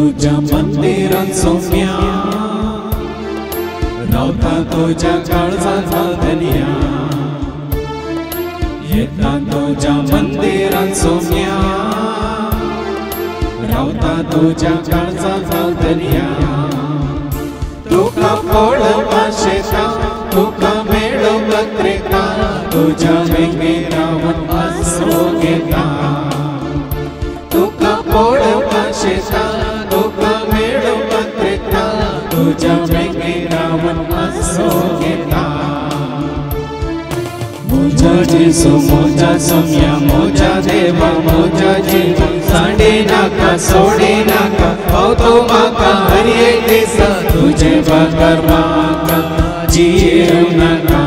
तुझ्या मंदिरात सौम्या रावता तुझ्या काळजाचा धनिया येता तुझ्या मंदिरात सौम्या रावता तुझ्या काळजाचा धनिया तुका पळवा शेता तुका मेळवा क्रेता तुझ्या वेगे रावण आसरो घेता तुका पळवा शेता तुका मेळवा क्रेता तुझ्या वेगे रावण आसरो घेता मोजा जेसू मोजा सौम्या मोजा देवा मोजा जीवन साडे नाका सोडे नाका पावतो माका हरी एक दिसा तुझे बगर माका जीव नाका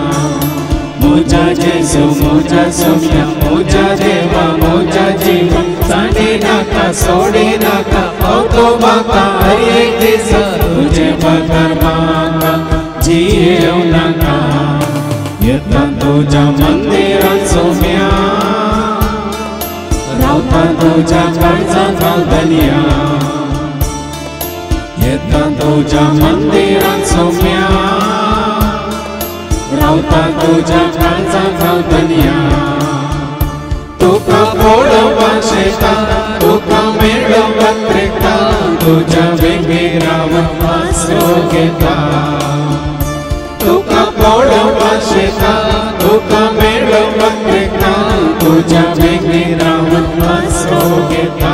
मोजा जेसू मोजा सौम्या मोजा देवा मोजा जीवन साडे नाका सोडे नाका पावतो माका हरी एक दिसा तुझे बगर माका जीव नाका येता तुझ्या मंदिरात सौम्या रावता तुझ्या काळजाचा धनिया येता तुझ्या मंदिरात सौम्या रावता तुझ्या काळजाचा धनिया तुका पळवा शेता तुका मेळवा क्रेता तुझ्या वेगे रावण आसरो घेता तुका पळवा शेता तुका मेळवा क्रेता तुझ्या वेगे रावण आसरो घेता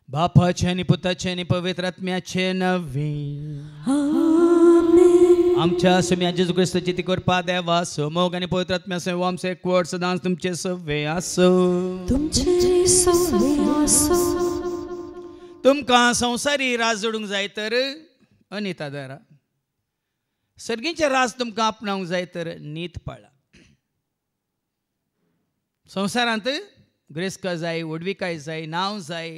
बापाचे आणि पुताचे आणि पवित्र आत्म्याचे नवे आमच्या सुम्या जेजू ख्रिस्ताची ती कृपा देवा मोग आणि पवित्र आत्म्याचे आमचे एकवट सदांच तुमचे सवे आसो तुमकां संवसारी राज जोडूंक जाय तर अनिता दरा सर्गीचे राज तुमकां आपणावंक जाय तर नीत पाळा संवसारांत ग्रेस्का जाय वडविकाय जाय नांव जाय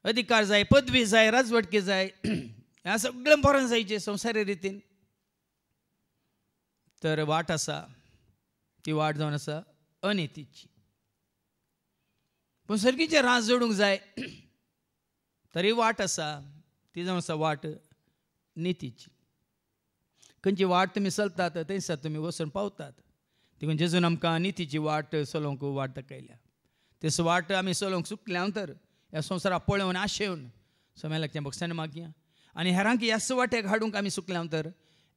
अधिकार जाय पदवी जाय राजवटकी जाय ह्या सगळें बरें जायचें संवसारी रितीन तर वाट आसा ती वाट जावन आसा अनितीची पूण सर्गीचे राज जोडूंक जाय तरी वाट आसा ती जावन आसा वाट नितीची खंयची वाट तुमी चलतात थंयसर तुमी वचून पावतात देखून जेजून आमकां नितीची वाट चलोवंक वाट दाखयल्या तेच वाट आमी चलोवंक चुकल्या तर ह्या संवसाराक पळोवन आशेवन सोम्या लागच्या भक्तान मागया आनी हेरांक ह्याच वाटेक हाडूंक आमी चुकल्या तर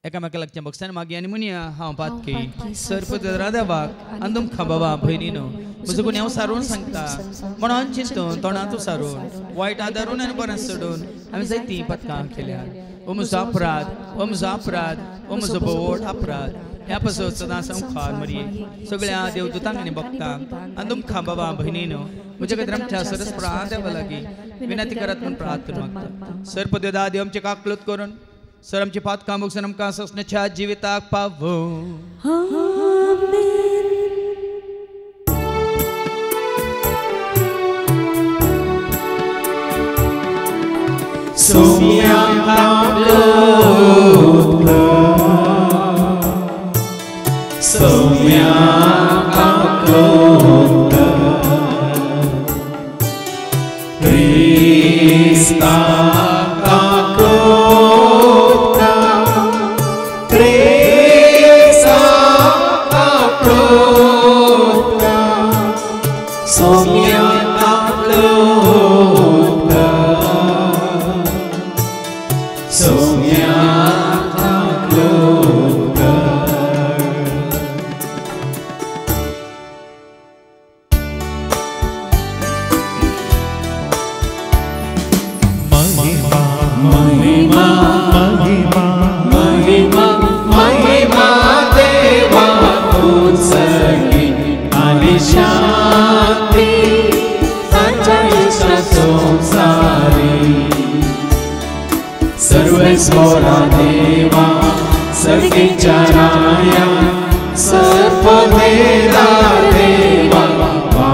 एकामेका लागच्या भक्तान मागया आनी म्हणया हांव पातकी सरपत रादेवाक आनी तुमकां बाबा भयणीनो म्हजो गुन्यांव सारून सांगता मनान चिंतून तोंडांतू सारून वायट आदारून आनी बरें सोडून आमी जायतीं पथकां केल्यात ओ म्हजो अपराध ओ म्हजो अपराध ओ म्हजो बोवड अपराध ह्या पासून सदांच संखार मरये सगळ्या देवदूतांक आनी भक्तांक आनी तुमकां बाबा भयणीनो म्हजे खातीर आमच्या सरस प्रादेवा लागीं विनंती करात म्हूण प्रार्थना मागता सरपद्यो दादी आमचे काकलूत करून सर आमची पातकां बगसून आमकां ससण्याच्या जिविताक पावो Saumya Saumya Krista kaklota Krista kaklota Songya kaklota Songya kaklota महिमा देवा उत्सर्गी आणि शांती संचय संसारी सर्वेश्वरा देवा सर्गीच्या राया सर्ववेदा देवा बापा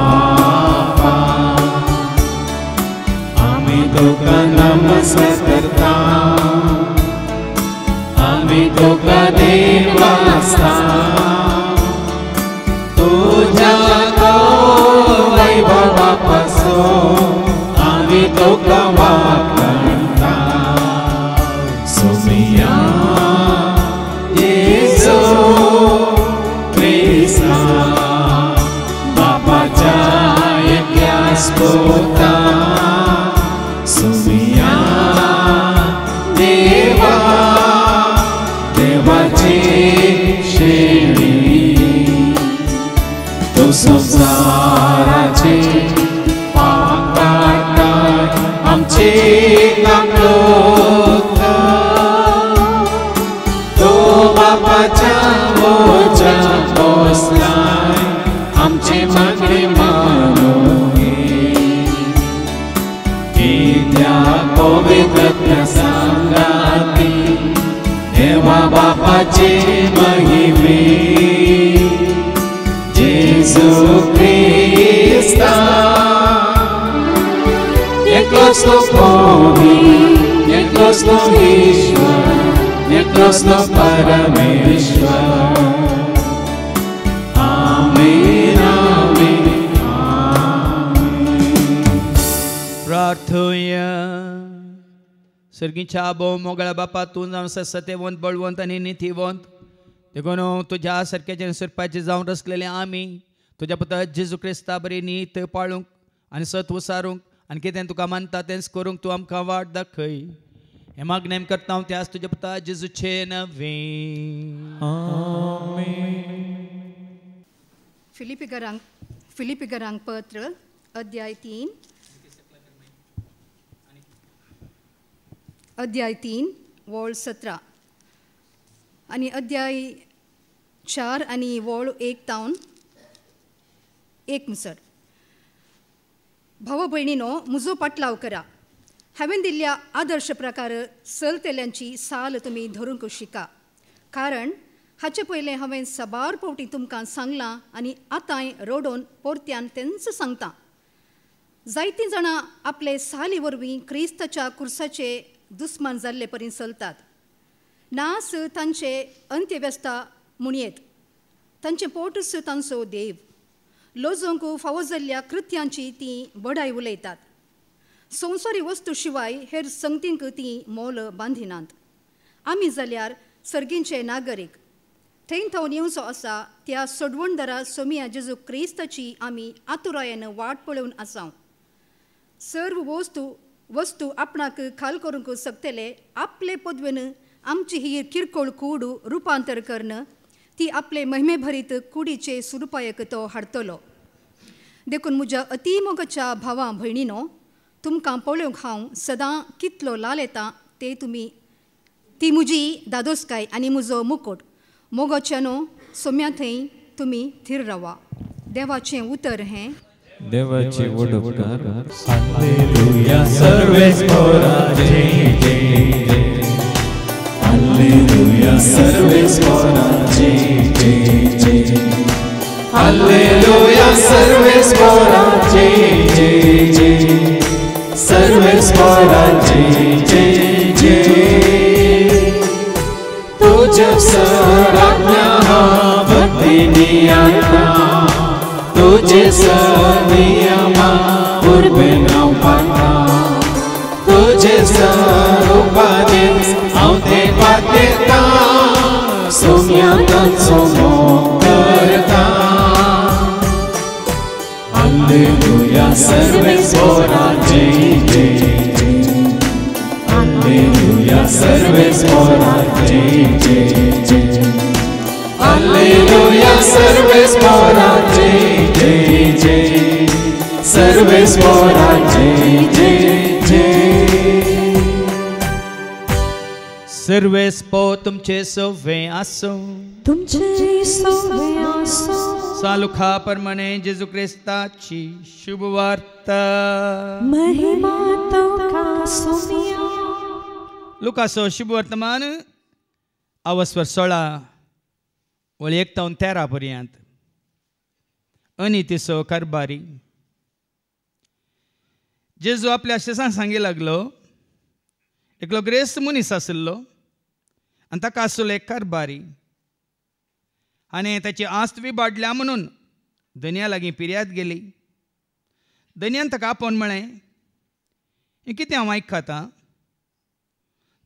आम्ही तुका नमस्कार करता आम्ही तुका देवास्ता तुझ्या वैभवापासून तुका वाकणटा सोमिया येसू क्रिस्ता बापाच्या एकल्या स्पोता सोमिया देवा देवाची शेळी तो संसाराचे पाप काढताय आमचे कामलोक तो बापाच्या बोजात बसलाय आमचे मागणे मानून त्या पवित्र संगाती देवा बापाचे महिमे जेसू ख्रिस्ता एकलोच तो प्रभू एकलोच तो ईश्वर एकलोच तो परमेश्वर आमेन आमेन प्रार्थूया सर्गीच्या आबो मोगळ्या बापा तू जावन सत्यवंत बळवंत आनी नितीवंत देखून तुझ्या सारख्याचे सुरपाचे जावन रचलेले आमी तुझ्या पुता जेजू क्रिस्ता बरी नीत पाळूंक आनी सत उसारूंक आनी कितें तुका मानता तेंच करूंक तूं आमकां वाट दाखय हे मागणें करता हांव त्याच तुज्या पुता जेजूचे नवे फिलिपिकरांक पत्र अध्याय 3 वोळ 17 आणि अध्याय 4 आणि वोळ 1 तावन 1 मुसर भाव भयणीनो म्हजो पाटलाव करा हांवें दिल्ल्या आदर्श प्रकार चलतेल्यांची साल तुमी धरूंक शिका कारण हाचे पयलें हांवें साबार फावटी तुमकां सांगलां आनी आतांय रोडोन परत्यान तेंच सांगता जायतीं जाणां आपले साली वरवीं क्रिस्ताच्या कुर्साचे दुस्मान जाल्ले परीन चलतात नास तांचे अंत्यव्यस्ता म्हणयेत तांचे पोटच तांचो देव लोजोंक फावो जाल्ल्या कृत्यांची तीं बडाय उलयतात संवसारी वस्तू शिवाय हेर संगतींक तीं मोल बांदिनात आमी जाल्यार सर्गींचे नागरीक थंय थावन येवचो आसा त्या सोडवणदारा सोमिया जेजू क्रिस्ताची आमी आतुरायेन वाट पळोवन आसाव सर्व वस्तू आपणाक खाल करूंक शकतले आपले पदवेन आमची ही किरकोळ कूड रुपांतर करण ती आपले महिमे भरीत कुडीचे सुरपायक तो हाडतलो देखून म्हज्या अतिमोगाच्या भावां भयणीनो तुमकां पळोवंक हांव सदां कितलो लाल येता ते ती म्हजी दादोसकाय आनी म्हजो मुकोट मोगाच्यानो सोम्या थंय तुमी थीर रावा देवाचें उतर हें देवाची वडोवकार हालेलुया सर्वेस्पराचे जय जय हालेलुया सर्वेस्पराचे जय जय हालेलुया सर्वेस्पराचे जय जय सर्वेस्पराचे जय जय तुझ्या सराज्ञा भक्तीनी आता तुझे सनियमा पूर्वे नाव पाता तुझे सरूपाने आवते पातेता सोम्या तांचो मोग करता हालेलुया सर्वेस्पराचे जय जय हालेलुया सर्वेस्पराचे जय जय हालेलुया सर्वेस्पराचे जय जय सर्वेस्पराचे जय जय सर्वेस्पो तुमचे सवे आसो तुमचे सवे आसो सालुखा परमणे जेजू क्रिस्ताची शुभ वार्ता महिमा तुका सोमिया लुकासो शुभ वर्तमान अवस्वर 16 वळी 1 तावन 13 पर्यंत अनितीचो कारबारी जेजू आपल्या शिष्यांक सांगी लागलो एकलो ग्रेस्त मनीस आशिल्लो आनी ताका आशिल्लो एक कारबारी आनी ताची आस्त विबाडल्या म्हणून धन्या लागीं पिर्याद गेली धन्यान ताका आपोवन म्हळें हें कितें हांव आयकता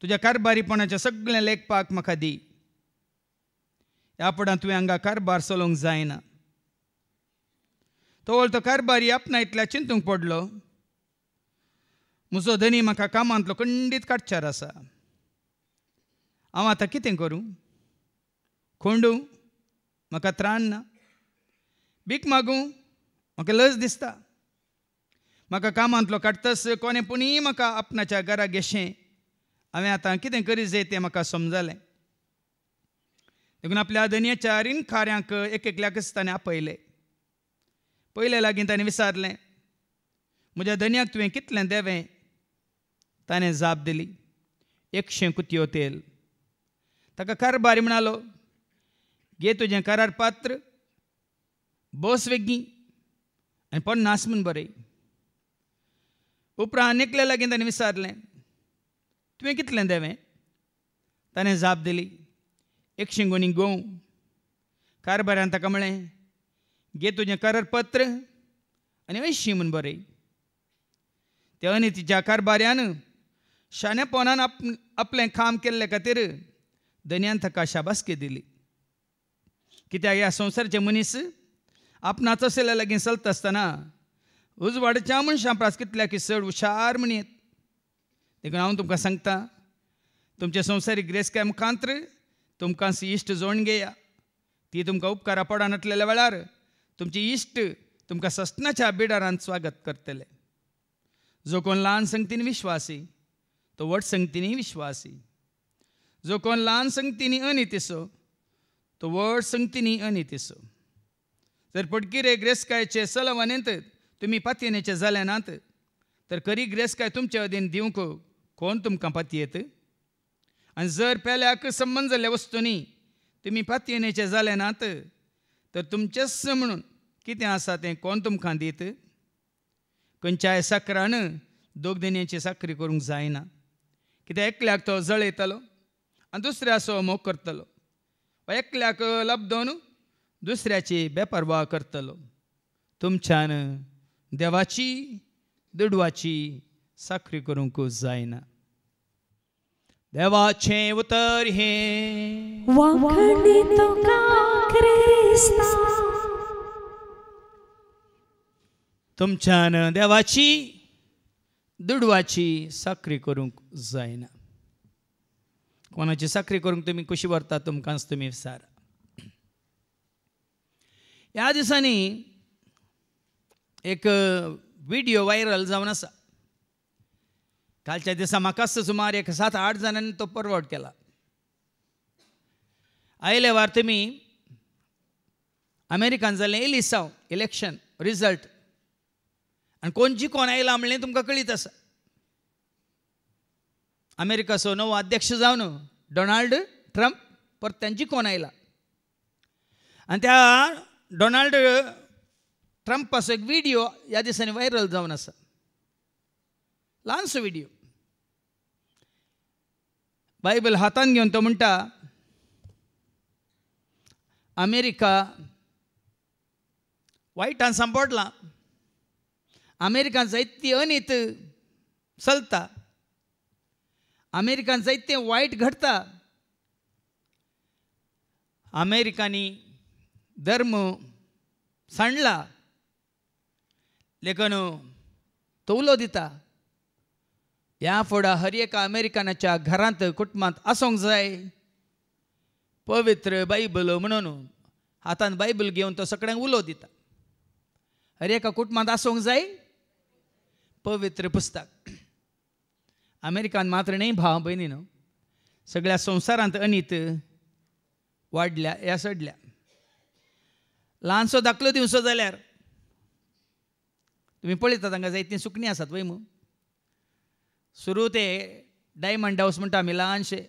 तुज्या कारबारीपणाचें सगळें लेखपाक म्हाका दी. ह्या फुडां तुवें हांगा कारबार चलोवंक जायना. तो कारबारी आपणा इतल्या चिंतूंक पडलो, म्हजो धनी म्हाका कामांतलो खंडीत काडच्यार आसा. हांव आतां कितें करूं? खोंडूं म्हाका त्राण ना, भीक मागूं म्हाका लज दिसता. म्हाका कामांतलो काडटस कोणेंपुणीय म्हाका आपणाच्या घरा घेशें. हांवें आतां कितें करी जाय तें म्हाका समजलें. देखून आपल्या धनयाच्या रीण खाऱ्यांक एकल्याकच ताणें आपयलें. पयले लागीं ताणें विचारलें, म्हज्या धनयाक तुवें कितलें देवें? ताणें जाप दिली, 100 कुतयो तेल. ताका कारबारी म्हणालो, घे तुजें करार पात्र, बस वेगी आनी 50 म्हूण बरय. उपरांत एकल्या लागीं ताणें विचारलें, तुवें कितलें देवें? ताणें जाप दिली, 100 गुणी गंव. कारबारान ताका म्हळें, घे तुजें करार पत्र आनी 80 म्हूण बरय. त्या अनितीच्या कारबाऱ्यान शाणेपणान आपलें काम केल्ले खातीर धन्यान ताका शाबासकी दिली. कित्याक ह्या संवसाराचे मनीस आपणाचो आसल्या लागीं चलता आसतना उजवाडाच्या मनशां प्रास कितल्याक चड हुशार म्हण येत. देखून हांव तुमकां सांगता, तुमचे संवसारीक गिरेस्तकाय मुखांत्र तुमकां इश्ट जोडून घेया. ती तुमकां उपकारा पडा नटलेल्या वेळार तुमचे इश्ट तुमकां सस्तनाच्या बिडारांत स्वागत करतले. जो कोण ल्हान संगतीन विश्वासी तो व्हड संगतीनी विश्वासी. जो कोण ल्हान संगतीनी अनितीसो तो व्हड संगतीनी अनितीसो. जर पडकिरे गिरेस्तकायचे सलवनेंत तुमी पातयेनेचे जाले नात तर खरी गिरेस्तकाय तुमचे अधीन दिवंक कोण तुमकां पातयेत? आनी जर पेल्याक संबंद जाल्ल्या वस्तूंनी तुमी पातयेनेचे जाले नात तर तुमचेच म्हणून कितें आसा तें कोण तुमकां दीत? खंयच्याय साकरान दोग दिन्याची साखरी करूंक जायना. कित्याक एकल्याक तो जळयतलो आनी दुसऱ्याचो मोग करतलो, वा एकल्याक लबदोन दुसऱ्याची बेपरवा करतलो. तुमच्यान देवाची दुडवाची साखरी करूंक जायना. देवाचें उतर हें वांखणी तुका क्रिस्ता. तुमच्यान देवाची दुडवाची साखरी करूंक जायना. कोणाची साखरी करूंक तुमी कशी व्हरता तुमकांच तुमी विचारा. ह्या दिसांनी एक व्हिडिओ व्हायरल जावन आसा. कालच्या दिसा म्हाकाच सुमार 7-8 जाणांनी तो फॉरवर्ड केला. आयले वार तुमी अमेरिकान जाल्लें एलिसांव इलेक्शन रिजल्ट आनी कोण जिखोन आयला म्हणलें तुमकां कळीत आसा. अमेरिकाचो नवो अध्यक्ष जावन डोनाल्ड ट्रम्प परत्यान जिखोन आयला. आनी त्या डोनाल्ड ट्रम्पाचो एक व्हिडिओ ह्या दिसांनी व्हायरल जावन आसा. ल्हानसो व्हिडिओ. बायबल हातान घेवन तो म्हणटा, अमेरिका वायटान सांपडला. अमेरिकान जायती अनीत चलता. अमेरिकान जायतें वायट घडटा. अमेरिकानी धर्म सांडला लेकन तो उलो दिता. ह्या फुडां हर एका अमेरिकनाच्या घरांत कुटुंबांत आसूंक जाय पवित्र बायबल म्हणून हातान बायबल घेवन तो सगळ्यांक उलो दिता. हर एका कुटुंबांत आसूंक जाय पवित्र पुस्तक. अमेरिकान मात्र न्ही भाव भयणीनो, सगळ्या संवसारांत अनीत वाडल्या ह्या सडल्या. ल्हानसो दाखलो दिवचो जाल्यार तुमी पळयतात हांगा जायतीं सुकणीं आसात वय मू. सुरू ते डायमंड हावस म्हणटा आमी ल्हानशे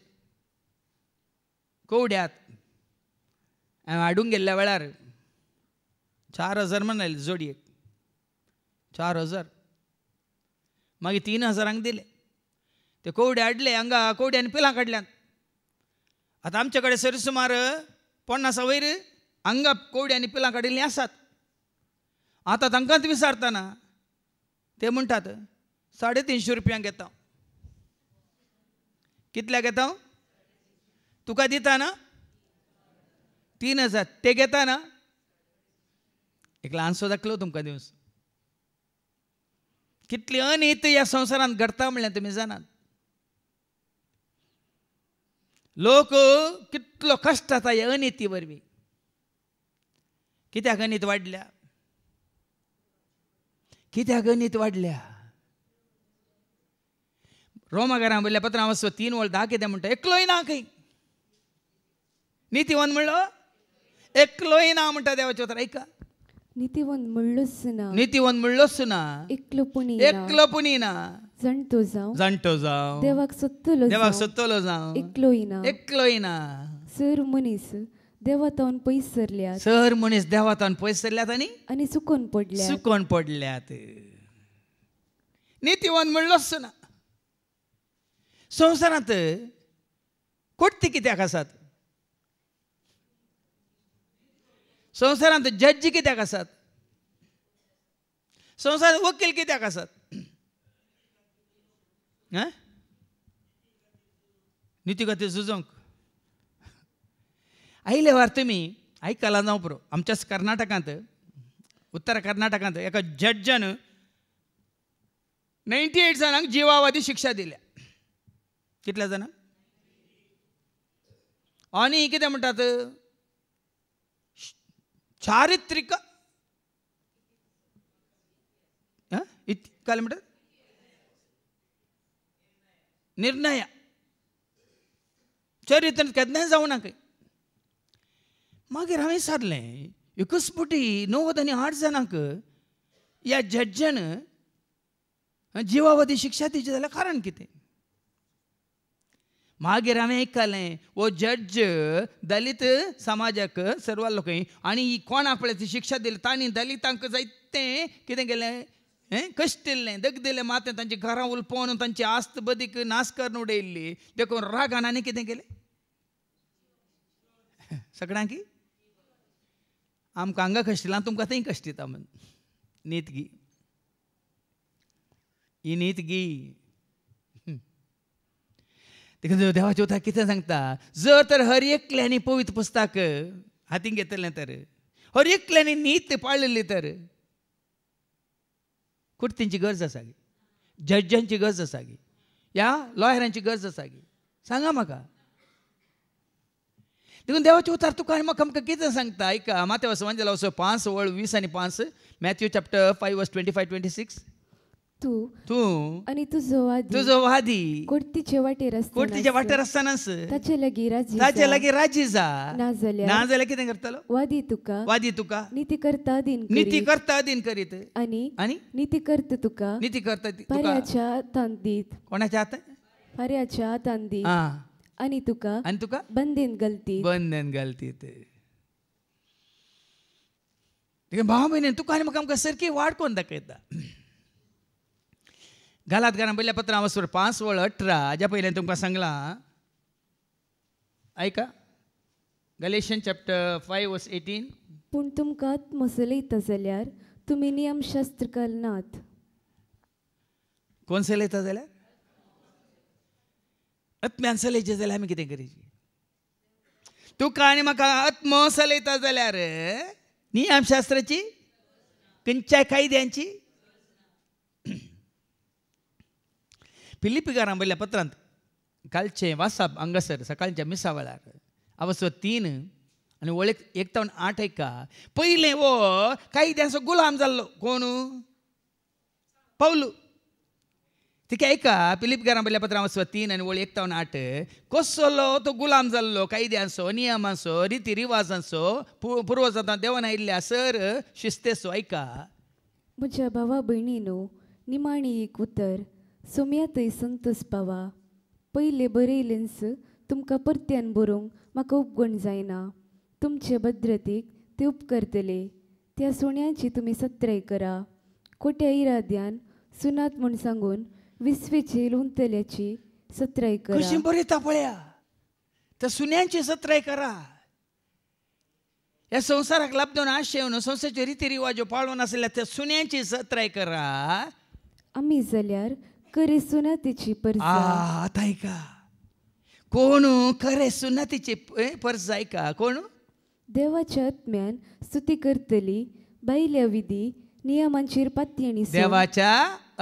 कवड्यात. हांवें हाडूंक गेल्ल्या वेळार 4000 म्हणाले जोडयेक. 4000 मागीर 3000 दिले. ते कवडे हाडले हांगा कवड्यांनी पिलां काडल्यात. आतां आमचे कडेन सरीसुमार 50 वयर हांगा कवड्यांनी पिलां काडिल्लीं आसात. आतां तांकांच विचारतना ते म्हणटात 350 रुपयांक घेता. कितल्या घेता? तुका दिता ना 3000. ते घेता ना. एक ल्हानसो दाखलो तुमकां दिवस. कितली अनित ह्या संवसारांत घडटा म्हणल्यार तुमी जाणात. लोक कितलो कश्ट जाता ह्या अनिती वरवीं. कित्याक अनित वाडल्या? कित्याक अनित वाडल्या? रोमाकारां बरयल्या पत्रां 3:10 कितें म्हणटा? एकलोय ना खंय. नितीवन म्हणलो एकलोय ना म्हणटा देवाचें उतर. ऐका, नितीवन म्हणलोच ना. नितीवन म्हणलोच ना. एकलोपणी ना. जाणटो जावं देवाक सोदतलो जावं एकलोय ना. सर मनीस देवातावन पयस सरल्यात आनी सुकोन पडल्यात. नितीवन म्हणलोच ना. संवसारांत कोट्टी कित्याक आसात? संवसारांत जड्जी कित्याक आसात? संवसारांत वकील कित्याक आसात? निती खातीर झुजोंक. आयले वार तुमी आयकला जावं पुरो. आमच्या कर्नाटकांत, उत्तर कर्नाटकांत एका जड्जान 98 जाणांक जिवावधी शिक्षा दिल्या. कितल्या जाणांक? आनी कितें म्हणटात? चारित्रिक काय म्हणटात? निर्णय. चरित्र केन्नाय जावना खंय. मागीर हांवें विचारलें, एकच फावटी 90 आनी 8 जाणांक ह्या जड्जान जिवावधी शिक्षा दिवची जाल्यार कारण कितें? मागीर हांवें आयकलें, वो जड्ज दलित समाजाक सर्व लोक आनी कोणाक पळय ती शिक्षा दिली तांणी दलितांक जायतें कितें केलें? कश्ट दिलें, दग दिलें, मात तांची घरां उलपोवन तांची आस्त बदीक नाश करून उडयल्ली. देखून रागान आनी कितें केलें? सगळ्यांक आमकां हांगा कश्ट दिलां, तुमकां थंय कश्ट दिता म्हण. नीत गी, ही नीत गी. देवाचे उतर कितें सांगता? जर तर हर एकल्यानी पवित्र पुस्तक हातीन घेतलें तर, हर एकल्यानी नीत पाळलेली तर कुर्तींची गरज आसा गी, जड्जांची गरज आसा गी, ह्या लॉयरांची गरज आसा गी? सांगा म्हाका. देखून देवाचें उतर तुका आनी म्हाका आमकां कितें सांगता? ऐका, माथ्याव सुवांजला 5:20 आनी 5, मॅथ्यू चॅप्टर 5:25-26. तू आणि तुझो वादी कोर्टीचे वाटेर आसतानास ताचे लागीं राजी जा. ना जाल्यार कितें करतलो? वादी तुका नीती करता दिन करीत आनी नीती करता तुका पर्याच्या हातांत दीत. कोणाच्या हातांत? पर्याच्या हातांत दीत. आनी तुका बंदेन घालतीत. भाव भयणीन, तुका आनी म्हाका आमकां सारकी वाड कोण दाखयता. गलातियरांक बरयल्ल्या पत्रां 5:18 हाज्या पयलीं तुमकां सांगलां. ऐका, गलेशियन चॅप्टर 5:18. पूण तुमकां आत्मो चलयता जाल्यार तुमी नियमशास्त्र करनात. कोण चलयता जाल्यार? आत्म्यान चलयचें जाल्यार आमी कितें करचें? तुका आनी म्हाका आत्मो चलयता जाल्यार नियमशास्त्राची, खंयच्याय कायद्यांची. फिलिपिकारांक बरयल्ल्या पत्रांत कालचें वाचप हांगासर सकाळच्या मिसा वेळार 3 आनी 1:8 ऐका. पयलें वो कायद्याचो गुलाम जाल्लो. कोण? पौलू. तिका ऐका, फिलिपिकारांक बरयल्ल्या पत्रांत 3 आनी 1:8 कसलो तो गुलाम जाल्लो कायद्यांचो, नियमांचो, रिती रिवाजांचो, पुर्वजांत देवान आयिल्ल्या सर शिस्तेचो. ऐका, म्हज्या भावा भयणीनो, निमाणी एक उतर सोम्यातय संतोस पावा. पयले बरयलेंस तुमकां परत्यान बरोवंक म्हाका उपगण जायना. तुमचे भद्रतेक ते उपकारतले. त्या सुण्यांची तुमी सत्राय करा. खोट्या इराद्यान सुनात म्हूण सांगून विस्वेचे लोंतल्याची सत्राय करा. कशी बरयता पळया, त्या सुन्यांची सत्राय करा. ह्या संवसाराक लाभ दोन आशेवन संवसाराचे रिती रिवाज पाळून आसल्या त्या सुन्यांची सत्राय करा. आमी जाल्यार करे सुनातेची परजा आतां ऐका कोण खरे सुनातीचे परस ऐका कोण देवाच्या आत्म्यान स्तुती करतली बायल्या विधी नियमांचेर पातयेणी देवाच्या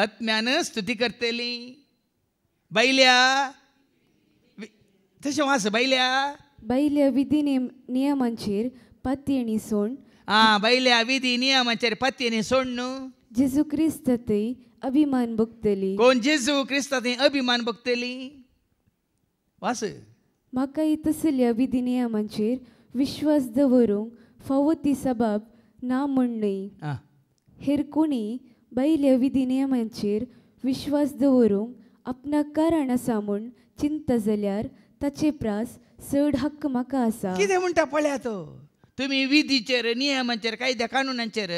आत्म्यान स्तुती करतली बैल्या तशें वास बायल्या विधी नियमांचेर पातयेणी सोड बैल्या विधी नियमांचेर पातयेनी सोड न्हू जेजू क्रिस्तातय अभिमान भोगतली कोण जेजू क्रिस्तांत अभिमान भोगतली वास म्हाकाय तसल्या विधी नियमांचेर विश्वास दवरूंक फावो ती सबाब ना म्हणय हेर कोणी बायल्या विधी नियमांचेर विश्वास दवरूंक आपणाक कारण आसा म्हूण चिंता जाल्यार ताचे प्रास चड हक्क म्हाका आसा कितें म्हणटा पळया तो तुमी विधीचेर नियमांचेर कायद्या कानुनांचेर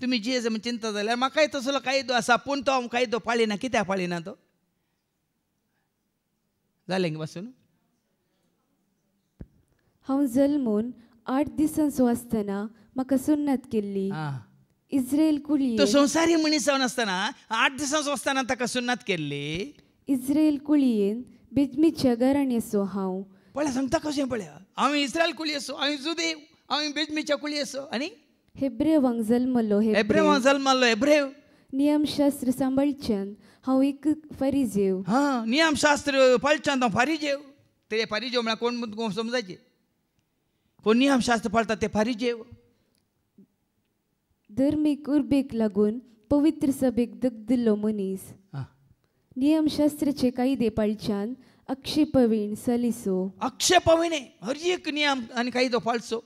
तुमी जे चिंता जाल्यार म्हाकाय तसलो कायदो आसा पूण तो हांव कायदो पाळिना कित्याक पाळिना तो जालें पासून हांव जल्मून 8 दिसांचो आसतना म्हाका सुन्नत केल्ली इस्रायल तो कुळयेन संवसारी मनीस जावन आसतना 8 दिसांचो आसतना ताका सुन्नत केल्ली इस्रायल कुळयेन बेजमीच्या घराण्याचो हांव पळया सांगता कशें पळया हांव इस्रायल कुळी असो हांव जुदेव हांव बेजमीच्या कुळी असो आनी हेब्रेवांक जल्मलो हेब्रेवांक जल्मलो हेब्रेव नियमशास्त्र सांबाळच्यान हांव एक फरिजेव नियमशास्त्र पाळच्यान हांव फारिजेव ते फारिजेव म्हळ्यार कोण समजायचे कोण नियमशास्त्र पाळटा ते फारिजेव धर्मीक उर्बेक लागून पवित्र सभेक दगदल्लो मनीस नियमशास्त्राचे कायदे पाळच्यान अक्षेपवीण सलिसो अक्षेपवीणे हर एक नियम आनी कायदो पाळचो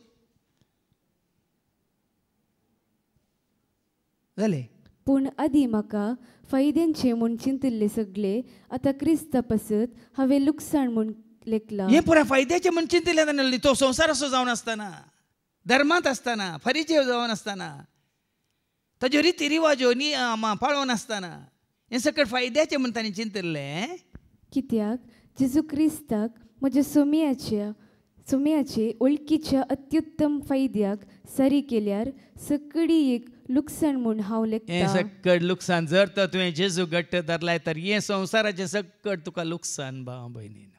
जालें पूण आदी म्हाका फायद्यांचे म्हूण चिंतिल्ले सगळे आतां क्रिस्ता पासत हांवें लुकसाण म्हूण लेखलां हे पुराय फायद्याचे म्हूण चिंतिल्ले जाल्यार तो संवसार असो जावन आसतना धर्मांत आसतना फरिजेव जावन आसतना ताज्यो रिती रिवाज्यो नियम पाळोवन आसतना हे सकट फायद्याचे म्हूण ताणें चिंतिल्लें कित्याक जेजू क्रिस्ताक म्हज्या सोम्याचे वळखीच्या अत्युत्तम फायद्याक सारी केल्यार सकडी एक लुकसाण म्हूण हांव हें लेखतां सकट लुकसाण जर तर तुवें जेजू घट्ट धरलाय तर हें संवसाराचें सकट तुका लुकसाण भाव भयणीन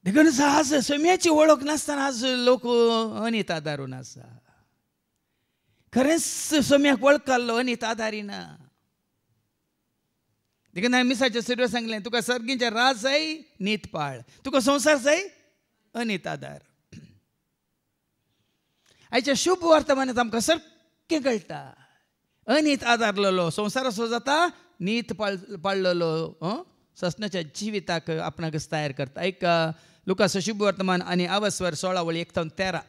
देखून आज सोम्याची वळख नासतना आज लोक अनित आदारून आसा खरेंच सोम्याक वळखलो अनित आदारी ना देखून हांवें मिसाच्या सुरवेर सांगलें तुका सर्गींचें राज जाय नीत पाळ तुका संवसार जाय अनित आदार आयच्या शुभ वर्तमानांत आमकां सारकें कळटा अनित आदारलेलो संवसार असो जाता नीत पाळलेलो ससनाच्या जिविताक आपणाक तयार करता एक लुकास शुभ वर्तमान आनी आवस्वर 16:1-13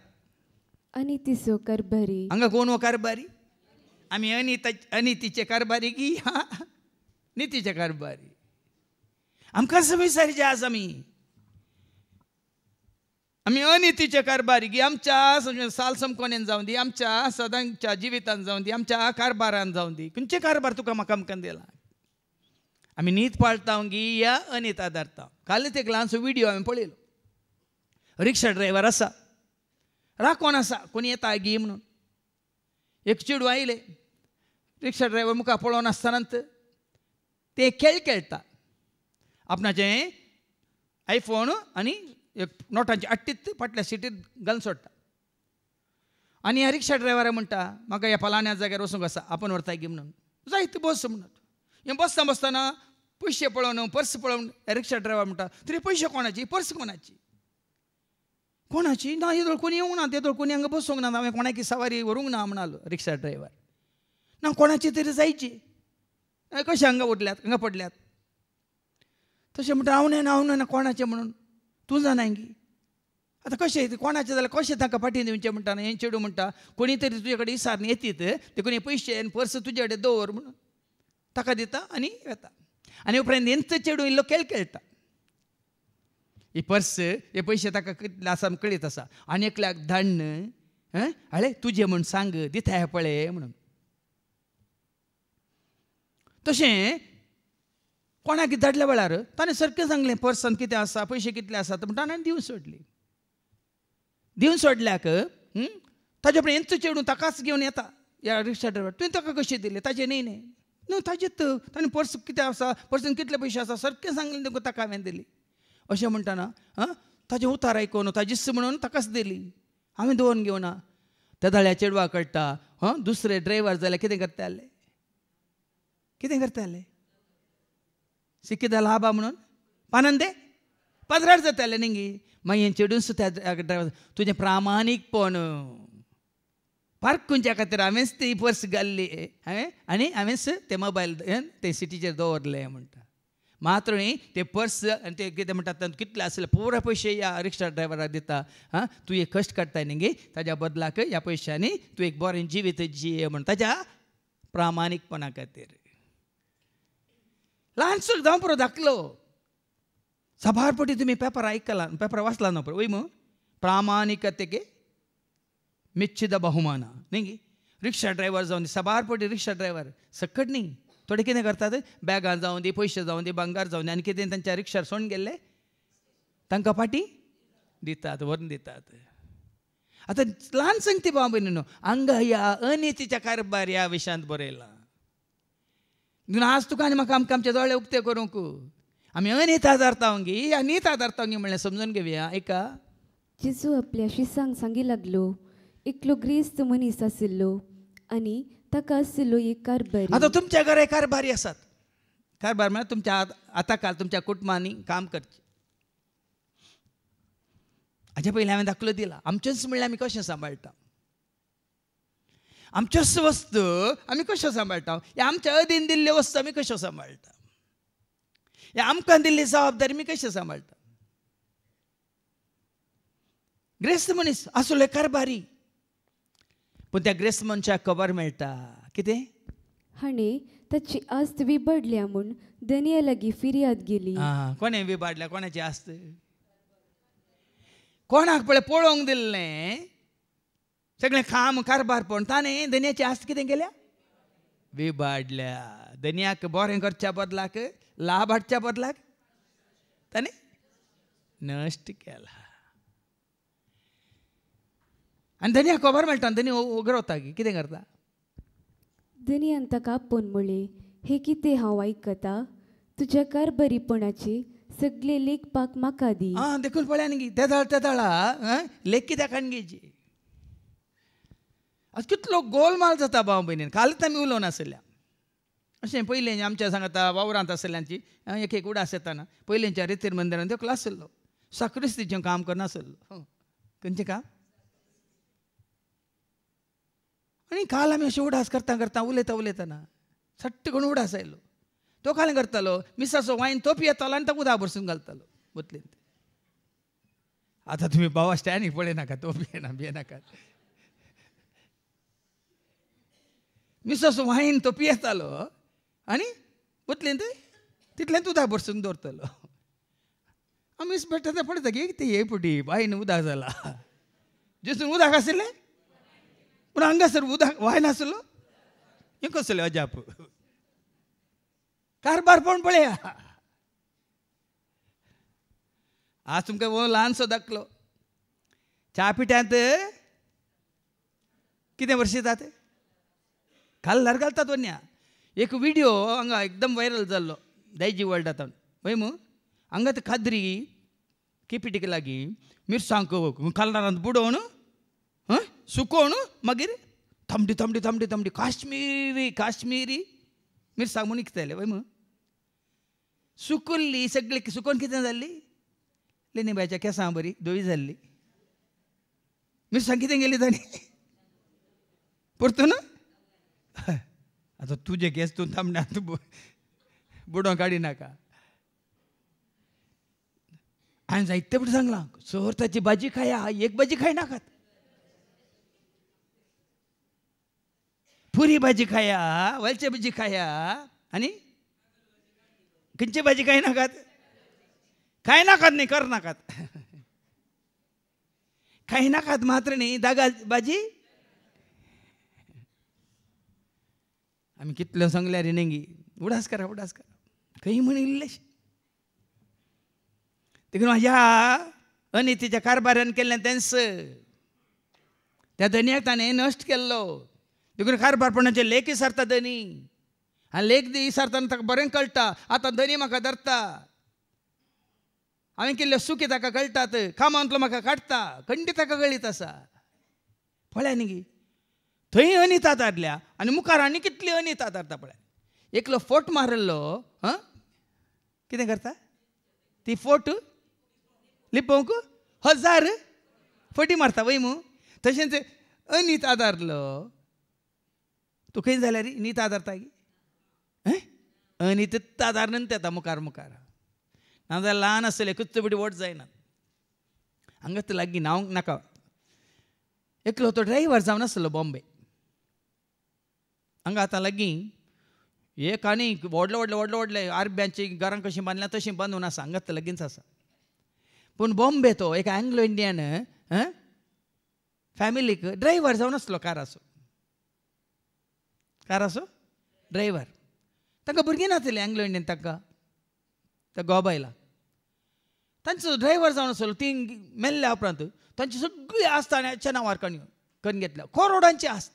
अनितीचो कारभारी हांगा कोण हो कारभारी आमी अनितीचे कारभारी की नितीचे कारभारी आमकां विचारचे आज आमी अनितीचे कारभारी की आमच्या साल संकोनेन जावं दी आमच्या सदांच्या जिवितान जावं दी आमच्या कारभारान जावं दी खंयचे कारभार तुका म्हाका आमकां दिला आमी नीत पाळटा गी या अनीत आदारता काल एक ल्हानसो व्हिडिओ हांवें पळयलो रिक्षा ड्रायव्हर आसा राखण आसा कोणी येता गी म्हणून एक चेडूं आयलें रिक्षा ड्रायव्हर मुखार पळोवन आसतनाच ते खेळ खेळटा आपणाचें आयफोन आनी एक नोटांची अट्टीत फाटल्या सिटीत घालून सोडटा आनी ह्या रिक्षा ड्रायव्हरा म्हणटा म्हाका ह्या फलाण्या जाग्यार वचूंक आसा आपूण व्हरता गी म्हणून जायत बस म्हणून हें बसता बसतना पयशे पळोवन पर्स पळोवन रिक्षा ड्रायव्हर म्हणटा तरी पयशे कोणाची पर्स कोणाची ना येदोळ कोणी येवंक ना तेदोळ कोणी हांगा बसूंक ना हांवें कोणाकी सवारी व्हरूंक ना म्हणलो रिक्षा ड्रायव्हर ना कोणाची तरी जायची कशें हांगा उरल्यात हांगा पडल्यात तशें म्हणटा हांव ना कोणाचें म्हणून तूं जाणा गी आतां कशें कोणाचें जाल्यार कशें ताका फाटीं दिवचें म्हणटा हें चेडूं म्हणटा कोणी तरी तुजे कडेन इसारन येतीत ते कोणी पयशे आनी पर्स तुजे कडेन दवर म्हणून ताका दिता आनी येता आनी उपरांत हेंच चेडूं इल्लो खेळ खेळटा ही पर्स हे पयशे ताका कितले आसा कळीत आसा आनी एकल्याक धाडन हळे तुजें म्हूण सांग दिता हे पळय म्हणून तशें कोणाक धाडल्या वेळार ताणें सारकें सांगलें पर्सान कितें आसा पयशे कितले आसात म्हणटा आनी दिवन सोडल्याक ताजे उपरांत हेंच चेडूं ताकाच घेवन येता या रिक्षा ड्रायव्हर तुवें ताका कशें दिले ताजें न्ही न्ही न्हू ताजेंच ताणें पर्स कितें आसा पर्सान कितले पयशे आसा सारकें सांगलें ताका ताका हांवें दिली अशें म्हणटाना ताजें उतार आयकून ताजीच म्हणून ताकाच दिली हांवें दवरून घेवना त्या दाळ्या चेडवा कळटा दुसरे ड्रायव्हर जाल्यार कितें करताले सिक्किदा लाभा म्हणून पानंदे पदरार जाताले न्ही मागीर हें चेडून सुद्दां त्या ड्रायव्हर तुजें प्रामाणीकपण पार्क खंयच्या खातीर हांवेंच ती पर्स घाल्ली आनी हांवेंच ते मोबायल ते सिटीचेर दवरले म्हणटा मात्र न्ही ते पर्स आनी ते कितें म्हणटात कितले आसले पुराय पयशे ह्या रिक्षा ड्रायव्हराक दिता तूं एक कश्ट काडटाय न्ही ताज्या बदलाक ह्या पयशांनी तूं एक बरें जिवीत जिये म्हण ताज्या प्रामाणीकपणा खातीर ल्हानसो जावं पुरो धाकलो सभारपटी तुमी पेपर आयकला पेपर वाचला न्हू पळय वय प्रामाणिकतेगे ಮೆಚ್ಚಿದ ಬಹುಮಾನ न्ही रिक्षा ड्रायव्हर जावन दी सबारपटी रिक्षा ड्रायव्हर सकट न्ही थोडे कितें करतात बॅगां जावं दी पयशे जावं दी भांगार जावं दी आनी कितें तांच्या रिक्षार सोडून गेल्ले तांकां फाटीं दितात व्हरून दितात आतां ल्हान सांगती भाव भयणीनो हांगा ह्या अनितीच्या कारभार ह्या विशयांत बरयलां म्हणून आज तुका आनी म्हाका आमकां आमचे दोळे उक्ते करूंक आमी अनीत आदारतावंगी ह्या नीत आदारतावंगी म्हणलें समजून घेवया एका जेजू आपल्या शिसांक सांगी लागलो एकलो ग्रेस्त मनीस आशिल्लो आनी ताका आशिल्लो एक कारभारी आतां तुमच्या घरा कारभारी आसात कारभार म्हळ्यार तुमच्या आतां काल तुमच्या कुटुंबांनी काम करचें हाचे पयलीं हांवें दाखलो दिला आमचेच म्हणल्यार आमी कशें सांबाळटा आमच्योच वस्तू आमी कश्यो सांबाळटा ह्या आमच्या अधीन दिल्ल्यो वस्तू आमी कश्यो सांबाळटा ह्या आमकां दिल्ली जबाबदारी आमी कशें सांबाळटा ग्रेस्त मनीस आसलो कारभारी पूण त्या ग्रेस्त मनशाक खबर मेळटा कितें हाणें ताची आस्त विबडल्या म्हूण दनिया लागीं फिर्याद गेली कोणें विबाडल्या कोणाची आस्त कोणाक पळय पळोवंक दिल्लें सगळें काम कारभार पण ताणें दनियाची आस्त कितें केल्या विबाडल्या दनियाक बरें करच्या बदलाक लाभ हाडच्या बदलाक ताणें नश्ट केला आनी दनिया खबर मेळटा दनिया उगरवता कितें करता दनियान ताका आपोवन म्हणलें हे कितें हांव आयकता तुज्या कारभारीपणाचे सगळे लेखपाक म्हाका दी देखून पळया न्ही त्या दाळा लेख कित्याक घेवची आज कितलो गोलमाल जाता भाव भयणीन कालच आमी उलोवन आसल्या अशें पयलीं आमच्या सांगता वावरांत आसल्यांची एक एक उडास येताना पयलींच्या रितीर मंदिरांत तो क्लास आसलो साक्रिस्तीचें काम करनासलो खंयचें काम आनी काल आमी अशें उडास करता करता उलयतना सट्ट करून उडास आयलो तो काल करतालो मिसाचो वायन तो पियेतालो आनी ताका उदक भरसून घालतालो बतलेन आतां तुमी बाबा स्टॅनीक पळयनाका तो भियेनाकात मिसाचो वायन तो पियेतालो आनी बतलेन तितलेंच उदक भरसून दवरतालो आमी मिस बेट्टा पळयता की ते हे पुटी वायन उदक जाला जेसून उदक आशिल्लें पूण हांगासर उदक वायन आसलो हें कसलें अजाप कारभार पण पळया आज तुमकां हो ल्हानसो दाखलो च्या पिठ्यांत कितें वर्शितात काल्लार घालतात वन्या एक विडियो हांगा एकदम वायरल जाल्लो दायजी वर्ल्डांत पळय मू हांगा ते खाद्री केपिटीक लागीं मिरसांग काल्लारांत बुडोवन सुकोवन मागीर थंबडी थंबडी थंबडी थंबडी काश्मीरी मिरसांग म्हूण विकताले वय मू सुकुल्ली सगळी सुकोवन कितें जाल्ली लेनीबायच्या केंसां बरी धवी जाल्ली मिरसांग कितें गेली ताणी परतून आतां तुजे केस तूं थंबड्यांत बुडोवन काडी नाका हांवें जायते फावटी सांगलां सर ताची भाजी खाया एक भाजी खायनाकात पुरी भाजी खाया वलचे भाजी खाया आनी खंयची भाजी खायनाकात न्ही करनाकात खायनाकात मात्र न्ही दागा भाजी आमी कितल्यो सांगल्यार नेंगी उडास करा खंय म्हण इल्लेशें देखून ह्या अनितीच्या कारभारान केल्लें तेंच त्या दनियाक ताणें नश्ट केल्लो देखून कारभारपणाचे लेख विसरता धनी आनी लेख विसरतना ताका बरें कळटा आतां धनी म्हाका धरता हांवें केल्ले सुखी ताका कळटात कामांतलो म्हाका काडटा खंडी ताका कळीत आसा पळया न्ही गी थंय अनिता धारल्या आनी मुखार आनी कितली अनिता धारता पळय एकलो फोट मारल्लो कितें करता ती फोट लिपोवंक 1000 फटी मारता वय मू तशेंच अनीत आदारलो तूं खंय जाल्यार रे नीत आदारता गी अनित आदारनंत येता मुखार मुखार नाजाल्यार ल्हान आसतले कुच्चबडी वोट जायना हांगाच लागीं नांव नाका एकलो तो ड्रायव्हर जावन आसलो बॉम्बे हांगा आतां लागीं एक आनी व्हडले व्हडले व्हडले व्हडले आरब्यांची घरां कशीं बांदल्या तशीं बांदून आसा हांगाच लगींच आसा पूण बॉम्बे तो एक एंग्लो इंडियन फॅमिलीक ड्रायव्हर जावन आसलो काराचो ड्रायव्हर तांकां भुरगीं नासलीं एंग्लो इंडियन ताका त्या गोबायला तांचो ड्रायव्हर जावन आसलो ती मेल्ल्या उपरांत तांची सगळी आस्त ताच्या नांवार करून घेतल्या करोडांची आस्त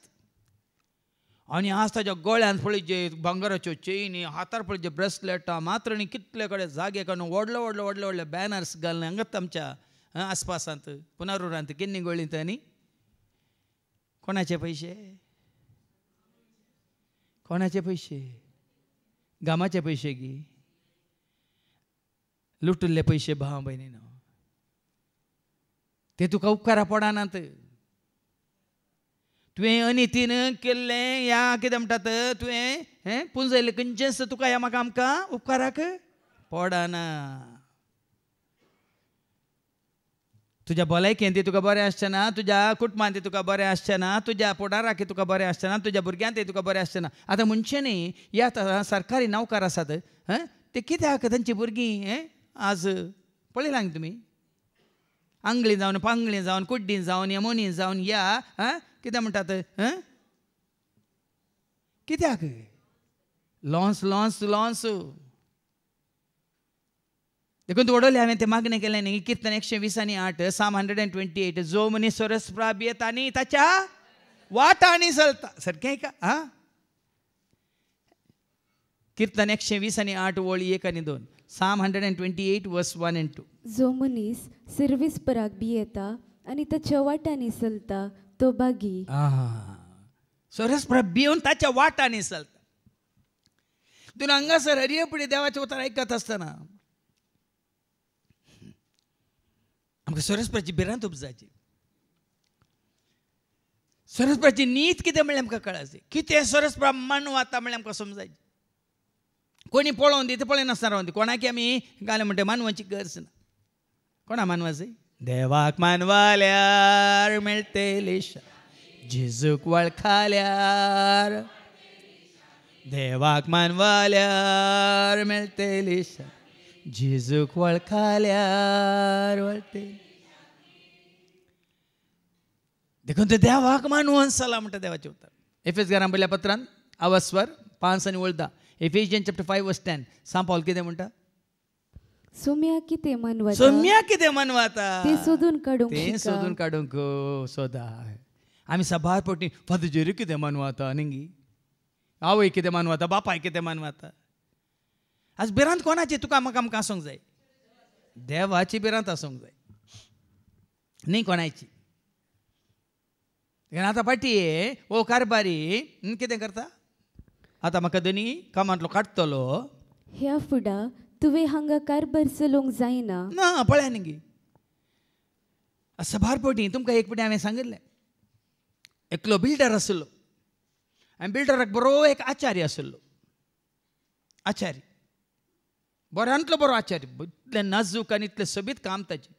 आनी आज ताच्या गोळ्यांत पळय जे भांगराच्यो चेनी हातार पळय जे ब्रेसलेटां मात्र आनी कितले कडेन जागे काडून व्हडले व्हडले व्हडले व्हडले बॅनर्स घालून हांगाच आमच्या आसपासांत पुनारुरांत केन्नी गोळींत आनी कोणाचे पयशे कोणाचे पयशे गामाचे पयशे गी लुटिल्ले पयशे भाव भयणीनो ते तुका उपकारा पडनात तुवें अनितीन केल्लें या कितें म्हणटात तुवें पुंजयल्लें खंयचेंच तुका ह्या म्हाका आमकां उपकाराक पडना तुज्या भलायकेन ती तुका बरें आसचें ना तुज्या कुटुंबान ती तुका बरें आसचें ना तुज्या पोटाराक तुका बरें आसचें ना तुज्या भुरग्यांक ते तुका बरें आसचें ना आतां म्हणचें न्ही ह्या सरकारी नौकार आसात ते कित्याक तांची भुरगीं आज पळयलां न्ही तुमी आंगळी जावन पांगळी जावन कुड्डीं जावन यमुनी जावन या कितें म्हणटात कित्याक लॉन्स लॉन्स लॉन्स देखून तूं वडोले हांवें तें मागणें केलें न्ही कीर्तन 120:8 साम 128 जो मनीस सरस प्राप येता आनी ताच्या वाटांनी चलता सारकें का कीर्तन 120:8 वळी 1 आनी 2 साम 128 वर्स 1 and 2 जो मनीस सर्वीस पराक बी येता आनी ताच्या वाटांनी चलता तो बागी सरस प्राप भिवन ताच्या वाटांनी चलता तूं हांगासर हरियपडी देवाचें उतर आयकत आसतना आमकां सरस्वतीची भिरांत उपजाची सरस्वतीची नीत कितें म्हणल्यार आमकां कळाची कितें सरस्वती मानवता म्हणल्यार आमकां समजायची कोणी पळोवन दी ते पळय नासतना रावन दी कोणाकी आमी घाले म्हणटा मानवाची गरज ना कोणा मानवाची देवाक मानवाल्यार मेळटली जेजूक वळखाल्यार देवाक मानवाल्यार मेळटली जेजूक वळखाल्यार वळटली देखून ते देवाक मानून चला म्हणटा देवाचे उतर एफेस घरान पयल्या पत्रांत आवास्वर 5 आनी 10 Ephesians chapter 5 verse 10 सांग पावल कितें म्हणटा सोम्या कितें मनवता सोम्या कितें मनवता ते सोदून काडूंक ते सोदून काडूंक सोदा आमी सबार पोटी फादुजेरी कितें मनवता न्ही आवय कितें मनवता बापाय कितें मनवता आज भिरांत कोणाची तुका म्हाका आमकां आसूंक जाय देवाची भिरांत आसूंक जाय न्ही कोणाची आतां पाटये ओ कारबारी कितें करता आतां म्हाका दोनी कामांतलो काडटलो ह्या फुडा तुवें हांगा कारभार चलोवंक जायना ना पळया न्ही सबार पोटी तुमकां एक फावटी हांवें सांगिल्लें एकलो बिल्डर आसलो आनी बिल्डराक बरो एक आचार्य आसलो आचार्य बऱ्यांतलो बरो आचार्य इतलें नाजूक आनी इतलें सोबीत काम ताचें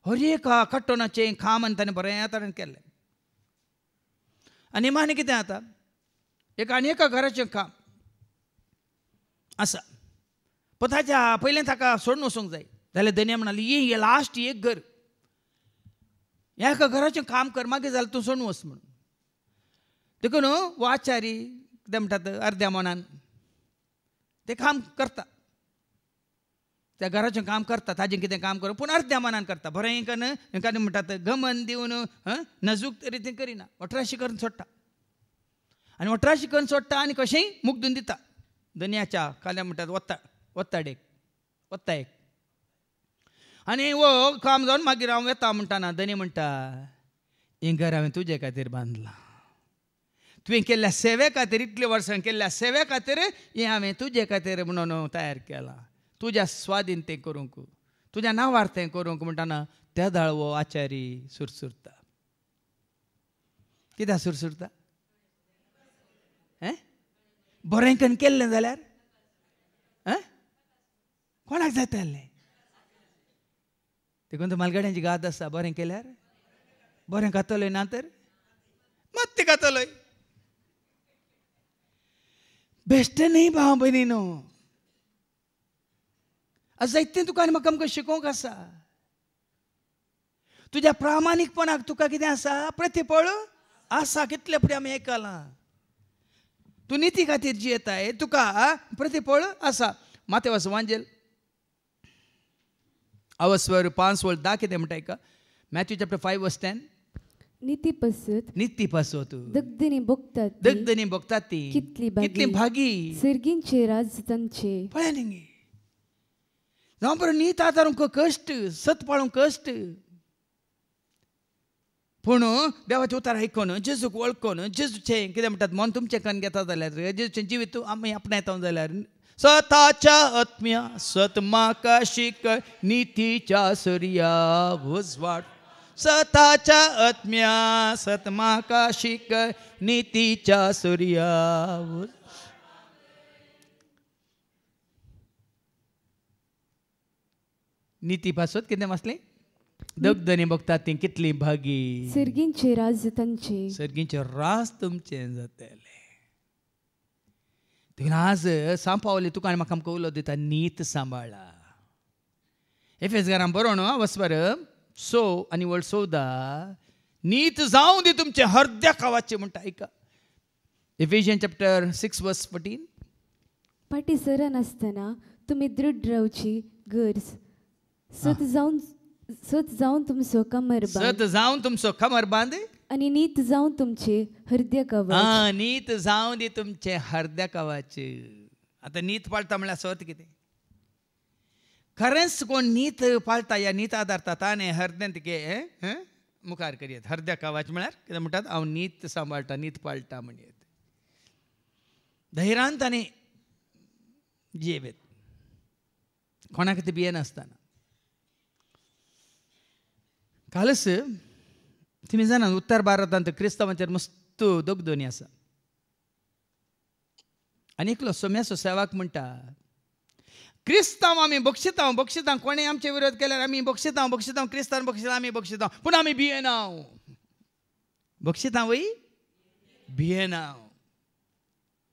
हर एक कट्टोनाचें काम आनी ताणें बरें तरेन केल्लें आनी मानी कितें जाता एक आनी एका घराचें काम आसा पूण ताच्या पयलें ताका सोडून वचूंक जाय जाल्यार धन्या म्हणाली हे लास्ट एक घर ह्या एका घराचें काम कर मागीर जाल्यार तूं सोडून वच म्हणून देखून हो आचारी कितें म्हणटात अर्द्या मनान तें काम करता त्या घराचें काम करता ताजें कितें काम करूं पूण अर्द्या मनान करता बरें कन्न म्हणटात घमन दिवन नजूक तरी तें करिना अठराशी करून सोडटा आनी अठरा शिकन सोडटा आनी कशेंय मुग्दून दिता धन्याच्या काल्या म्हणटात वत्ताडेक वत्ता एक आनी वो काम जावन मागीर हांव येता म्हणटाना धनी म्हणटा हें घर हांवें तुजे खातीर बांदलां तुवें केल्ल्या सेवे खातीर इतले वर्सां केल्ल्या सेवे खातीर हें हांवें तुजे खातीर म्हणून तयार केलां तुज्या स्वाधीन तें करूंक तुज्या नांवार तें करूंक म्हणटाना त्या दाळवो आचारी सुरसुरता कित्याक सुरसुरता बरें करून केल्लें जाल्यार कोणाक जातालें देखून तो मालगाड्यांची गाद आसा बरें केल्यार बरें खातलोय ना तर मात तें खातलोय बेश्ट न्ही भाव भयणीनो जायतें तुका आनी म्हाका आमकां शिकोवंक आसा तुज्या प्रामाणीकपणाक तुका कितें आसा प्रतिफळ आसा कितले फुडें आमी आयकलां तूं निती खातीर जियेताय तुका प्रतिफळ आसा मातेवास वांजेल अवस्वर 5 वर्ष 10 कितें म्हणटा का मॅथ्यू चॅप्टर 5 वर्स 10 नीती पासत दगदनी भोगतात ती कितली भागी सर्गींचे राज तांचे पळय न्ही जावं बरें नीत आदारूंक कश्ट सत पाळूंक कश्ट पूण देवाचें उतर आयकून जेजूक वळखून जेजूचें कितें म्हणटात मन तुमचें कन्न घेता जाल्यार जेजूचें जिवीत आमी आपणायता जाल्यार सताच्या आत्म्या सतमाका शिक नितीच्या सूर्या उजवाड सताच्या आत्म्या सतमाका शिक नितीच्या सूर्या नीती पासत कितें वाचलें दगदनी भोगतात ती कितली भागी सर्गींचे राज तांचे सर्गींचे राज तुमचें जातलें देखून आज सांपावली तुका आनी म्हाका आमकां उलो दिता नीत सांबाळा एफेसकारांक बरोवन वचपार 6 आनी वर्ड 14 नीत जावं दी तुमचे हृदय कावाचे म्हणटा ऐका एफिशियन चॅप्टर 6 वर्स 14 पाटी सरण आसतना तुमी दृढ रावची गरज सत जावन तुमचो कमर बांद आनी नीत जावन तुमचे हृदय कवच नीत जावन दी तुमचे हृदय कवच आतां नीत पाळटा म्हळ्यार सत कितें खरेंच कोण नीत पाळटा या नीत आदारता ताणें हृदय तिके मुखार करयत हृदय कवच म्हळ्यार कितें म्हणटात हांव नीत सांबाळटा नीत पाळटा म्हणयत धैर्यान ताणें जियेवेत कोणा खातीर भिये नासतना कालच तुमी जाणात उत्तर भारतांत क्रिस्तांवांचेर मस्त दगदनी आसा आनी एकलो सोम्याचो सेवाक म्हणटा क्रिस्तांव आमी बक्षितांव कोणें आमचे विरोध केल्यार आमी बक्षितांव क्रिस्तांव बक्षितांव आमी बक्षितांव पूण आमी भियेनाव बक्षितांवय भियेनाव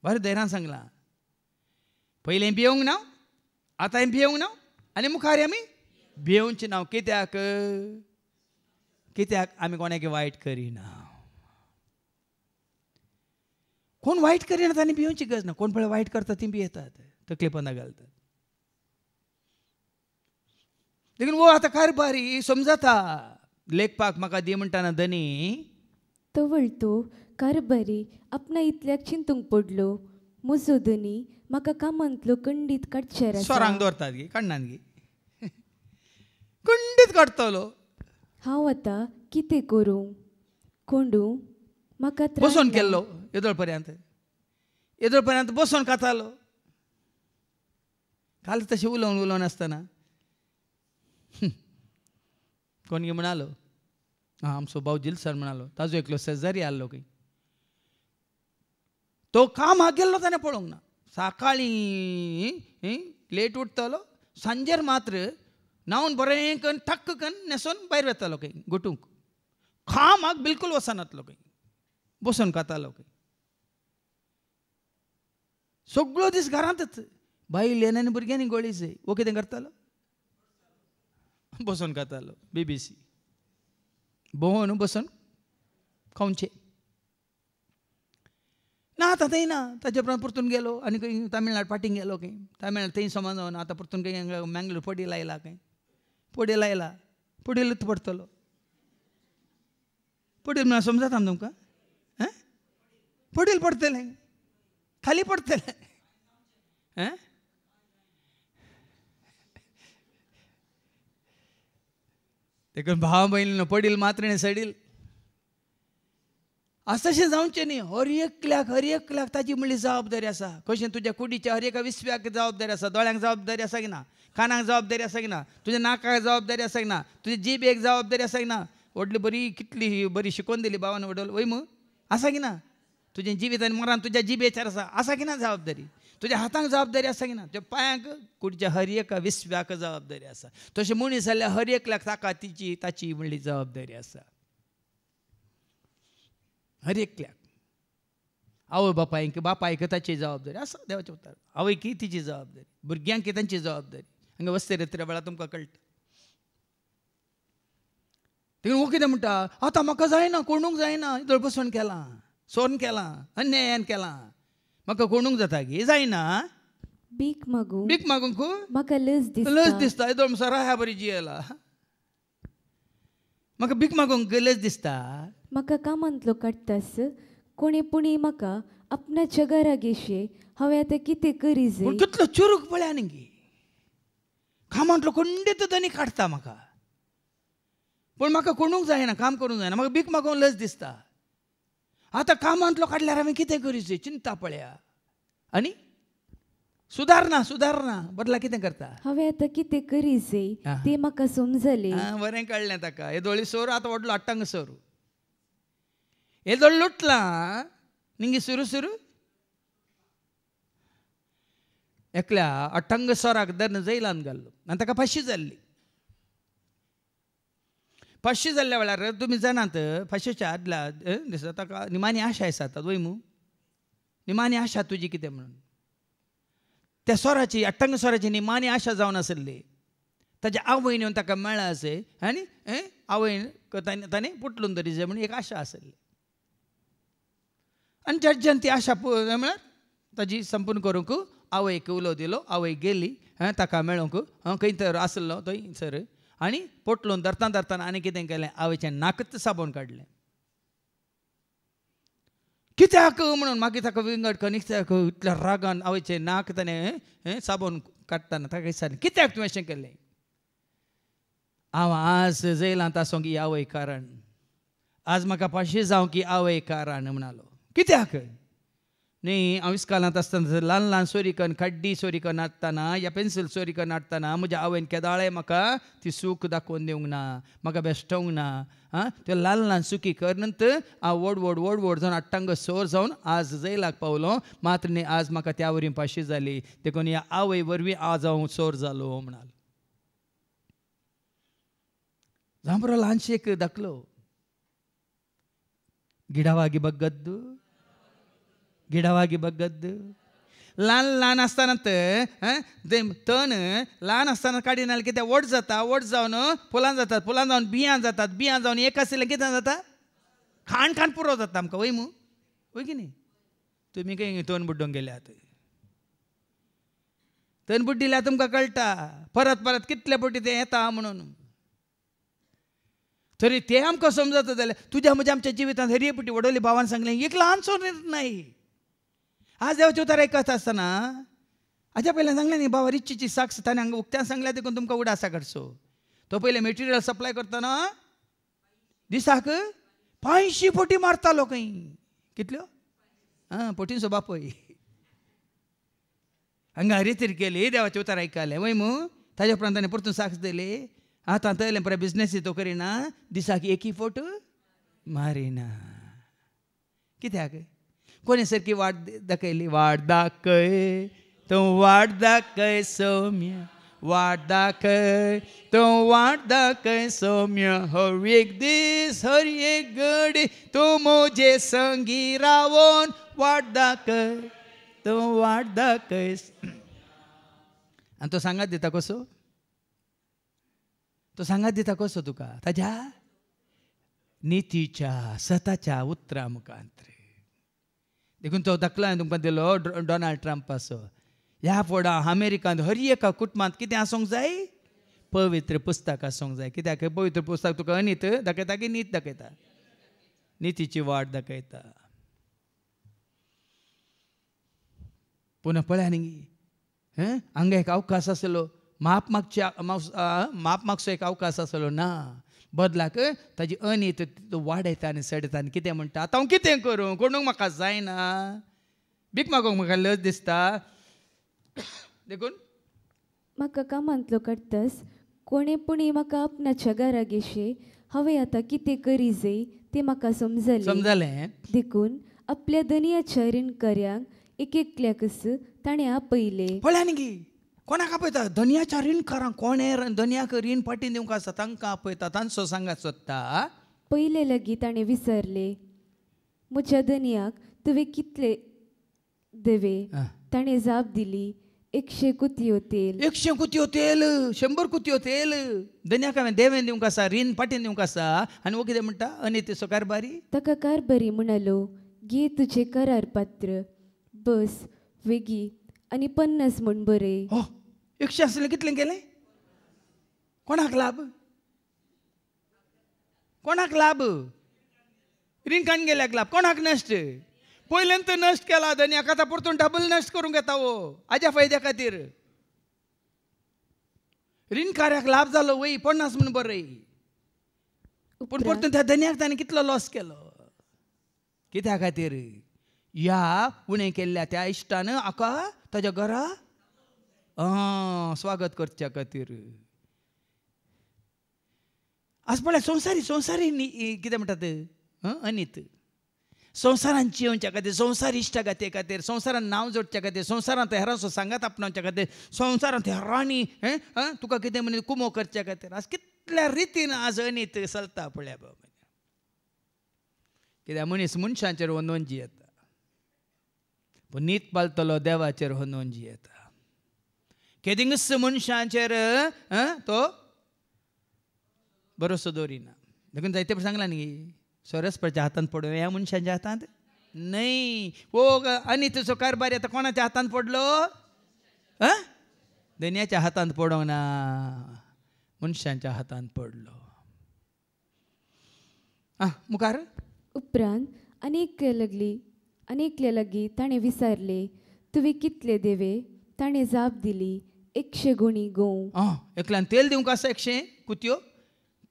बरें धैर्यान सांगलां पयलें भियोंक ना आतां भियोंक ना आनी मुखार आमी भियोवचें ना कित्याक आमी कोणाक वायट करिना कोण वायट करिना तांणी भियोवची गरज ना कोण पळय वायट करता ती भियेतात तकलेपणां घालतात देखून वो आतां कारभारी समजता लेखपाक म्हाका दी म्हणटाना धनी तवळ तो कारभारी आपणा इतल्याक चिंतूंक पडलो म्हजो धनी म्हाका कामांतलो खंडीत काडचेर आसा स्वरांक दवरतात गे काडनात गे खंडीत काडटलो हांव आतां कितें करूं कोंडू म्हाका बसोन केल्लो येदोळ पर्यंत बसोन कातालो काल तशें उलोवन आसतना कोण गे म्हणालो आमचो भाऊ सर म्हणालो ताजो एकलो शेजारी आसलो खंय तो कामाक गेल्लो ताणें पळोवंक ना सकाळीं लेट उठतलो सांजेर मात्र न्हांवन बरें करून ठक्क करून न्हेसोन भायर वतालो खंय गोटूंक कामाक बिलकूल वचनातलो खंय बसोन कातालो खंय सगळो दीस घरांतच बायलेन आनी भुरग्यांनी गोळीच वो कितें करतालो बसोन कातालो BBC भोंवन बसोन खावचें ना आतां थंय ना ताचे उपरांत परतून गेलो आनी खंय तामिळनाड पाटींग गेलो खंय तामिळनाड थंय समजून आतां परतून खंय मँगलोर पडी लायला खंय पडी लायला पडी लुत पडटलो पडी म्हळ्यार समजता तुमकां पडील पडतले खाली पडतले देखून भाव बहिणीनं पडील मात्रेने सडील तशें जावचें न्ही. हर एकल्याक ताची म्हणली जबाबदारी आसा. कशें तुज्या कुडीच्या हर एका विस्व्याक जबाबदारी आसा. दोळ्यांक जबाबदारी आसा की ना, कानाक जबाबदारी आसा की ना, तुज्या नाकाक जबाबदारी आसा की ना, तुज्या जिबेक जबाबदारी आसा की ना. व्हडली बरी कितली बरी शिकवण दिली भावान वडल वय मग आसा की ना. तुजें जिवीत आनी मरण तुज्या जिबेचेर आसा की ना जबाबदारी. तुज्या हातांक जबाबदारी आसा की ना, तुज्या पांयांक कुडीच्या हर एका विस्व्याक जबाबदारी आसा. तशें मनीस जाल्यार हर एकल्याक ताका ताची म्हणली जबाबदारी आसा. हर एकल्याक आवय बापायक ताची जबाबदारी आसा. देवाचें उतर आवयकी तिची जबाबदारी, भुरग्यांक तांची जबाबदारी. हांगा वस्ते रेत्रे वेळार तुमकां कळटा. देखून हो कितें म्हणटा, आतां म्हाका जायना, कोणूंक जायना, इदळ बसोन केलां, सोन केलां, अन्यायान केलां, म्हाका कोणूंक जाता गे, जायना. भीक मागूंक म्हाका लज दिसता. इदळ म्हणसर राहा बरी जियेला. म्हाका भीक मागूंक लज दिसता. म्हाका कामांतलो काडटास कोणी पुणी म्हाका आपणाच्या घरा गेशे हांवें आतां कितें करी जाय. कितलो चुरूक पळया न्ही. कामांतलो खंडीत धनी काडटा म्हाका, पूण म्हाका कोणूंक जायना, काम करूंक जायना, म्हाका भीक मागूंक लज दिसता. आतां कामांतलो काडल्यार हांवें कितें करीचें चिंता पळया. आनी सुदारना बदला कितें करता. हांवें आतां कितें करी जाय तें म्हाका समजलें. बरें कळ्ळें ताका. हे दोळी सोर आतां व्हडलो आट्टांग सोर. हे दोळ लुटला निंगी सुरू एकल्या अट्टंग सोराक दर्न जैलान घाल्लो आनी ताका फाशी जाल्ली. फाशी जाल्ल्या वेळार तुमी जाणात फाशीच्या आदल्या दिसा ताका निमाणी आशा आसात वय मू. निमाणी आशा तुजी कितें म्हणून त्या सोराची अट्टंग सोराची निमाणी आशा जावन आसली. ताच्या आवयन येवन ताका मेळ्ळा असे आनी आवयन ताणें पुटलून तरी जाय म्हणून एक आशा आसली. आनी जड्जान ती आशा म्हळ्यार ताजी संपूर्ण करूंक आवयक उलो दिलो. आवय गेली ताका मेळोंक खंय तर आसलो थंयसर आनी पोटलून धरतना आनी कितें केलें, आवयचें नाकच साबून काडलें. कित्याक म्हणून मागीर ताका विंगड कित्याक इतल्या रागान आवयचें नाक ताणें साबून काडटाना ताका विचारलें, कित्याक तुवें अशें केलें. हांव आज जैलांत आसूंक ही आवय कारण, आज म्हाका फाशी जावं की आवय कारण म्हणालो. कित्याक न्ही, हांव इस्कालांत आसतना ल्हान ल्हान सोरीकन खड्डी सोरीकन हाडटाना या पेन्सील सोरीकन हाडटाना म्हज्या आवयन केदाळे म्हाका ती सूख दाखोवन दिवंक ना, म्हाका बेश्टोवंक ना. त्यो ल्हान ल्हान सुखी करनंत हांव व्हड जावन अट्टंग सोर जावन आज जैलाक पावलो. मात्र न्ही आज म्हाका त्या वरी फाशी जाली. देखून ह्या आवय वरवीं आज हांव सोर जालो म्हणालो. जांबरो ल्हानशे एक दाखलो ಗಿಡವಾಗಿ ಬಗ್ಗದ್ದು ल्हान ल्हान आसतानात तण ल्हान आसतना काडिनाल कितें व्हड जाता, व्हड जावन फुलां जातात, फुलां जावन बियां जातात, बियां जावन एक आसलें कितें जाता, खाण पुरो जाता आमकां वय मू वय की न्ही. तुमी खंय तण बुड्डोंक गेल्यात, तण बुड्डिल्यार तुमकां कळटा परत कितले फावटी तें येता म्हणून. तरी ते आमकां समजता जाल्यार तुज्या म्हज्या आमच्या जिवितांत हर एक फावटी वडोली भावान सांगलें एक ल्हानसो नाही. आज देवाचे उतार आयकत आसतना हाच्या पयलें सांगलें न्ही बाबा रिचीची साक्ष ताणें हांगा उक्त्यान सांगल्या देखून तुमकां उडासा काडचो. तो पयलें मेटेरियल सप्लाय करतना दिसाक 500 फावटी मारतालो खंय. कितल्यो पोटींचो बापय. हांगा रितीर केली देवाचे उतार आयकले वय मू. ताज्या उपरांत ताणें परतून साक्ष दिली. आतां तयलें पळय बिजनेस तो करिना, दिसाक एक फोट मारिना. कित्याक कोणी सारकी वाट दाखयली. वाट दाखय तूं वाट दाखय सौम्य, वाट दाखय तूं वाट दाखय सौम्य. हर एक दीस हर एक घडी तूं म्हजे संगी रावून वाट दाखय तूं वाट दाखय. आनी तो सांगात दिता कसो, तो सांगात दिता कसो तुका ताज्या नितीच्या सताच्या उतरा मुखांत. देखून तो दाखलो हांवें तुमकां दिलो डोनाल्ड ट्रंपाचो. ह्या फुडा अमेरिकांत हर एका कुटुंबांत कितें आसूंक जाय, पवित्र पुस्तक आसूंक जाय. कित्याक पवित्र पुस्तक तुका अनीत दाखयता की नीत दाखयता, नितीची वाट दाखयता. पुन्हा पळ्या न्ही हांगा एक अवकाश आसलो माप मागचो एक अवकाश आसलो ना बदलाक ताजी अनित वाडयता आनी सडता आनी कितें म्हणटा आतां हांव कितें करूं कोणूक म्हाका जायना भीक मागोंक म्हाका लज दिसता देखून म्हाका कामांतलो काडटास कोणे पुणी म्हाका आपणाच्या घरा गेशे हांवें आतां कितें करी जाय तें म्हाका समजलें देखून आपल्या दनयाच्या रीणकार्यांक एक एकल्याकच ताणें आपयले पळया न्ही कोणाक आपयता धन्याच्या रीणकारांक कोणे धन्याक रीण पाटीन दिवंक आसता तांकां आपयता तांचो सांगात सोदता पयले लागीं ताणें विचारले म्हज्या धनयाक तुवें कितले देवे ताणें जाप दिली 100 कुतयो तेल 100 कुतयो तेल 100 कुतयो तेल धन्याक हांवें देवेन दिवंक आसा रीण पाटीन दिवंक आसा आनी वो कितें म्हणटा अनितीचो कारबारी ताका कारबारी म्हणालो घे तुजें करार पात्र बस वेगी आनी 50 म्हण बरय 100 आसलें कितलें केलें कोणाक लाभ रीण गेल्याक लाभ कोणाक नश्ट पयलें तर नश्ट केला धन्याक आतां परतून डबल नश्ट करूंक येता वो हाज्या फायद्या खातीर रीणकार्याक लाभ जालो वय 50 म्हण बरय पूण परतून त्या धन्याक ताणें कितलो लॉस केलो कित्या खातीर ह्या उणें केल्ल्या त्या इश्टान आका ताज्या घरा स्वागत करच्या खातीर आज पळय संवसारी कितें म्हणटात अनित संवसारान जियोवच्या खातीर संवसार इश्टा खातीर संवसारान नांव जोडच्या खातीर संवसारांत हेरांचो सांगात आपणावच्या खातीर संवसारांत हेरांनी तुका कितें म्हणून कुमो करच्या खातीर आज कितल्या रितीन आज अनित चलता पळया बाबा कित्याक मनीस मनशांचेर वनोवन जियेता पूण नीत पालतलो देवाचेर वनोवन जियेता केदिंगस मनशांचेर तो भरोसो दवरिना देखून जायते सांगला न्ही सरस्वतीच्या हातांत पडूं ह्या मनशांच्या हातांत न्हय वो अनितीचो कारबारी आतां कोणाच्या हातांत पडलो धन्याच्या हातांत पडोंक ना मनशांच्या हातांत पडलो मुखार उपरांत आनीकल्या लागीं ताणें विचारले तुवें कितले देवे ताणें जाप दिली 100 गुणी गोव एकल्यान तेल दिवंक आसा 100 कुतयो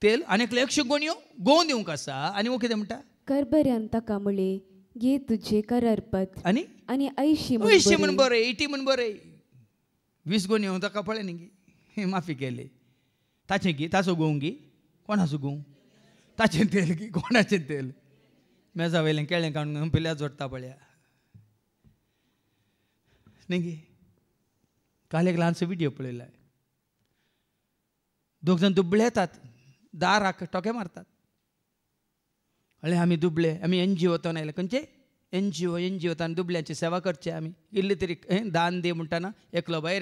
तेल आनी एकल्या 100 गुणयो गोव दिवंक आसा आनी वो कितें म्हणटा कारबाऱ्यान ताका म्हणले घे तुजें करारपत आनी 80 म्हण बरें 80 म्हण बरें 20 गुणयो ताका पळय न्ही माफी केली ताचें गी ताचो गोव गी कोणाचो गोव ताचें तेल गी कोणाचें तेल मेजा वयलें केळें काडून पिल्या जोडटा पळया न्ही गे काल एक ल्हानसो विडियो पळयला 2 जाण दुबळे येतात दाराक टोके मारतात हळें आमी दुबळे आमी NGO वचून आयले खंयचे NGO वतान दुबळ्यांची सेवा करचे आमी इल्ली तरी दान दी म्हणटाना एकलो भायर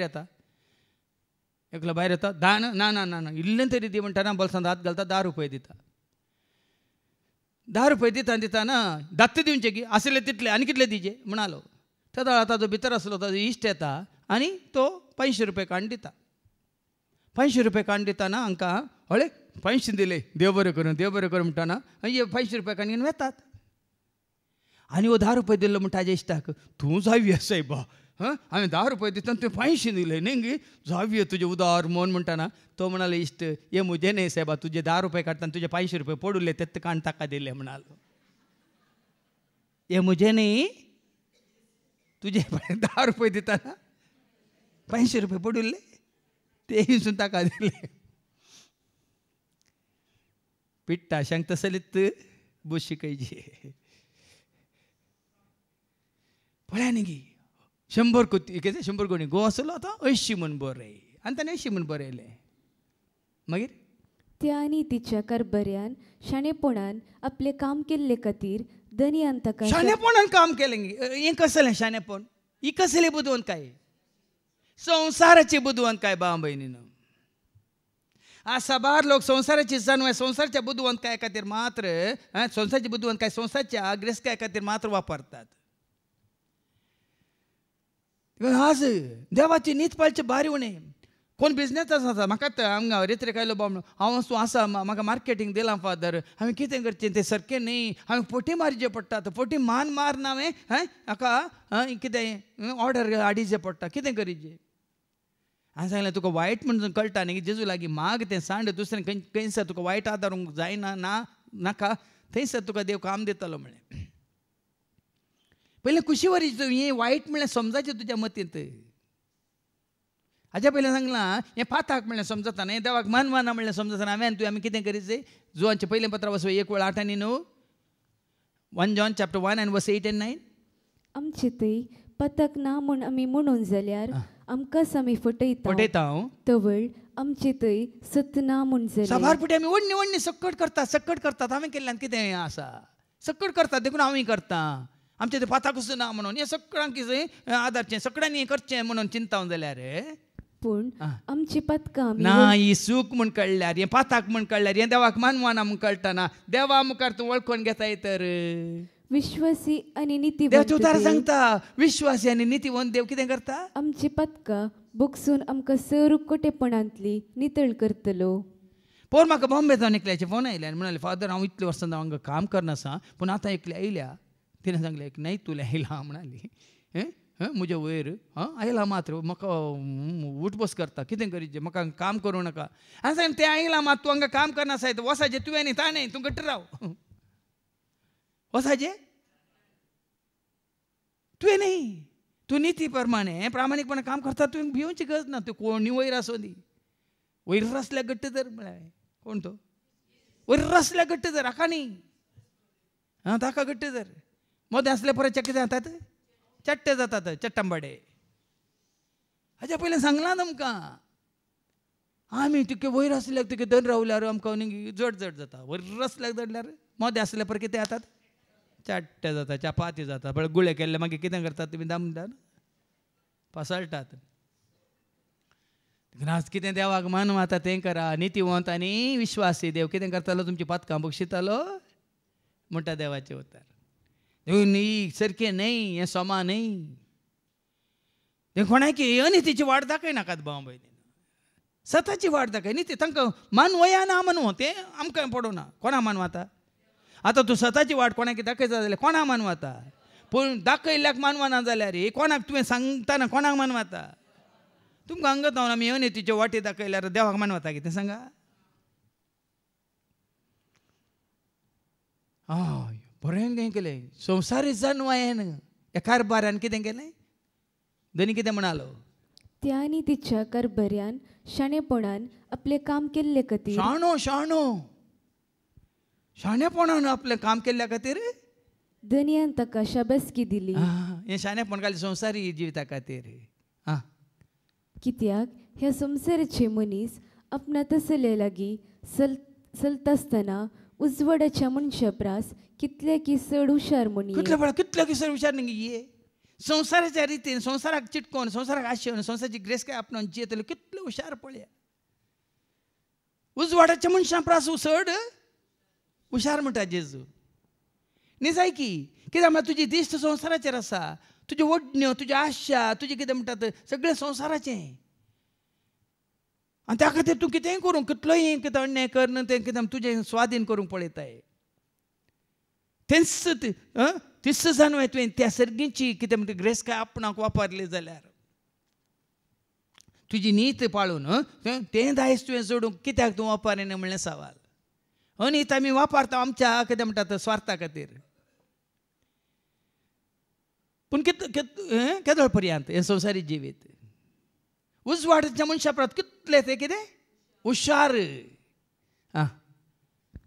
येता दान ना ना ना ना इल्लें तरी दी म्हणटाना बोल्सांत हात घालता 10 रुपये दिता 10 रुपये दिताना दात्ते दिवचे की आसले तितले आनी कितले दिचे म्हणालो तेदो ताजो भितर आसलो ताजो इश्ट येता आनी तो 500 रुपये काडून दिता 500 रुपये काडून दिताना हांकां हळे 500 दिले देव बरें करूं म्हणटाना 500 रुपये काडून घेवन वेतात आनी वो 10 रुपये दिल्लो म्हणटा ताज्या इश्टाक तूं जावी सायबा हांवें 10 रुपये दिता तुवें 500 दिले न्ही जावी तुजें उदार मन म्हणटाना तो म्हणालो इश्ट ये मुजे न्ही सायबा तुजे 10 रुपये काडटाना तुजे 500 रुपये पडुल्ले तेत काडून ताका दिले म्हणालो ये मुजे न्ही तुजे 10 रुपये दिताना 500 रुपये पडुल्ले ते हिसून ताका दिले पिट्टा शांक तसलीत बुशी कैजी पळया न्ही 100 कोती कितें 100 कोणी गो आसलो आतां 80 म्हण बरें आनी ताणें 80 म्हण बरयलें मागीर त्या आनी तिच्या कारबाऱ्यान शाणेपणान आपलें काम केल्ले खातीर धन्यान ताका शाणेपणान काम केलें हें कसलें शाणेपण ही कसली बुदवंतकाय संवसाराची बुदवंतकाय भाव भयणीनो आज साबार लोक संवसाराची जाणवाय संवसाराच्या बुदवंतकाय खातीर मात्र संवसाराची बुदवंतकाय संवसाराच्या गिरेस्तकाय खातीर मात्र वापरतात आज देवाची नीत पाळचे बारी उणें कोण बिझनेस आसा म्हाका हांगा रेत्रे कायलो बाबा हांव तूं आसा म्हाका मार्केटींग दिलां फादर हांवें कितें करचें तें सारकें न्ही हांवें फटी मारचें पडटा फटी मारना हांवें हाका कितें ऑर्डर हाडिचें पडटा कितें करीचें हांवें सांगलें तुका वायट म्हणून कळटा न्ही जेजू लागीं माग तें सांड दुसरें खंयसर तुका वायट आदारूंक जायना नाका थंयसर तुका देव काम दितलो म्हळें पयलें कुशीवरी हें वायट म्हळ्यार समजाचें तुज्या मतींत हाज्या पयलें सांगलां हें पाताक म्हणल्यार समजता हें देवाक मानवाना म्हणल्यार समजता हांवें आमी कितें करीचें जुवांचें पयलें पत्र वचो 1:8-9 1 John chapter 1 and verse 8 and 9 आमचे थंय पथक ना म्हूण आमी म्हणून जाल्यार आमकांच आमी फटयता हांव तवळ आमचे थंय सत ना म्हूण जाल्यार साबार फुटी आमी व्हडणी सक्कट करतात हांवें केल्ल्यान कितें हें आसा सक्कट करतात देखून हांवूय करता आमचे ते पाताकूच ना म्हणून हें सगळ्यांक कितें आदारचें सगळ्यांनी हें करचें म्हणून चिंताव जाल्यार पूण आमची पथकां ना ही सूख म्हूण कळल्यार हें पाताक म्हूण कळल्यार हें देवाक मानवाना म्हूण कळटना देवा मुखार तूं वळखून घेताय तर विश्वासी आनी देव नितीवंत तुतार सांगता विश्वासी आनी नितीवंत देव कितें करता आमची पथकां बोगसून आमकां सरुकोटेपणांतली नितळ करतलो पोर म्हाका बॉम्बे जावन एकल्याचे फोन आयले आनी म्हणाले फादर हांव इतले वर्सां हांगा काम करनासा पूण आतां एकले आयल्या तिणें सांगलें एक नाही तुला आयला म्हणाली म्हजे वयर आयला मात्र म्हाका उठबस करता कितें करीचें म्हाका काम करूं नाका हांवें सांगलें तें आयला मात तूं हांगा काम करनासा वसाचें तुवें न्ही ताणें तूं गट्ट राव वसाचें तुवें न्ही तूं निती प्रमाणे प्रामाणीकपणान काम करता तुवें भिवची गरज ना तूं कोणी वयर आसो दी वयर आसल्यार गट्ट धर म्हळ्यार कोण तो वयर आसल्यार गट्ट धर हाका न्ही ताका गट्ट धर मोदें आसले परत कितें जातात चट्टे जातात चट्टंबाडे हाच्या पयलें सांगलां तुमकां आमी तुके वयर आसल्याक तुके धन रावल्यार आमकां जड जाता वयर आसल्याक धरल्यार मोदें आसले परत कितें जातात चट्टे जाता चपाती जाता पळय गुळे केल्ले मागीर कितें करतात तुमी दामतात पासळटात आज कितें देवाक मानूं आतां तें करा नितीवंत आनी विश्वासी देव कितें करतालो तुमची पातकां बक्षितालो म्हणटा देवाचें उतर न्ही सारकें न्ही हें सोमा न्ही तें कोणाकी अनितीची वाट दाखय नाकात भाव भयणी सताची वाट दाखय न्ही ती तांकां मानवया ना मानू तें आमकां पडोना कोणा मानवाता आतां तूं सताची वाट कोणाकी दाखयता जाल्यार कोणा मानवाता पूण दाखयल्याक मानवाना जाल्यार कोणाक तुवें सांगतना कोणाक मानवाता तुमकां हांगा जावन आमी अनितीच्यो वाटी दाखयल्यार देवाक मानवाता कितें सांगा हय बरें हें केलें संवसारी जानवायेन ह्या कारबारान कितें केलें धनी कितें म्हणालो त्या नितीच्या कारभाऱ्यान शाणेपणान आपलें काम केल्ले खातीर शाणेपणान आपलें काम केल्ल्या खातीर धन्यान ताका शाबासकी दिली हें शाणेपण घाली संवसारी जिविता खातीर कित्याक ह्या संवसाराचे मनीस आपणात असले लागीं चलतासतना उजवाडाच्या मनशा प्रास कितले की चड हुशार म्हणून कितले की चड हुशार न्ही संवसाराच्या रितीन संवसाराक चिटकोवन संवसाराक आशेवन संवसाराची ग्रेस काय आपण जियेतले कितले हुशार पळया उजवाडाच्या मनशां प्रास चड हुशार म्हणटा जेजू न्ही जाय की कित्याक म्हळ्यार तुजी दिश्ट संवसाराचेर आसा तुज्यो वडण्यो तुज्यो आशा तुजें कितें म्हणटात सगळें संवसाराचें आनी त्या खातीर तूं कितेंय करूं कितलोय कितें अन्याय करन तें कितें तुजें स्वाधीन करूंक पळयताय तिस्स जाणवें तुवें त्या सर्गीची कितें म्हणटा ग्रेस काय आपणाक वापरली जाल्यार तुजी नीत पाळून तें दायज तुवें सोडूंक कित्याक तूं वापरना म्हणलें सवाल अनीत आमी वापरता आमच्या कितें म्हणटात स्वार्था खातीर पूण केदळ पर्यंत हें संवसारी जिवीत उजवाडाच्या मनशा परत कितले ते कितें हुशार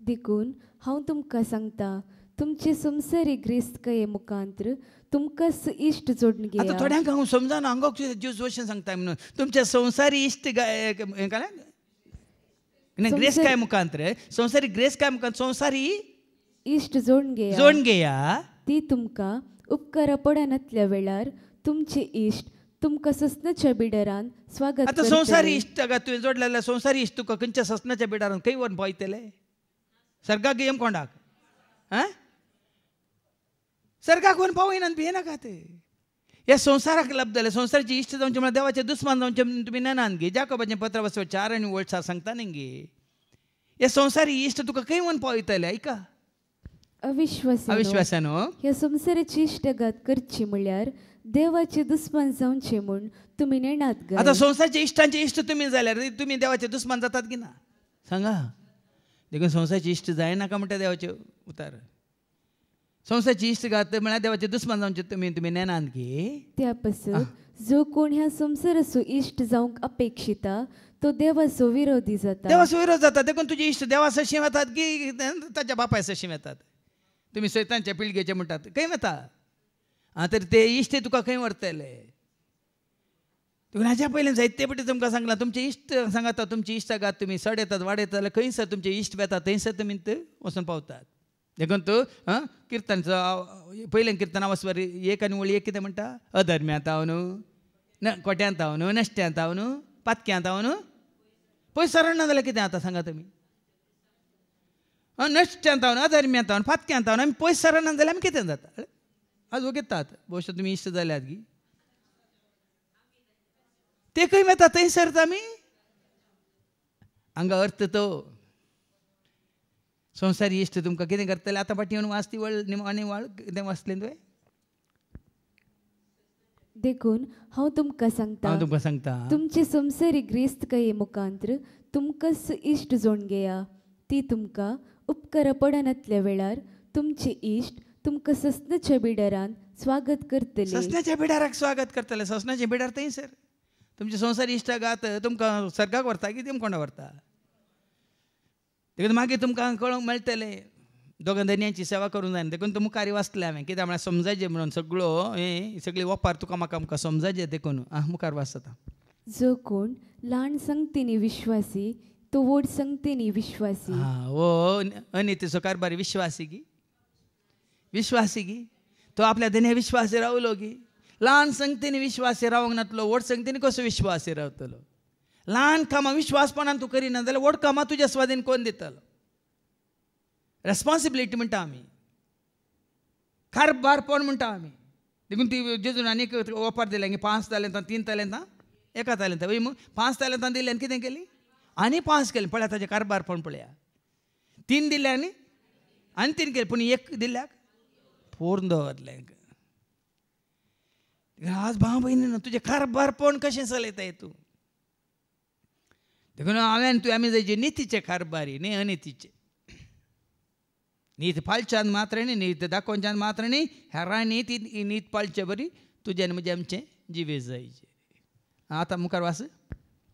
देखून हांव तुमकां सांगता तुमचे संवसारी ग्रेस्तकाये मुखांतर तुमकांच इश्ट जोडून घेया आतां थोड्यांक हांव समजाना हांगा ज्यूस वचून सांगता म्हणून तुमच्या संवसारी इश्ट ग्रेस काय मुखांतर संवसारी ग्रेस काय मुखांतर संवसारी इश्ट जोडून घेया ती तुमकां उपकारा पडनातल्या वेळार तुमचे इश्ट तुमकां ससनाच्या बिडारान स्वागत आतां संवसारी इश्ट तुवें जोडलेल्या संवसारी इश्ट तुका खंयच्या ससनाच्या बिडारान खंय व्हरून पळयतले सर्गाक येम कोणाक सर्गाक व्हरून पावयनात भियेनाकात हे संवसाराक लाभ जाले संवसाराची इश्ट जावचे म्हळ्यार देवाचे दुस्मान जावचे तुमी नेनान गे जाकोबाचें पत्र वचो 4 आनी 8 सांगता न्ही गे हे संवसारी इश्ट तुका खंय व्हरून पावयतले ऐका अविश्वासान ह्या संवसाराची इश्टगात करची म्हळ्यार देवाचे दुस्मान जावचे म्हूण तुमी नेणात गे आता संवसाराचे इश्टांचे इश्ट तुमी जाल्यार तुमी देवाचे दुस्मान जातात की ना सांगा देखून संवसाराची इश्ट जायनाका म्हणटा देवाचे उतार संवसाराची इश्ट घात म्हळ्यार देवाचे दुस्मान जावचे तुमी नेनात गे त्या पासत जो कोण ह्या संवसाराचो इश्ट जावंक अपेक्षिता तो देवाचो विरोधी जाता देवाचो विरोध जाता देखून तुजे इश्ट देवा सशी वतात की ताच्या बापाय सशी वतात तुमी सैतानच्या पिळगेचे म्हणटात खंय वता तर ते इश्ट तुका खंय व्हरतले देखून हाच्या पयलीं जायते फावटी तुमकां सांगलां तुमचे इश्ट सांगाता तुमची इश्टागात तुमी सडयतात वाडयतात जाल्यार खंयसर तुमचे इश्ट वेतात थंयसर तुमी वचून पावतात देखून तूं किर्तनाचो पयलें किर्तना वचवर 1 आनी वळी 1 कितें म्हणटा अधर्म्यांत हांव न्हू कोट्यांत हांव न्हू नश्ट्यांत हांव न्हू पातक्यांत हांव न्हू पयस सरण ना जाल्यार कितें जाता सांगा तुमी नश्ट्यांत हांव अधर्म्यांत हांव पातक्यांत हांव आमी पयस सरण ना जाल्यार आमी कितें जाता आज वगेतात भविश्य तुमी इश्ट जाल्यात गी ते खंय वतात थंयसर आमी हांगा अर्थ तो संवसारी इश्ट तुमकां कितें करतले आतां फाटीं येवन वाचती आनी कितें वाचलें तुवें देखून हांव तुमकां सांगता तुमचे संवसारी ग्रेस्तकाये मुखांत्र तुमकांच इश्ट जोड घेया ती तुमकां उपकार पडनातल्या वेळार तुमचे इश्ट तुमकां ससनाच्या बिडारान स्वागत करतले ससनाच्या बिडाराक स्वागत करतले ससनाचे बिडार थंयसर तुमचे संवसारी इश्टागात तुमकां सर्गाक व्हरता की तेम कोणा व्हरता देखून मागीर तुमकां कळोवंक मेळटलें दोगां धन्यांची सेवा करूंक जाय देखून तूं मुखार वाचलें हांवें कित्याक म्हळ्यार समजायचें म्हणून सगळो सगळी वपार तुका म्हाका आमकां समजायचें देखून मुखार वाचता जो कोण ल्हान संगतीनी विश्वासी तो व्हड संगतीनी विश्वासी हो अनितीचो कारभारी विश्वासी गी तो आपल्या धन्या विश्वासी रावलो गी ल्हान संगतीनी विश्वासी रावंक नातलो व्हड संगतीनी कसो विश्वासी रावतलो ल्हान कामां विश्वासपणान तूं करिना जाल्यार व्हड कामां तुज्या स्वाधीन कोण दितलो रेस्पॉन्सिबिलिटी म्हणटा आमी कारभारपण म्हणटा आमी देखून ती जेजून आनीक वपार दिलें 5 तालेंतां 3 तालेंतां 1 तालेंतां वय 5 तालेंतां दिलें आनी कितें केली आनी 5 केलें पळय ताचें कारभारपण पळया 3 दिले आनी 3 केलें पूण 1 दिल्याक पूर्ण दवरलें आज भाव भयणी तुजें कारभारपण कशें चलयताय तूं देखून हांवें तुवें आमी जायचे नितीचे कारभारी न्ही अनितीचे नीत पाळच्यान मात्र न्ही नीत दाखोवच्यान मात्र न्ही हेरांनी ती नीत पाळचे बरी तुजें आनी म्हजें आमचें जिवे जायचे आतां मुखार वास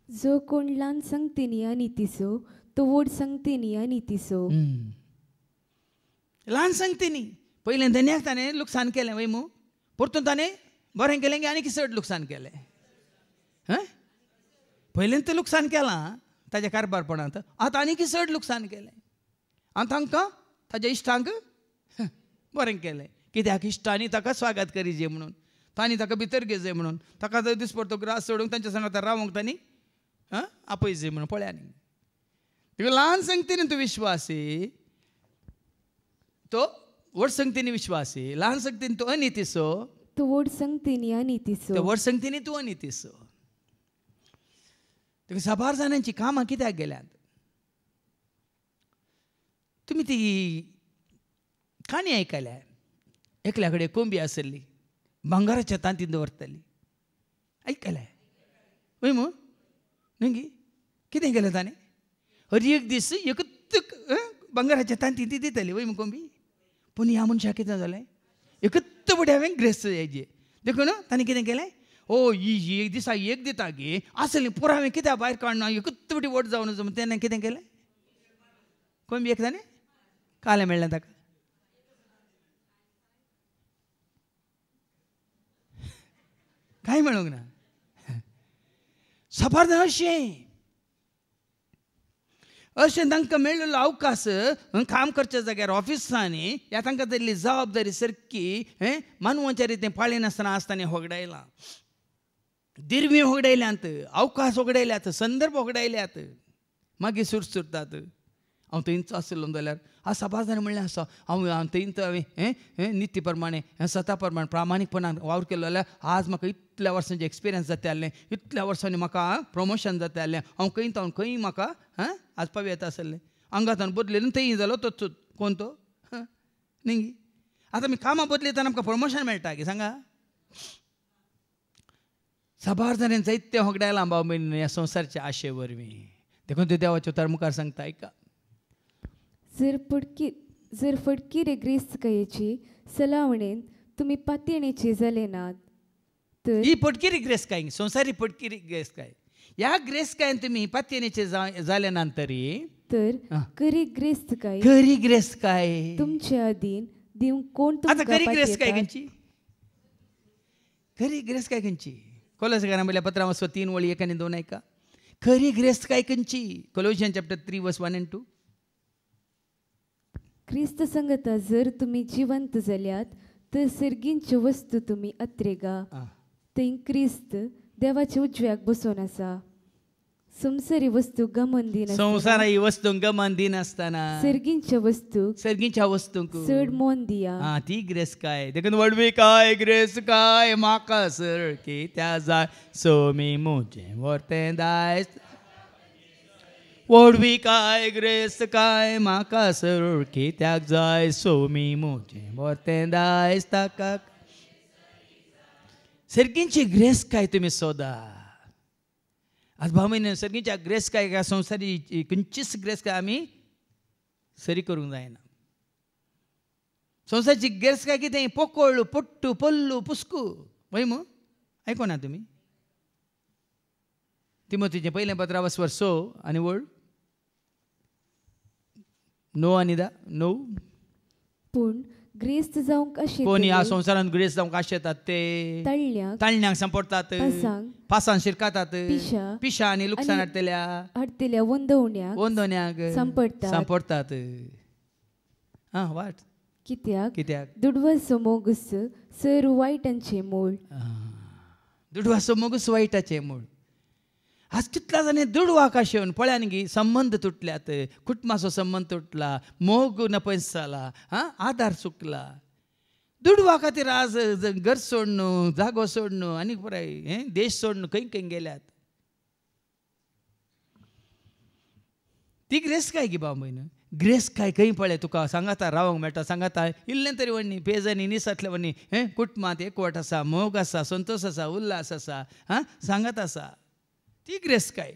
जो कोण ल्हान संगतीनी अनितीचो तो व्हड संगतीनी अनितीचो ल्हान संगतीनी पयलें धन्याक ताणें लुकसाण केलें वय मू परतून ताणें बरें केलें की आनी चड लुकसाण केलें पयलें तें लुकसाण केलां ताच्या कारभारपणांत आतां आनी चड लुकसाण केलें आनी तांकां ताज्या इश्टांक बरें केलें कित्याक इश्टांनी ताका स्वागत करीचे म्हणून तांणी ताका भितर घेवचें म्हणून ताका जर दिसपडतो ग्रास सोडूंक तांच्या सांगात रावंक तांणी आपयचें म्हणून पळया न्ही देखून ल्हान संगतीन तूं विश्वासी तो व्हड संगतीन विश्वासी ल्हान संगतीन तूं अनितीचो तो व्हड संगतीनी अनितीचो व्हड संगतीनी तूं अनितीचो देखून साबार जाणांची कामां कित्याक गेल्यात तुमी ती काणी आयकल्या एकल्या कडेन कोंबी आसली भांगाराच्या तांतीन दवरताली आयकल्या वय मू न्ही कितें केलें ताणें हर एक दीस एकच भांगाराच्या तांतीन ती दिताली वय मू कोंबी पूण ह्या मनशाक कितें जालें एकच बडी हांवें ग्रेस्त हेजे देखून ताणें कितें केलें ही एक दिसा एक दिता गे आसली पुरो हांवें कित्याक भायर काडना एकच बडी वट जावन नजो तेन्ना कितें केलें कोंबी एक ताणें कालें मेळ्ळें ताका कांय मेळूंक ना साबार जाण अशें तांकां मेळिल्लो अवकाश काम करच्या जाग्यार ऑफिसांनी ह्या तांकां दिल्ली जबाबदारी सारकी मानवाच्या रितीन पाळिनासतना आसतना होगडायलां दिरवी होगडायल्यांत अवकाश होगडायल्यात संदर्भ होगडायल्यात मागीर सुरसुरतात हांव थंयच आसलो जाल्यार आज सभास जाणें म्हणलें आसा हांव थंय हांवें नित्य प्रमाणे सता प्रमाणे प्रामाणीकपणान वावर केलो जाल्यार आज म्हाका इतल्या वर्सांचें एक्सपिरियन्स जाता जाल्लें, इतल्या वर्सांनी म्हाका प्रमोशन जाता जाल्लें, हांव खंय म्हाका आज पावी येता आसलें, अंगातान बदलेलो थंय जालो तो कोण तो न्ही. आतां आमी कामां बदलयतना आमकां प्रमोशन मेळटा की सांगा. साबार जाणें जायते होगड्या लांबाव बीन ह्या संवसाराच्या आशे वरवीं देखून त्यो देवाच्या उतार मुखार सांगता आयका. जर फटकी रेग्रेस्तकायेची सलावणेन तुमी पातयेणेचे जाले नात तर ही फटकी ग्रेस्काय संवसारी फटकी ग्रेस्काय ह्या ग्रेस्कायन तुमी पातयेणेचे जाले नंतरी तर खरी ग्रेस्तकाय खरी ग्रेस्काय तुमच्या अधीन दिवंक कोण आता खरी ग्रेस्काय तुमकां खंयची, खरी ग्रेस्काय खंयची. कोलोसाकारां म्हणल्यार 15 वळी 1 आनी 2 आयका. खरी ग्रेस्काय खंयची. कोलोसियन चॅप्टर 3 वर्स 1 and 2. क्रिस्त सांगता जर तुमी जिवंत जाल्यात तर सर्गींच्यो वस्तू तुमी अत्रेगा थंय क्रिस्त देवाच्या उजव्याक बसून आसा. संवसारी वस्तू गमन दिन संवसार ही वस्तू गमन दिन आसतना सर्गींच्या वस्तूंक चड मोन दिया. ती ग्रेस्काय देखून वडवी काय ग्रेस्काय म्हाका सर की त्या जाय सोमी मुजें वर्तें दायज. वडवी काय ग्रेस्काय म्हाका सर की त्याक जाय सोमी मुजें वर्तें दायज ताका. सर्गींची ग्रेस्काय तुमी सोदा. आज भावने सर्गींच्या ग्रेस्काय ह्या संवसारी खंयचीच ग्रेस्काय आमी सरी करूंक जायना. संवसाराची ग्रेस्काय कितें पोकोळ पोट्टू पल्लू पुस्कू वय मू आयकोना तुमी. तिमोथीचें पयलें पत्र 6 आनी वळ 9 आनी 10. पूण ग्रेस्त जावंक अशें कोणी ह्या संवसारांत ग्रेस जावंक आशेतात ते ताळण्याक सांपडतात, पासान शिरकातात, पिशा आनी लुकसाण हाडटल्या वंदवण्याक सांपडतात. वाट कित्याक दुडवाचो मोगूस सर वायटांचें मूळ. दुडवाचो मोगूस वायटाचें मूळ. आज कितल्या जाणी दुडवाक आशेवन पळयान गी संबंध तुटल्यात, कुटुंबाचो संबंध तुटला, मोग नपयस जाला, आधार चुकला. दुडवा खातीर आज घर सोडणं, जागो सोडणं आनी पुराय देश सोडणं खंय गेल्यात. ती ग्रेस काय गी बाब म्हण ग्रेस काय खंय पळय तुका सांगाता रावंक मेळटा. सांगाता इल्लें तरी वण्णी पेजांनी निसातले वण्णी कुटुंबांत एकवट आसा, मोग आसा, संतोश आसा, उल्हास आसा, सांगत आसा. ती ग्रेस्काय.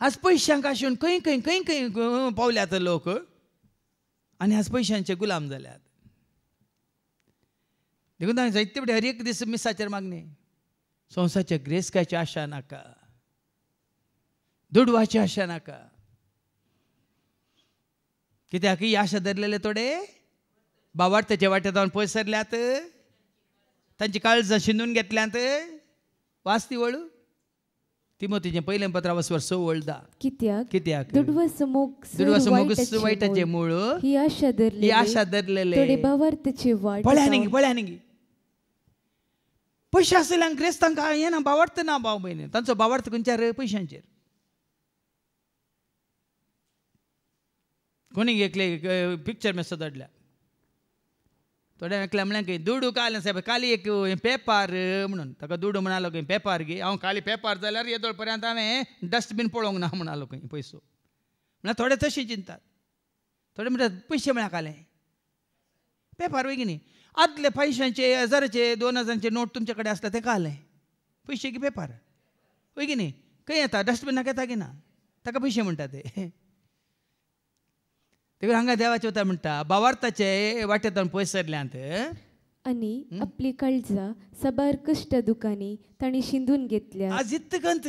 आज पयशांक आशेवन खंय पावल्यात लोक आनी आज पयशांचे गुलाम जाल्यात. देखून हांवें जायते फावटी हर एक दीस मिसाचेर मागणे संवसाराच्या ग्रेस्कायची आशा नाका, दुडवाची आशा नाका. कित्याक ही आशा धरलेले थोडे बावार्थाच्या वाटेंत पयस सरल्यात, तांची काळजां शिंदून घेतल्यात. वाचती वळू तिमोथीचें पयलें पत्र 6 वळ 10. कित्याक दुडवाचो मोगूस वायटाचें मूळ ही आशा धरलेले पळयान गी. पयशे आसल्यांक क्रेस्तांक येना भावार्थ ना भाव भयणी. तांचो भावार्थ खंयच्यार पयशांचेर. कोणी एकले पिक्चर मेसेज धाडल्या थोड्या एकल्या म्हणलें की दुडू काल साहेब काली एक पेपर म्हणून ताका दुडू म्हणालो खंय पेपर गे. हांव काली पेपर जाल्यार येदोळ पर्यंत हांवें डस्टबीन पळोवंक ना म्हणालो खंय पयसो. म्हळ्यार थोडे तशी चिंतात. थोडे म्हणटात पयशे म्हळ्यार काले पेपर वय की न्ही. आदले पयशांचे 1000चे 2000चे नोट तुमचे कडेन आसता ते काले पयशे की पेपर वय की न्ही. खंय येता डस्टबिनाक येता की ना ताका पयशे म्हणटा ते. देखून हांगा देवाचे उतर म्हणटा भावार्थाचे वाटेंतल्यान पयस सरल्यांत आनी आपली काळजां साबार कश्ट दुखांनी तांणी शिंदून घेतल्या. आज इत्त कंत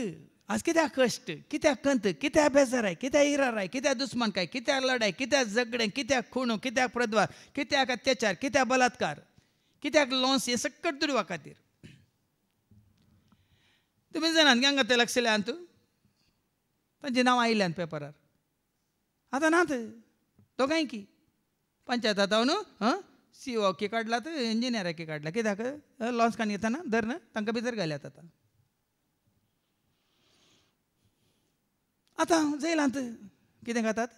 आज कित्याक कश्ट, कित्याक कंत, कित्याक बेजाराय, कित्याक इराराय, कित्याक दुस्मानकाय, कित्याक लढाय, कित्याक झगडें, कित्याक खूण, कित्याक प्रद्वार, कित्याक अत्याचार, कित्याक बलात्कार, कित्याक लॉन्स, हे सकट दुडवा खातीर. तुमी जाणात हांगा ते लक्षल्यात तांचें नांव आयल्यान पेपरार. आतां नात दोगांय की पंचायत न्हू CO की काडलात, इंजिनियरा की काडला. कित्याक लॉन्स कान घेतना धर तांकां भितर घाल्यात. आतां जैलांत कितें खातात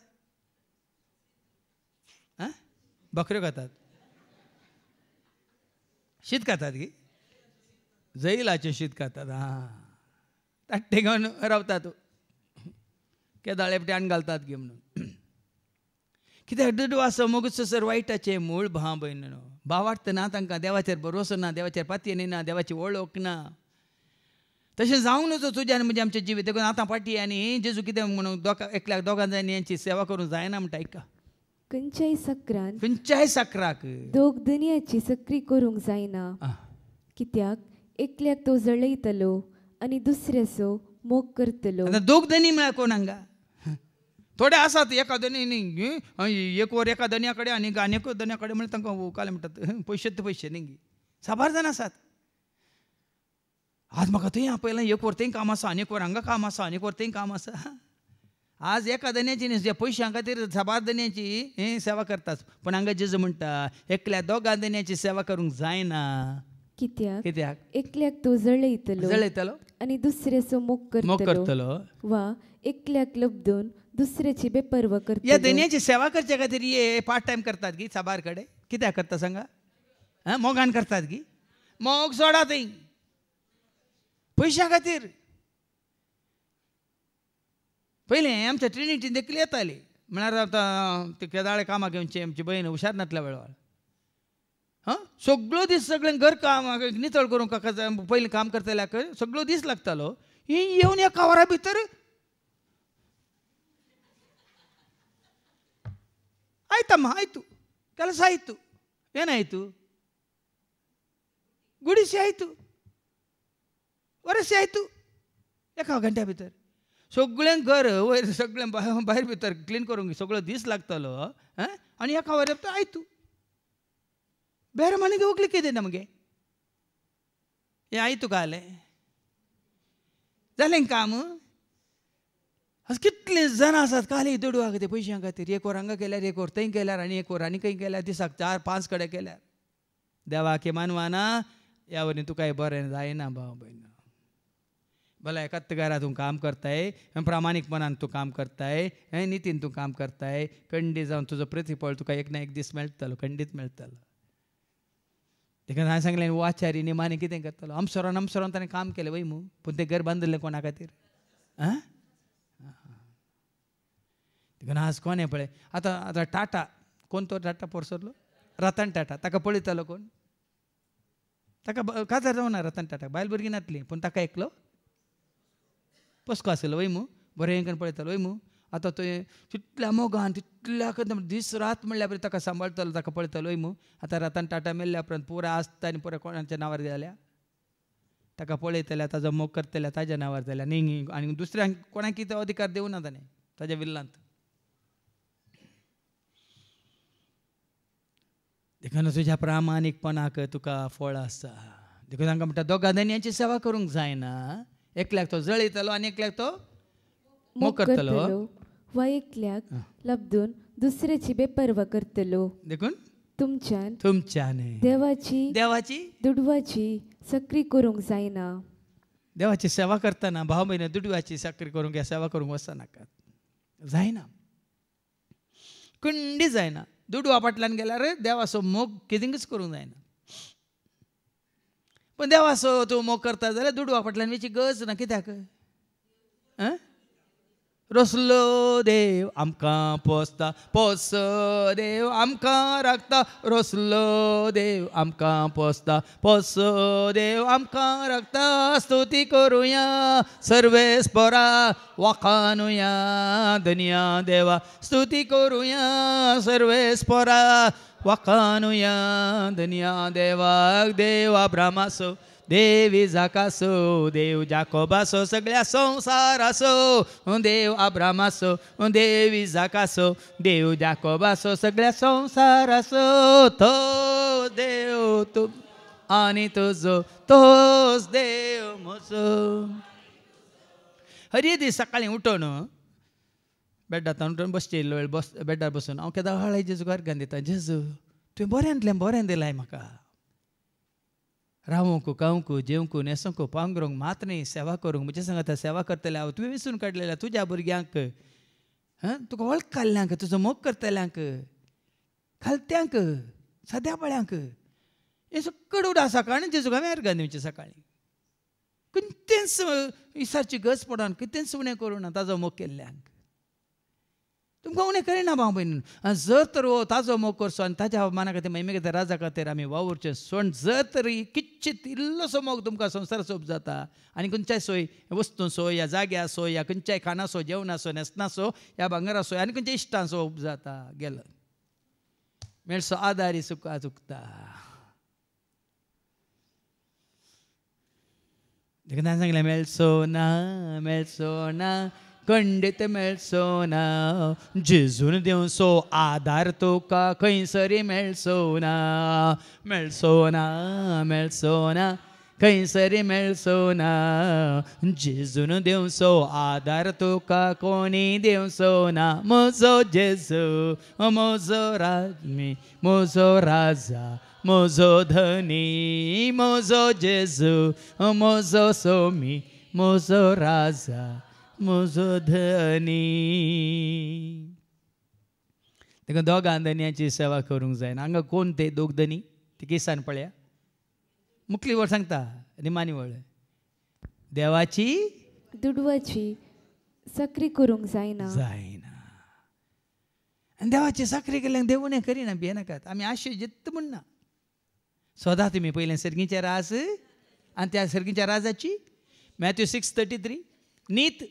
बकऱ्यो खातात शीत खातात की जैलाचे शीत खातात हां ताट्टे घेऊन रावतात केदाळे आण घालतात गे म्हणून कित्याक दुडू आसो मोगूच सर वायटाचे मूळ भाव भयण भाव वाटता ना तांकां देवाचेर भरोसो ना देवाचेर पातयेनी ना देवाची वळख ना तशें जावंक नजो तुज्यान म्हणजे आमचें जिवीत देखून आतां पाटी आनी जेजू कितें म्हणून एकल्याक दोगां जाय यांची सेवा करूंक जायना म्हणटा आयका खंयच्याय सक्रान खंयच्याय साकराक दोग दुनियाची सक्री करूंक जायना कित्याक एकल्याक तो जळयतलो आनी दुसऱ्याचो मोग करतलो आतां दोग धनी म्हळ्यार कोण हांगा थोडे आसात एका धनी एक वर एका धन्या कडेन आनी आनीक धन्या कडेन म्हळ्यार तांकां काले म्हणटात पयशे ते पयशे न्ही साबार जाण आसात आज म्हाका थंय आपयलां एक वर थंय काम आसा आनीक वर हांगा काम आसा आनीक वर थंय काम आसा आज एका धन्याची न्ही पयशां खातीर साबार धन्याची सेवा करतात पूण हांगा जेजू म्हणटा एकल्या दोगां धन्याची सेवा करूंक जायना कित्याक एकल्याक तो जळयतलो आनी दुसऱ्याचो मोग करतलो वा एकल्याक लबदून दुसऱ्याची बेपर्वा करतलो ह्या धन्याची सेवा करचे खातीर हे पार्ट टायम करतात की साबार कडेन कित्याक करता सांगा मोगान करतात की मोग सोडा थंय पयशां खातीर पयलें आमच्या ट्रिनिटीन देखील येताली म्हळ्यार आतां ते केदाळे कामाक घेवनचे आमची बहीण हुशार नातल्या वेळार सगळो दीस सगळें घर काम नितळ करूंक पयलीं काम करतल्याक सगळो दीस लागतालो ही येवन एका वरा भितर ಆಯ್ತಮ್ಮ ಆಯಿತು ಕೆಲಸ ಆಯಿತು ಏನಾಯಿತು ಗುಡಿಸಿ ಆಯಿತು वरसे आयतू एका घंट्या भितर सगळें घर वयर सगळें भायर भितर क्लीन करूंक सगळो दीस लागतलो आनी एका वरां आयतू ಬೇರೆ ಮನೆಗೆ ಹೋಗ್ಲಿಕ್ಕಿದೆ ನಮಗೆ ಆಯಿತು ಕಾಲೆ जालें काम कितले जाण आसात काले दडवाक ते पयशां खातीर एक वर हांगा केल्यार एक वर थंय केल्यार आनी एक वर आनी खंय केल्यार दिसाक 4-5 कडेन केल्यार देवाक मानवाना ह्या वरी तुका बरें जायना भाव भयण भला एकाच घरा तूं काम करताय प्रामाणीकपणान तूं काम करताय नितीन तूं काम करताय खंडीत जावन तुजो प्रतिफळ तुका एक ना एक दीस मेळटलो खंडीत मेळटलो देखून हांवें सांगलें वाचारी निमाणे कितें करतलो अमसरोन ताणें काम केलें वय मू पूण तें घर बांदलें कोणा खातीर देखून आज कोणें पळय आतां टाटा कोण तो टाटा पोरसरलो रतन टाटा ताका पळयतालो कोण ताका काजार जावना रतन टाटाक बायल भुरगीं नातलीं पूण ताका एकलो पस्को आसलो वय मू बरें करून पळयतालो वय मू आतां तो तितल्या मोगान तितल्या दीस रात म्हणल्या परी ताका सांबाळटलो ताका पळयतालो वय मू आतां रतन टाटा मेल्ल्या उपरांत पुरा आसता आनी पुरा कोणाच्या नांवार जाल्या ताका पळयतल्या ताजो मोग करतल्या ताज्या नांवार जाल्या न्ही आनी दुसऱ्यांक कोणाक कितें अधिकार दिवना ताणें ताज्या विल्लांत देखून तुज्या प्रामाणीकपणाक तुका फळ आसा देखून तांकां म्हणटा दोगां धन्याची सेवा करूंक जायना एकल्याक तो जळयतलो आनी एकल्याक तो मोग करतलो वा एकल्याक लबदून दुसऱ्याची बेपर्वा करतलो देखून तुमच्यान देवाची दुडवाची सक्री करूंक जायना देवाची सेवा करतना भाव भयण दुडवाची सक्री करूंक सेवा करूंक वचनाकात जायना खंडी जायना दुडवा फाटल्यान गेल्यार देवाचो मोग कितेंच करूंक जायना पण देवाचो तूं मोग करता जाल्यार दुडवा फाटल्यान वेची गरज ना कित्याक रसलो देव आमकां पोसता पोस देव आमकां राखता रसलो देव आमकां पोसता पोस देव आमकां राखता स्तुती करुया सर्वेस्परा वखाणुया धन्या देवा स्तुती करुया सर्वेस्परा वखाणुया धन्या देवाक देव अब्रामासो देव इजाकासो देव जाकोबासो सगळ्या संसारासो देव अब्रामासो देव इजाकासो देव जाकोबासो सगळ्या संसारासो तो देव तू आनी तुजो तोच देव म्हजो हर दीस सकाळीं उठोन बेड्डांतल्यान उठोन बसचेल्लो वेळ बेड्डार बसून हांव केदां हळय जेजू गार्गान दिता जेजू तुवें बरें दिलाय म्हाका रावूंक खावंक जेवंक न्हेसूंक पांगरूंक मात न्ही सेवा करूंक म्हजे सांगात सेवा करतले हांव तुवें विसरून काडलेल्या तुज्या भुरग्यांक तुका वळख काडल्यांक तुजो मोग करतल्यांक खालत्यांक सद्या पळ्यांक हे सकड उडा सकाळी जेजू गांव्यार गांदीवचे सकाळी कितेंच इसारची गज पडोन कितेंच उणें करूं ना ताजो मोग केल्ल्यांक तुमकां उणें करिना भाव भयण जर तर ताजो मोग करचो आनी ताज्या माना खातीर महिमे खातीर राजा खातीर आमी वावरचें सोण जर तर किच्चीत इल्लोसो मोग तुमकां संवसार सोप जाता आनी खंयच्याय सोय वस्तू सो या जाग्या सो या खंयच्याय खाना सो जेवणा सो न्हेसना सो या भांगरा सो आनी खंयच्या इश्टां सो जाता गेलो मेळसो आदारी सुका चुकता देखून सांगलें मेळसो ना खंडीत मेळसो ना जेजून दिवचो आदार तुका खंयसरी मेळसो ना खंयसरी मेळसो ना जेजून दिवचो आदार तुका कोणी दिवचो ना म्हजो जेजू म्हजो राजमी म्हजो राजा म्हजो धनी म्हजो जेजू म्हजो सोमी म्हजो राजा म्हजो धनी देखून दोगां धन्याची सेवा करूंक जाय हांगा कोण ते दोग धनी ते केसान पळया मुखली वळ सांगता निमानी वळ देवाची दुडवाची सक्री करूंक जायना आनी देवाची साखरी केल्ल्याक देव उणें करिना भियेनाकात आमी आशय जित्त म्हणना सोदा तुमी पयलें सर्गीचें रास आनी त्या सर्गीच्या राजाची मॅथ्यू 6:33 नीत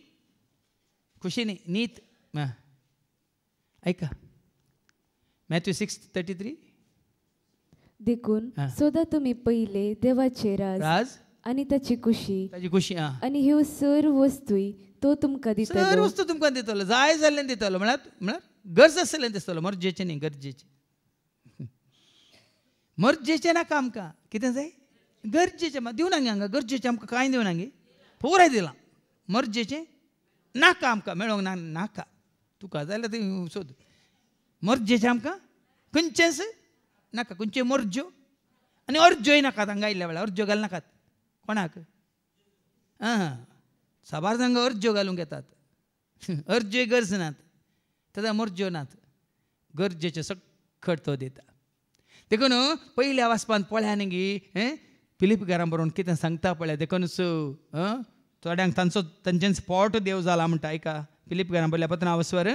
खुशीनी नीत ऐका मॅथ्यू 6:33 देखून सोदा तुमी पहिले देवाचे राज आनी ताची खुशी आनी ह्यो सर्व वस्तूय तो तुमकां दितलो सर्व वस्तू तुमकां दितलो जाय जाल्लें दितलो म्हळ्यार गरज आसलें दिसतलो मर्जेचें न्ही गरजेचें मर्जेचें नाका आमकां कितें जाय गरजेचें दिवं नांगे हांगा गरजेचें आमकां कांय दिवं नांगे पुराय दिलां मर्जेचें नाका आमकां मेळोंक नाका तुका जाल्यार तें सोद मर्जेचें आमकां खंयचेंच नाका खंयच्यो मर्ज्यो आनी अर्ज्योय नाकात हांगा आयिल्ल्या वेळार अर्ज्यो घालनाकात कोणाक साबार जांगा अर्ज्यो घालूंक येतात अर्ज्योय गरज नात ताका मर्ज्यो नात गरजेचे सकट तो दिता देखून पयल्या वाचपान पळया न्ही फिलीप घरां बरोवन कितें सांगता पळया देखूनच थोड्यांक तांचें स्पॉट देव जाला म्हणटा आयका फिलीप घरां पळयल्या पत्र अवस्वर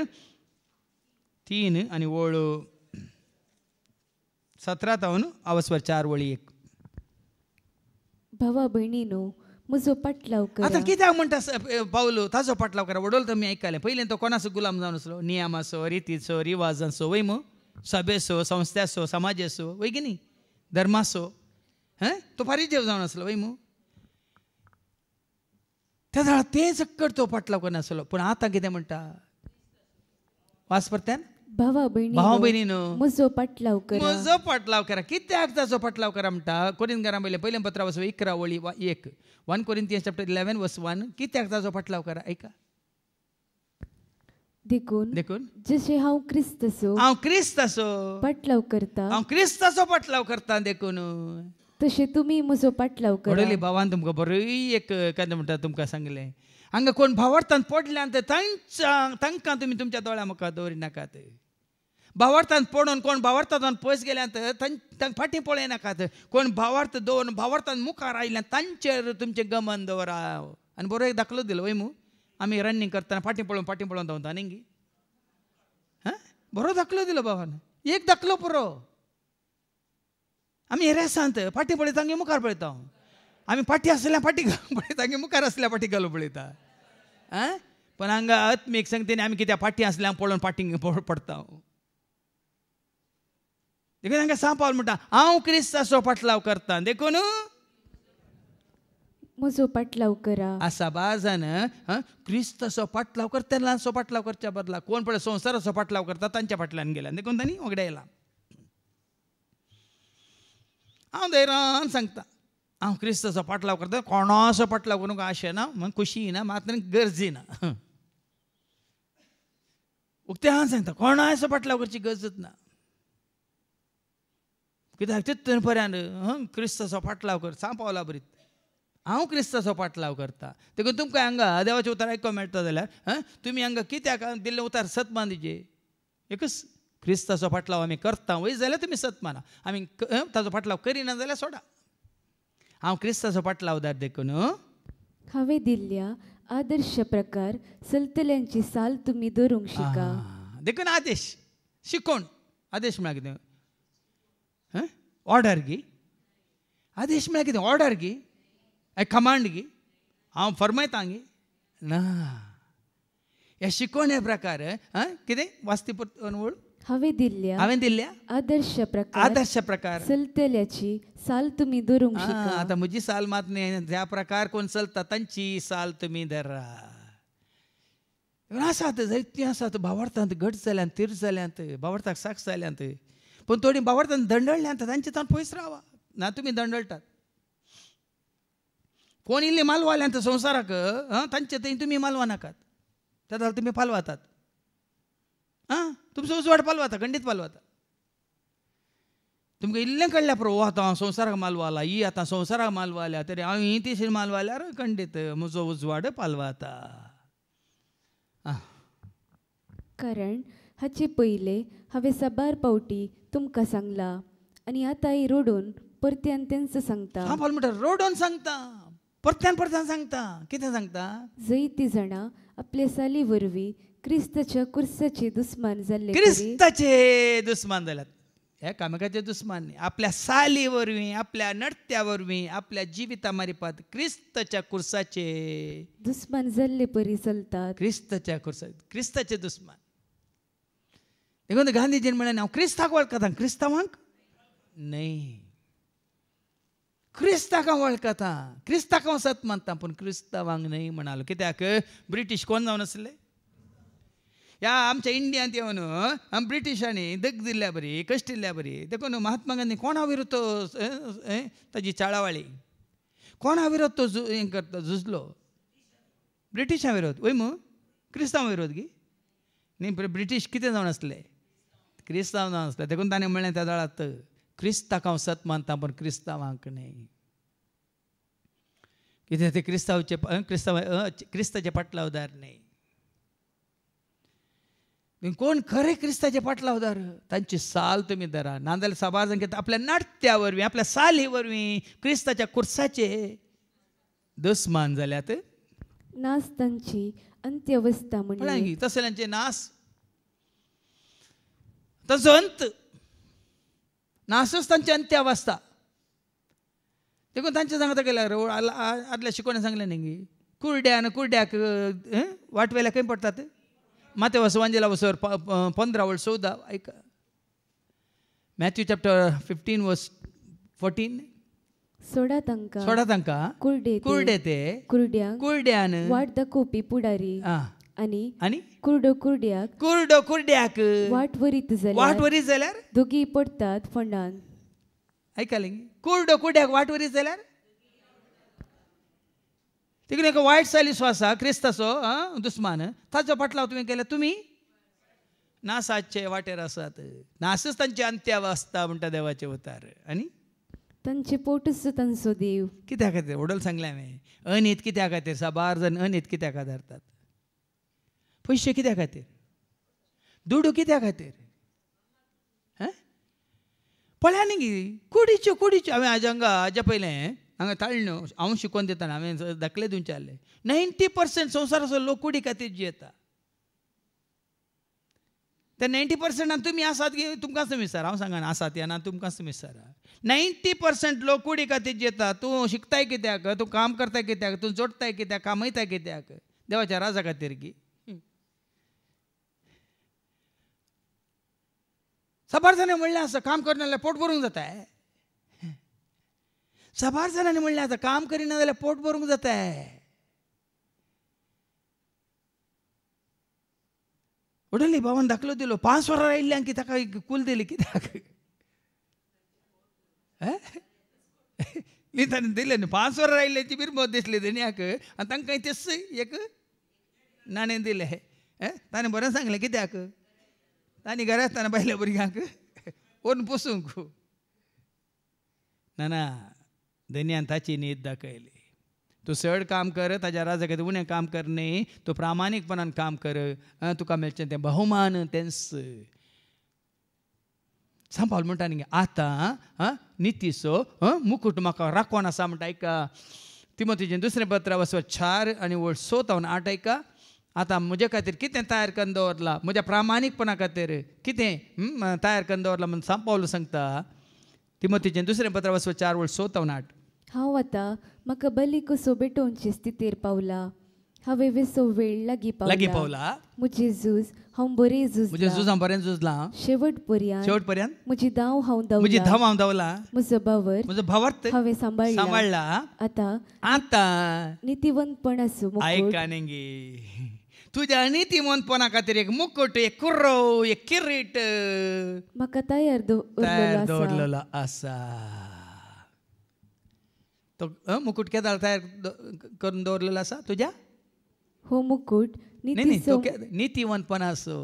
3 आनी वळ 17 अवस्वर 4 वळी 1 भावा भयणीनो म्हजो पाटलाव करा आतां कित्याक म्हणटा पावलो ताजो पाटलाव करा वडोल तुमी आयकले पयलें तो कोणाचो गुलाम जावन आसलो नियमाचो रितीचो रिवाजांचो वय मो सभेचो संस्थाचो समाजाचो वय की न्ही धर्माचो तो फारीक जावन आसलो वय मो त्या वेळार तें चक्कड तो पाटलाव करनासलो पूण आतां कितें म्हणटा वाच परत्यान भावा भयणीनो म्हजो पाटलाव करा कित्याक ताचो पाटलाव करा म्हणटा कोरिंथीकारां पयलें पत्र वचो 11 वळी 1 1 Corinthians chapter 11 verse 1 कित्याक ताचो पाटलाव करा ऐका देखून जशे हांव क्रिस्ताचो पाटलाव करता देखून तशे तुमी म्हजो पाटलाव करा वडली भावान तुमकां बरो एक केन्ना म्हणटा तुमकां सांगलें हांगा कोण भावार्थान पडल्यान तांकां तुमी तुमच्या दोळ्या मुखार दवरिनाकात भावार्थान पडून कोण भावार्थांतून पयस गेल्यात तांकां फाटीं पळयनाकात कोण भावार्थ दवरून भावार्थान मुखार आयल्यान तांचेर तुमचें गमन दवरा आनी बरो एक दाखलो दिलो वय मू आमी रनिंग करतना फाटीं पळोवन धांवता न्ही बरो दाखलो दिलो भावान एक दाखलो पुरो आमी रेसांत फाटीं पळयता तांगे मुखार पळयता आमी फाटीं आसल्या फाटीं घालून पळयता तांगे मुखार आसल्या फाटीं घालून पळयता पण हांगा आत्मीक सांगते आमी कित्याक फाटीं आसल्या पळोवन फाटीं पडटा देखून हांगा सांग पावल म्हणटा हांव क्रिस्ताचो पाटलाव करता देखून म्हजो पाटलाव करा आसा बाजान क्रिस्ताचो पाटलाव करता तेन्नाचो पाटलाव करच्या बदला कोण पळय संवसाराचो पाटलाव करता तांच्या फाटल्यान गेला देखून तांणी वगडे येयला हांव धैर्यान सांगता हांव क्रिस्ताचो पाटलाव करता कोणाचो पाटलाव करूंक आशे ना म्हण खुशी ना मात्र गरजी ना उक्ते हांव सांगता कोणाचो पाटलाव करची गरजच ना कित्याक तितून पर्यंत क्रिस्ताचो पाटलाव कर सांग पावला बरीत हांव क्रिस्ताचो पाटलाव करता देखून तुमकां हांगा देवाचें उतर आयको मेळटा जाल्यार तुमी हांगा कित्याक दिल्लें उतर सत बांदीचे एकच क्रिस्ताचो फाटलाव आमी करता वय जाल्यार तुमी सत माना, आमी ताचो फाटलाव करिना जाल्यार सोडा. हांव क्रिस्ताचो फाटलावदार देखून हांवें दिल्ल्या आदर्श प्रकार चलतल्यांची साल तुमी धरूंक शिका. देखून आदेश शिकोण, आदेश म्हळ्यार कितें? ऑर्डर गी. आदेश म्हळ्यार कितें? ऑर्डर गी, कमांड गी, हांव फरमायता गी ना. ह्या शिकोवण्या प्रकार कितें वाचती वळ हांवें दिल्ल्या आदर्श प्रकार चलतल्याची साल तुमी धरूंक शिका. आतां म्हजी साल मात न्ही, ज्या प्रकार कोण चलता तांची साल तुमी धरा. आसात जायतीं आसात भावार्थांत घट जाल्यांत, तीर जाल्यांत, भावार्थाक साक्ष जाल्यांत, पूण थोडीं भावार्थांत दंडळल्यांत, तांचे तान पयस रावा ना. तुमी दंडळटात. कोण इल्ली मालवाल्यांत संवसाराक तांचे थंय तुमी मालवा नाकात, त्या जाल्यार तुमी पालवातात. तुमचो उजवाड पालवाता, खंडीत पालवाता. तुमकां इल्लें कळ्ळ्या पुरो आतां हांव संवसाराक मालवाला, ही आतां संवसाराक मालवाल्या, तरी हांव ही तशी मालवाल्यार खंडीत म्हजो उजवाड पालवाता. कारण हाचे पयले हांवें साबार पावटी तुमकां सांगलां आनी आतांय रोडून परत्यान तेंच सांगता. हांव म्हणटा रोडून सांगता, परत्यान सांगता. कितें सांगता? जायतीं जाणां आपल्या साली वरवीं क्रिस्ताच्या कुर्साचे दुस्मान जाल्ले. क्रिस्ताचे दुस्मान जाल्यात, हे कामेकाचे दुस्मान न्ही. आपल्या साली वरवीं, आपल्या नडत्या वरवीं, आपल्या जिविता मारिपात क्रिस्ताच्या कुर्साचे दुस्मान जाल्ले परी चलतात. क्रिस्ताच्या कुर्सा, क्रिस्ताचे दुस्मान. देखून गांधीजीन म्हळें हांव क्रिस्ताक वळखता, क्रिस्तांवांक न्हय. क्रिस्ताक हांव वळखता, क्रिस्ताक हांव सत मानता, पूण क्रिस्तांवांक न्हय म्हणालो. कित्याक ब्रिटीश कोण जावन आसले? ह्या आमच्या इंडियांत येवन ब्रिटिशांनी दग दिल्ल्या बरी, कश्ट दिल्ल्या बरी. देखून महात्मा गांधी कोणा विरोध ताजी चाळावाळी, कोणा विरोध तो हें करता, झुजलो? ब्रिटिशां विरोध वय मू, क्रिस्तांव विरोध गी न्ही. ब्रिटीश कितें जावन आसले? क्रिस्तांव जावन आसले. देखून ताणें म्हणलें त्या वेळात क्रिस्ताक हांव सत मानता, पूण क्रिस्तांवांक न्हय. कित्याक ते क्रिस्ताचे फाटलावदार न्हय. कोण खरे क्रिस्ताचे फाटलावदार? तांची साल तुमी धरा. नाजाल्यार साबार जाण कितें आपल्या नाट्या वरवीं, आपल्या साली वरवीं क्रिस्ताच्या कुर्साचे दुस्मान जाल्यात. नास तांची अंत्यवस्था म्हणली. तसल्यांचे नास, ताचो अंत, नासच तांची अंत्यावस्था. देखून तांचे सांगता गेल्यार आदल्या शिकोवणे सांगले न्ही, कुरड्याक वाटवेल्या खंय पडटात? मातेवास वांजेला वसर 15:14 ऐका. Matthew chapter 15:14. सोडा तांकां कुरडे ते कुरड्यान वाट दाखोवपी पुडारी आनी कुरड्याक वाट वरीत जाल्यार दोगी पडटात फंडान. ऐकलें? कुरड्याक वाट वरीत जाल्यार देखून एक वायट सायलीसो आसा क्रिस्ताचो दुस्मान, ताचो फाटलाव तुवें केल्यार तुमी नासाचे वाटेर आसात. नासच तांची अंत्यावस्था म्हणटा देवाचे उतार. आनी तांचे पोटच तांचो देव. कित्या खातीर? वडोल सांगलें हांवें. अनित कित्या खातीर? साबार जाण अनित कित्याक आदारतात? पयशे कित्या खातीर? दुडू कित्या खातीर? पळया न्ही कुडीच्यो हांवें हाज्या पयलें हांगा ताळण्यो हांव शिकोवन दिताना हांवें दाखले दिवचे आहले. 90% संवसाराचो लोक कुडी खातीर जियेता. त्या 90% तुमी आसात की तुमकांच विचार. हांव सांगना आसात या ना, तुमकांच विचारा. 90% लोक कुडी खातीर जियेता. तूं शिकताय कित्याक? तूं काम करताय कित्याक? तूं जोडताय कित्याक? कामयताय कित्याक? देवाच्या राजा खातीर की. साबार जाणां म्हणलें आसा काम करना जाल्यार पोट भरूंक जाताय. साबार जाणांनी म्हणलें आतां काम करिना जाल्यार पोट भरूंक जाताय. उडली भावान दाखलो दिलो 5 वरां आयिल्ल्यांक ताका कूल दिली कित्याक? न्ही ताणें दिलें न्ही 5 वरां आयिल्ल्याची बिरमत दिसली दुनियाक आनी तांकां तेच एक नाणें दिलें. ताणें बरें सांगलें कित्याक? तांणी घरा आसतना बायल्या भुरग्यांक ओन पुसूंक ना दुनियान ताची न्हीद दाखयली. तूं चड काम कर, ताच्या राजा खातीर उणें काम कर न्ही. तूं प्रामाणीकपणान काम कर, तुका मेळचें तें बहुमान तेंच. सांबाळ म्हणटा न्ही आतां नितीसो मुकुट म्हाका राखोन आसा म्हणटा ऐका तिमोथीचें दुसरें पत्र वचो 4 आनी 7-8 ऐका आतां म्हजे खातीर कितें तयार करून दवरला म्हज्या प्रामाणीकपणा खातीर कितें तयार करून दवरला म्हणून सांबाळ सांगता तिमोथीचें दुसरें पत्र वचो 4-7-8 हांव आतां म्हाका बली कसो भेटोवचे स्थितीर पावला हांवें वेसो वेळ लागीं पावला म्हजें झूज हांव बरें म्हजें झूज हांव बरें झुजलां शेवट पर्यंत म्हजी धांव हांव धांवला म्हजो भावार्थ हांवें सांबाळला आतां नितीवंतपणाचो ऐका नेंगी तुज्या नितीवंतपणा खातीर एक मुकुट एक कुर्रो एक किरीट म्हाका तयार दवरलेलो आसा तो मुकुट केदार तयार करून दवरलेलो आसा तुज्या हो मुकुट नितीवंतपणाचो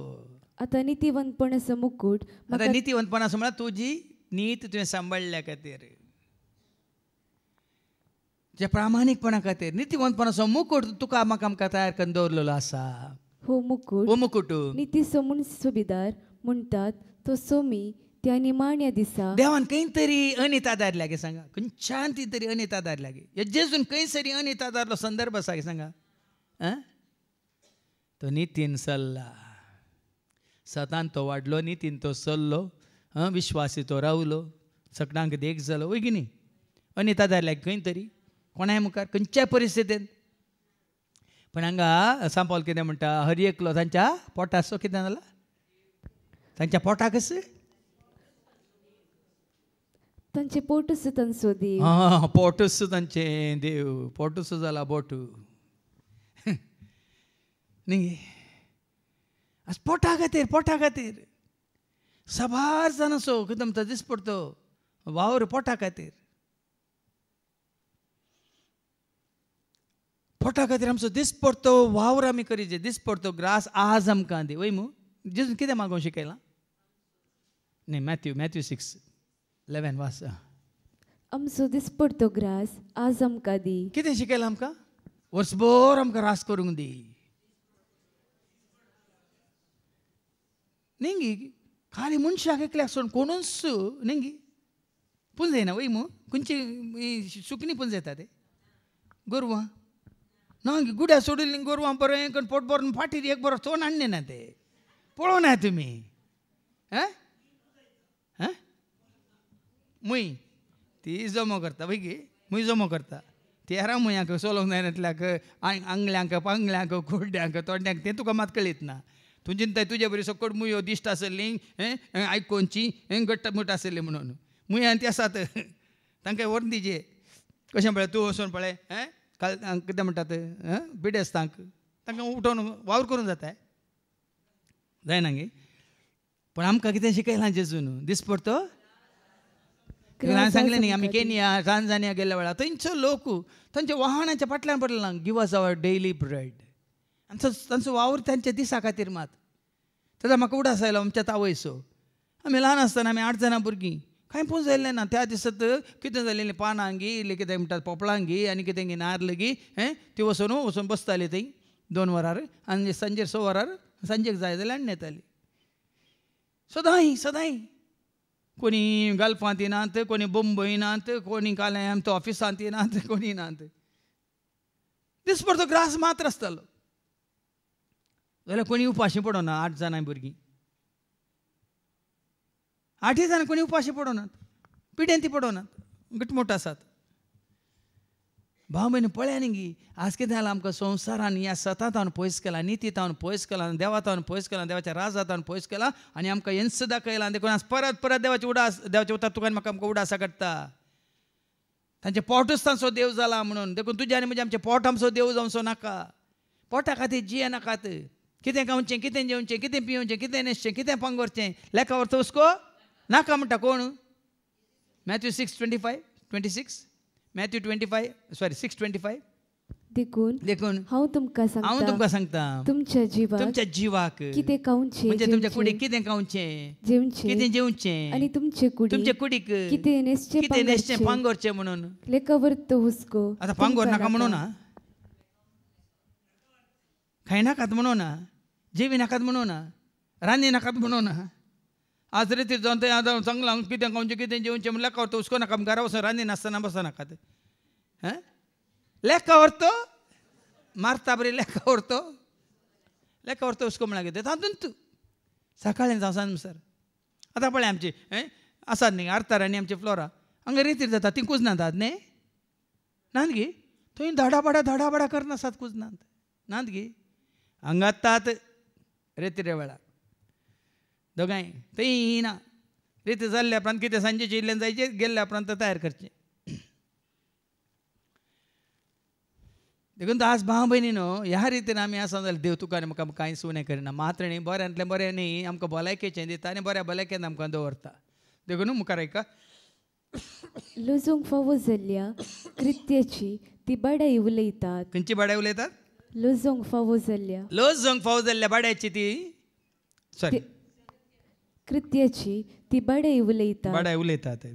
आतां नितीवंतपणाचो मुकुट आतां नितीवंतपणाचो म्हळ्यार तुजी नीत तुवें सांबाळल्या खातीर जे प्रामाणीकपणा खातीर नितीवंतपणाचो मुकुट तुका म्हाका आमकां तयार करून दवरलेलो आसा हो मुकुट नितीचो म्हूण सुबेदार म्हणटात तो सोमी त्या निमाण्या दिसा देवान खंय तरी अनिता धाडल्या गे सांगा खंयच्यान ती तरी अनिता धाडल्या गे हे जेजून खंय तरी अनिता धाडलो संदर्भ आसा गे सांगा तो नितीन चल्ला सतान तो वाडलो नितीन तो चल्लो विश्वासी तो रावलो सगळ्यांक देख जालो वय की न्ही अनिता धाडल्या खंय तरी कोणाय मुखार खंयच्याय परिस्थितीन पण हांगा सांपावल कितें म्हणटा हर एकलो तांच्या पोटाचो कितें जाला तांच्या पोटाकच तांचे पोटूच तांचो देव पोटूच तांचे देव पोटूच जाला बोटू न्ही पोटा खातीर सबार जाण असो कितें तो दीस पडतो वावर पोटा खातीर आमचो दीस पडतो वावर आमी करीचे दीस पडतो ग्रास आज आमकां दी वय जेजून कितें मागोवंक शिकयलां न्ही मॅथ्यू 6:11 वाच आमचो दीस पडतो ग्रास आज आमकां दी कितें शिकयलां आमकां वर्सभर आमकां रास करूंक दी नेंगी खाली मनशाक एकल्याक सोडून कोणूच नेंगी पुंजयना वय खंयची सुकणी पुंजयता ते गोरवां ना गुड्या सोडिल्ली गोरवां बरें करून पोट भरून फाटीर एक बरो तोंड हाडले ना ते पळोवना तुमी मुय ती जमो करता वय गे मुय जमो करता 13 मुयांक चलोवंक जायनातल्याक आंगल्यांक पांगल्यांक कुड्ड्यांक तोंड्यांक तें तुका मात कळीत ना तुजेन तुजे बरी सकट मुयो दिश्ट आसली आयकोनची गट्ट मुट आसली म्हणून मुयान ती आसात तांकां व्हरून दिजे कशें पळय तूं वचून पळय कितें म्हणटात बिडेस्तांक तांकां उठोवन वावर करूंक जाता जायना गे पण आमकां कितें शिकयलां जेजून दीस पडतो हांवें सांगलें न्ही आमी केनिया टांझानिया गेल्या वेळार थंयचो लोक तांच्या वाहनाच्या फाटल्यान पडलेला give us our daily bread आनी तांचो वावर तांच्या दिसा खातीर मात ताचा म्हाका उडास आयलो आमच्या तावयसो आमी ल्हान आसतना आमी 8 जाणां भुरगीं कांय पूण जाल्लें ना त्या दिसात कितें जालेलें पानां घे इल्लें कितें म्हणटात पोपळां घे आनी कितें घे नारळ घे ती वचून बसताली थंय 2 वरार आनी सांजेर 6 वरार सांजेक जाय जाल्यार हाडून येताली सदांय कोणी गल्फांत येनात कोणी बंबय नात कोणी कालें आमच्या ऑफिसांत येनात कोणी नात दीस परतो ग्रास मात्र आसतालो जाल्यार कोणी उपाशी पडोना 8 जाणां भुरगीं 8 जाणां कोणी उपाशी पडोनात पिड्यान ती पडोनात गटमूट आसात भाव भयणी पळया न्ही आज कितें जालां आमकां संवसारान ह्या सतांत हांवें पयस केलां नितीत हांवें पयस केलां देवात हांवें पयस केलां देवाच्या राजात हांवें पयस केलां आनी आमकां हें सुद्दां कळयलां देखून आज परत देवाचे उडास देवाच्या उतर तुका म्हाका आमकां उडासा काडटा तांचे पोटूच तांचो देव जाला म्हणून देखून तुज्या आनी म्हज्या आमचें पोट आमचो देव जावचो नाका पोटा खातीर जिये नाकात कितें खावचें कितें जेवचें कितें पिवचें कितें न्हेसचें कितें पांगरचें लेखा अर्थ हुस्को नाका म्हणटा कोण मॅथ्यू 6:26 मॅथ्यू 6:25 देखून हांव तुमकां सांगता तुमच्या जिवाक कितें खावचें म्हणजे तुमच्या कुडीक कितें खावचें कितें जेवचें आनी तुमचे कुडीक कितें न्हेसचें पांगरचें म्हणून लेखा अर्थ हुस्को आतां पांगोर नाका म्हणू ना खाय नाकात म्हणू ना जेवी नाकात म्हणू ना रांदी नाकात म्हणू ना आज रे जावन थंय आतां सांगलां कितें खावचें कितें जेवचें म्हण लेखा व्हरता हुस्को नाका घरा वचून रांदी नासतना बसनाका हें लेखा व्हरतो मारता बरी लेखा व्हरतो हुस्को म्हळ्यार कितें तातूंत सकाळीं जावं सर आतां पळय आमची आसात न्ही आरतार आनी आमची फ्लोरा हांगा रेतीर जाता ती कुजनातात न्ही नात गे थंय धडाबडा करनासात कुजनात नात गे हांगा आतात रेतीरे वेळार दोगांय थंय ना रेती जाल्ल्या उपरांत कितें सांजेचें इल्लें जायचें गेल्ल्या उपरांत तयार करचें देखून आज भाव भयणी न्हू ह्या रितीन आमी आसा जाल्यार देव तुका आमकां कांयच उणें करना मात्र न्ही बऱ्यांतलें बरें न्ही आमकां भलायकेचें दिता आनी बऱ्या भलायकेन आमकां दवरता देखून मुखार ऐका लजोंक फावो जाल्ल्या कृत्याची ती बडाई उलयतात खंयची बाड्या उलयतात लजोंक फावो जाल्ल्या बाड्याची ती सॉरी कृत्याची ती बडाई उलयतात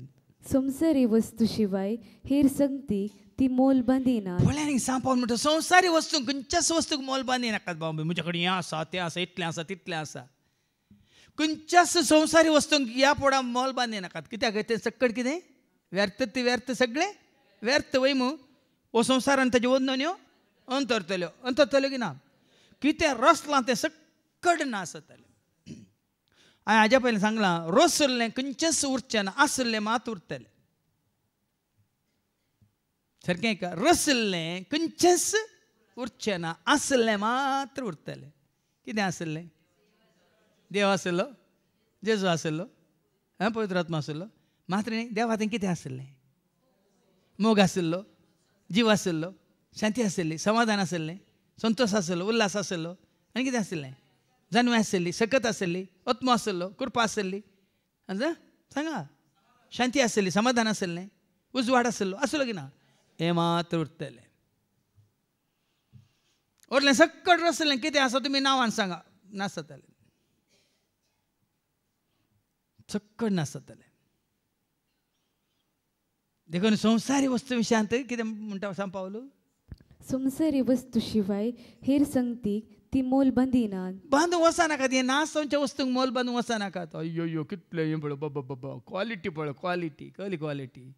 संवसारी वस्तू शिवाय हेर संगतीक ती मोल बांदिनात पळय सांगपाक म्हणटा संवसारी वस्तू खंयच्याच वस्तूक मोल बांदिनाकात बाबा म्हजे कडेन हें आसा तें आसा इतलें आसा तितलें आसा खंयच्याच संवसारी वस्तूंक ह्या पोडा मोल बांदिनाकात कित्याक तें सक्कड कितें व्यर्थ ती व्यर्थ सगळें व्यर्थ वय मू हो संवसारान ताज्यो वंदन्यो अंतरतल्यो की ना कितें रसलां तें सक्कड नासतलें हांवें हाज्या पयलीं सांगलां रसल्लें खंयचेंच उरचें ना आसल्लें मात उरतलें सारकें का रसल्लें खंयचेंच उरचें ना आसल्लें मात्र उरतलें कितें आसल्लें देव आसलो जेजू आसलो पवित्र आत्मा आसलो मात्र न्ही देव खातीर कितें आसलें मोग आसलो जीव आसलो शांती आसली समाधान आसलें संतोश आसलो उल्हास आसलो आनी कितें आसलें जानवां आसली सकत आसली आत्मो आसलो कृपा आसली सांगा शांती आसली समाधान आसलें उजवाड आसलो की ना हें मात्र उरतलें उरलें सक्कड रसलें कितें आसा तुमी नांवान सांगा नासतलें सक्कड नासतलें देखून संवसारी वस्तू विशयांत कितें म्हणटा सांग पावलो संवसारी वस्तू शिवाय हेर संगतीक ती मोल बांदिनात बांदूंक वचनाकात हें नासोवच्या वस्तूंक मोल बांदूंक वचनाकात अय्यो कितलें हें पळय बाबा क्वॉलिटी पळय कसली क्वॉलिटी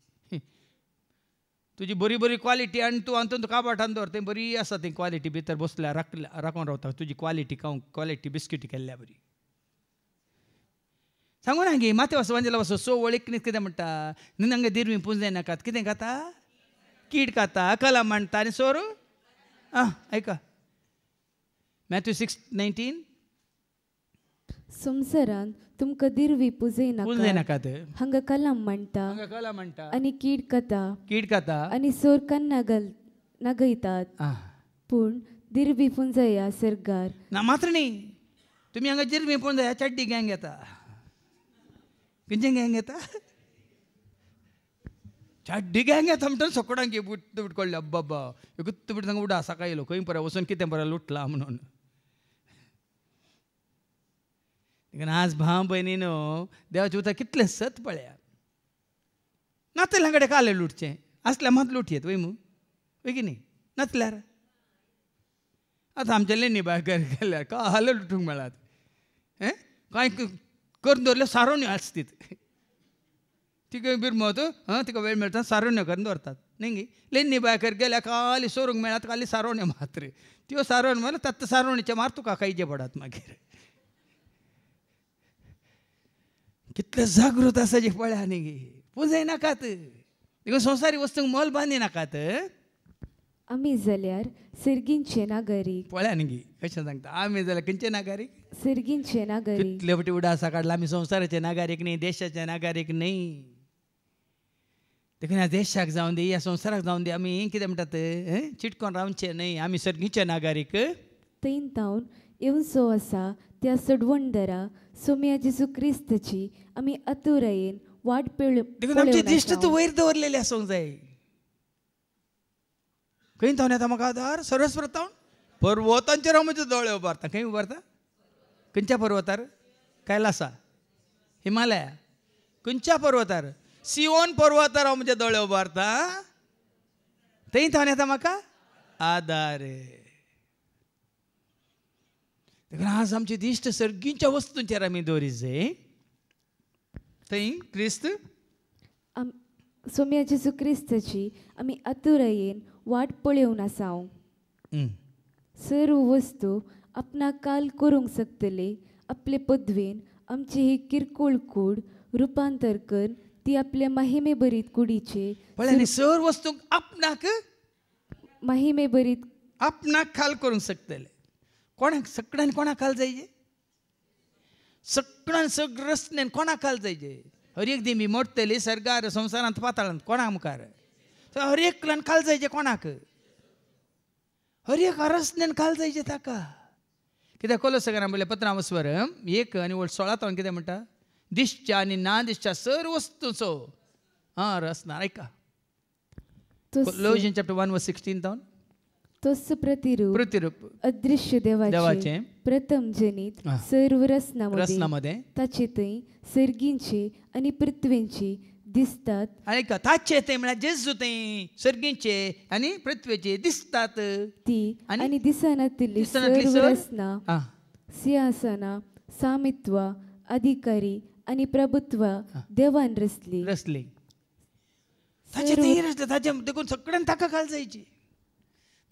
तुजी बरी क्वॉलिटी आनी तूं हातूंत काबाटान दवर तें बरी आसा ती क्वॉलिटी भितर बसल्यार राखून रावता तुजी क्वॉलिटी क्वॉलिटी बिस्किटी केल्ल्या बरी सांगू ना गे माते वांजेला वचो सो वळीक कितें म्हणटा निनंगे दिरवी पुंजय नाकात कितें खाता कीड खाता कला मांडटा आनी सोर ऐका मॅथ्यू 6:19 संवसारान तुमकां दिरवी पुजय नाकात हांगा कलाम म्हणटा आनी कीड खाता आनी सोर कन्ना नगयतात पूण दिरवी पुंजया सरगार ना मात्र न्ही तुमी हांगा दिरवी पुंजया चड्डी गँग येता खंयचें गँग येता चड्डी गँग येता म्हणटा सोकोडांक बुट कोडले अब्बाब्बा गुत्त बुट तांकां उडा सकाळी येयलो खंय पळय वचून कितें बरें लुटला म्हणून आज भाव भयणीनो देवाचें उतर कितलें सत पळया नातल्या कडेन काले लुटचें आसल्यार मात लुटयेत वय मू वय की न्ही नातल्यार आतां आमचे लेनी बाय गेल्यार काले लुटूंक मेळात कांय करून दवरले सारोण्यो आसतात तिका बिरमत तिका वेळ मेळटा सारोण्यो करून दवरतात न्ही लेनी बायकर गेल्या काली सोरूंक मेळात काली सारोण्यो मात्र त्यो सारोण म्हळ्यार तत्त सारोणीचे मार तुका खायचे पडात मागीर कितले जागृत आसा जे पळया न्ही गे पुंजय नाकात देखून संवसारी वस्तूंक मोल बांदी नाकात आमी जाल्यार सर्गींचे नागरीक पळया न्ही गे कशें सांगता आमी जाल्यार खंयचे नागरीक सर्गींचे नागरीक कितले फावटी उडासा काडला आमी संवसाराचे नागरीक न्ही देशाचे नागरीक न्ही देखून ह्या देशाक जावं दी ह्या संवसाराक जावं दी आमी कितें म्हणटात चिटकोन रावचे न्ही आमी सर्गीचे नागरीक थंय तावन येवचो आसा त्या सडवंडरा सोम्या जेजू क्रिस्ताची आमी आतुरायेन वाट देखून आमची दिश्ट तूं वयर दवरलेली आसूंक जाय खंय थावन येता म्हाका आदार सर्वस्प्रथम पर्वतांचेर हांव म्हजे दोळे उबारता खंय उबारता खंयच्या पर्वतार कैलासा हिमालया खंयच्या पर्वतार सियोन पर्वतार हांव म्हजे दोळे उबारता थंय थावन येता म्हाका आदार देखून आज आमची दिश्ट सर्गींच्या वस्तूंचेर आमी दवरीत जाय थंय क्रिस्त सोम्या जेजू क्रिस्ताची आमी आतुरायेन वाट पळोवन आसाव. सर्व वस्तू आपणाक काल करूंक शकतले आपले पदवेन आमची ही किरकोळ कूड रुपांतर करून ती आपल्या महिमे बरीत कुडीचे सर्व वस्तू आपणाक महिमे बरीत आपणाक खाल करूंक शकतले. कोणाक सगळ्यान कोणाक खाल जायचे? सगळ्यान सगळं रचनेन कोणाक खाल जायचे? हर एक दिमी मोडटली सरकार संवसारांत पाताळांत कोणाक मुखार? हर एकल्यान खाल जायचे कोणाक? हर एक रचनेन खाल जायचे ताका. कित्याक कोलोसाकारां म्हणलें 15 1 आनी 16 कितें म्हणटा? दिसच्या आनी ना दिसच्या सर्व वस्तूचो रचना. ऐका Colossians chapter 1:16 तोच प्रतिरूप अदृश्य देवाचे प्रथम जनित सर्व रचनामध्ये ताचे थंय सर्गींचे आणि पृथ्वींचे दिसतात. ऐका ताचे ते म्हळ्यार जेजू ते सर्गींचे आणि पृथ्वीचे दिसतात ती आणि दिसनातली सर्व रचना सिंहासना स्वामित्व अधिकारी आणि प्रभुत्व देवान रचली. ताचे ते रचले ताचे देखून सगळ्यांक ताका काल जायची.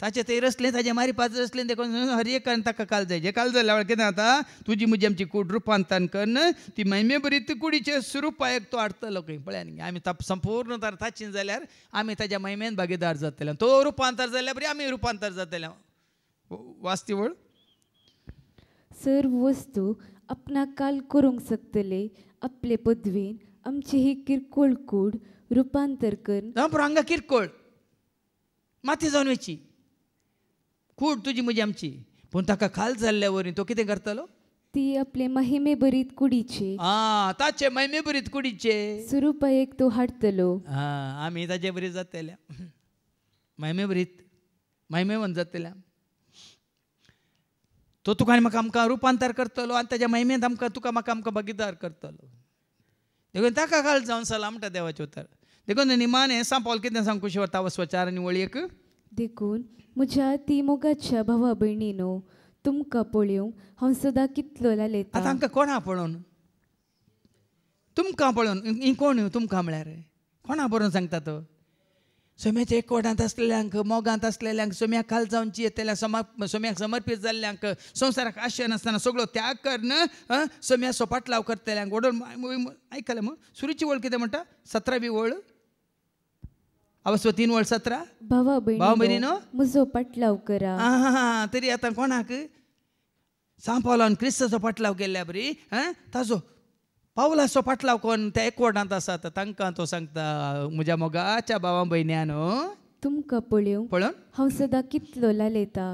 ताचे ते रचले ताचे मारी पाच रचले देखून हर एकान ताका काल जायचे. काल जाल्या वेळार कितें जाता? तुजी म्हजी आमची कूड रुपांतरण करून ती महिमे बरी ती कुडीचे स्वरुपाक तो हाडटलो खंय. पळयात न्ही आमी संपूर्ण ताची जाल्यार आमी ताच्या महिमेन भागीदार जातले. तो रुपांतर जाल्यार बरी आमी रुपांतर जातले. वास्तव सर्व वस्तू आपणाक काल करूंक शकतले आपले पदवेन आमची ही किरकोळ कूड रुपांतर करून हांगा किरकोळ माती जावन वयची कूड तुजी म्हजी आमची. पूण ताका खाल जाल्ल्या वरी तो कितें करतलो? ती आपले महिमे बरीत कुडीचे ताचे महिमे बरीत कुडीचे स्वरुपाक तो हाडतलो. आमी ताचे बरी जातल्या महिमे बरीत महिमेवन जातल्या. तो तुका आनी म्हाका आमकां रुपांतर करतलो आनी ताच्या महिमेंत आमकां तुका म्हाका आमकां भागीदार करतलो. देखून ताका काल जावन चला म्हणटा देवाचें उतर. देखून निमाणे सांपॉल कितें सांगू शिवता वस्वचार आनी वळयेक देखून म्हज्या ती मोगाच्या भावा भयणीनो तुमकां पळोवंक हांव सदां कितलो लालयता. आतां हांकां कोणा पळोवन तुमकां पळोवन ही कोण तुमकां म्हळ्यार कोणा बरोवन सांगता तो? सोम्याच्या एकवटांत आसलेल्यांक मोगांत आसलेल्यांक सोम्याक काल जावनची येतल्यांक सोम्याक समर्पीत जाल्ल्यांक संवसाराक आशय नासतना सगळो त्याग करून सोम्या सोपाटलाव करतल्यांक ओडोन आयकलें मग सुरूची वळ कितें म्हणटा? 17वी वळ अवस्व 3 वळ 17 भावा भयणीनो म्हजो पाटलाव करा. तरी आतां कोणाक? सांपावलान क्रिस्ताचो पाटलाव केल्ल्या बरी ताजो पावलाचो पाटलाव कोण त्या एकवटांत आसात तांकां तो सांगता म्हज्या मोगाच्या भावा भयण्यानो तुमकां पळोवन हांव सदां कितलो लालयता.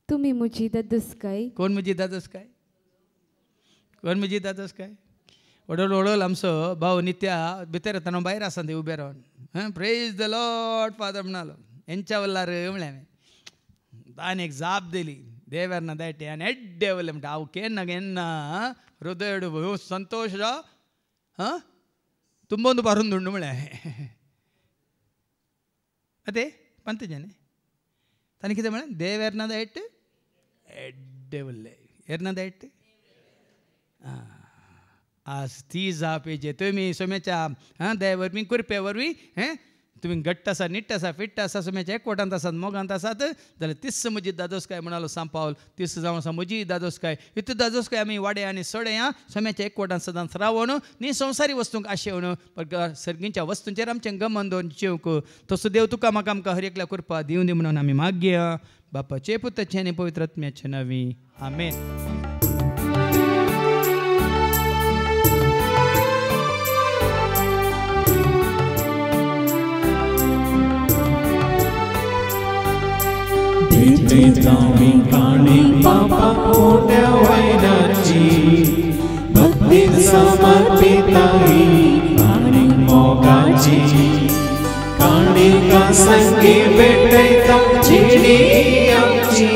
तुमी म्हजी दादोसकाय. कोण म्हजी दादोसकाय? कोण म्हजी दादोसकाय? ओडोल ओडोल आमचो भाव नित्या भितर येतना भायर आसा थंय ube Ravan praise the Lord father म्हणलो हेंच्या वल्लार म्हळें हांवें. ताणें एक जाप दिली देवारना दायटे आनी एड्डे वयले म्हणटा हांव केन्ना केन्ना हृदय संतोष ತುಂಬೊಂದು ಬರುಂದುಂಡು ಮಳೆ ಅದೇ ಪಂತಜನೆ ತನಕಿದೆ ಮಳೆ ದೇವೇರ್ನದ ಎಟ್ಟು ಎಡ್ಡೆ ಒಳ್ಳೆ ಏರ್ನದ ಎಟ್ಟು आज ती जापेचे तुम्ही सोम्याच्या देवर मी कृपे वरवी तुम्ही घट्ट आसा नीट आसा फिट्ट आसा सोम्याच्या एकवटांत आसात मोगांत आसात जाल्यार तिस्स म्हजी दादोसकाय म्हणालो सांपावल तिस्स जावन आसा म्हजी दादोसकाय इतू दादोसकाय आमी वाडे आनी सडे सोम्याच्या एकवटांत सदांच रावून न्ही संवसारी वस्तूंक आशेवन पण सर्गींच्या वस्तूंचेर आमचें गमन दवरून जेवंक तसो देव तुका म्हाका आमकां हर एकल्या कृपा दिवं दी म्हणून आमी मागया बापाचे पुताचे आनी पवित्र आत्म्याचे नांवी आमेन. जावी काणी पापा मोठ्या वैराची भक्ती समर्पिताई काणी मोगाची काणी का संगी भेटैता चिडी आमची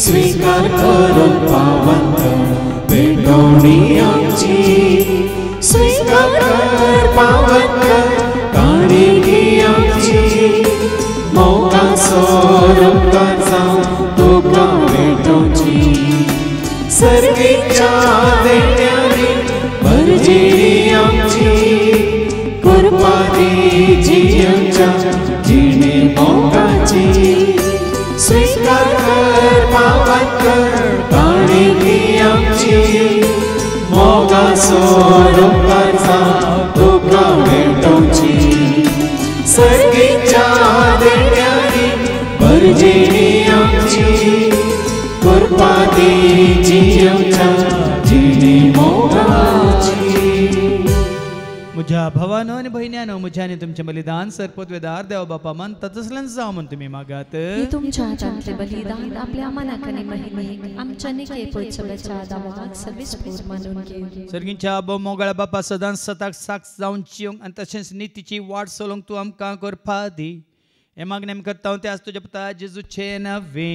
स्वीकार करून पावंत भेटोणी आमची स्वीकार कर पावंत काणी आमची मोगा सोरंका तुका भेटोची सर्गीच्या देण्यानी भरजिरी आमच्या जिणे मोगाची स्वीकार कर पावन कर काळजी आमची मोगा स्वरूपाचा तुका भेटोची सर्गीच्या देण्यानी भरजिणी आमची कृपा देची आमच्या जिणे मोगाची मुझ्या भावानो आणि बहिण्यानो मुझ्याने तुमचे बलिदान सरपतवेदार देव बापा मन ततसलन जाव म्हणून तुम्ही मागात हे तुमच्या हातांतले बलिदान आपल्या मनाकने महिमेक आमच्या निके पोचल्याच्या दावाक सर्विस्फूर मानून घे सर्गींच्या मोगळ्या बापा सदां सताक साक्ष जावन चियोंक आनी तशेंच नितीची वाट चलोवंक तूं आमकां करपा दी हे मागणें आमी करता ते आज तुज्या पुता जेजूचे नवे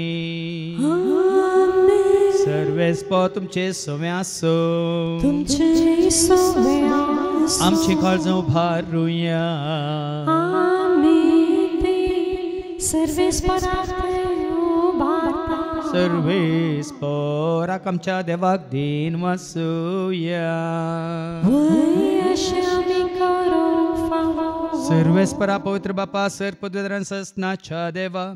सर्वेस्प तुमचे सवे आसो तुमचे सवे आमची काळजां उभारुया सर्वेस्पराक आमच्या देवाक दिन वासुया सर्वेस्परा पवित्र बापा सर्पद्वेदान सस्नाच्या देवा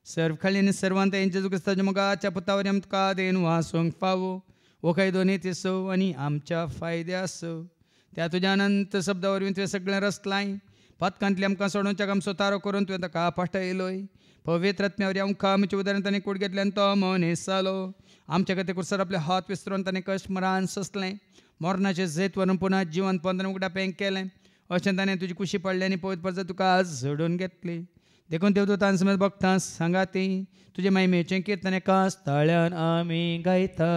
सर्व खाली सर्वांत जेजू क्रिस्ताच्या मोगाच्या पुतावर आमकां देन वासूंक फावो वो काही दोन्ही तिसो आनी आमच्या फायद्यासो त्या तुझ्या अनंत शब्दावरवीं तुवें सगळें रचलाय पथकांतली आमकां सोडोवच्याक आमचो तारो करून तुवें ताका पाठयलोय पवित्र आत्म्यावरी आमकां आमच्या उदाहरण ताणें कूड घेतल्यान तो मनीस जालो आमच्या खातीर कुसर आपले हात विसरून ताणें कश्ट मरान ससलें मरणाचें जैत व्हरून पुना जिवन पंदरा उगडा पेंग केलें अशें ताणें तुजी कुशी पडली आनी पवित्र परजा तुका आज झडून घेतली देखून देवदूतां समेत भक्तां सांगा ती तुजे महिमेचें कीर्तन एका स्थळ्यान आमी गायता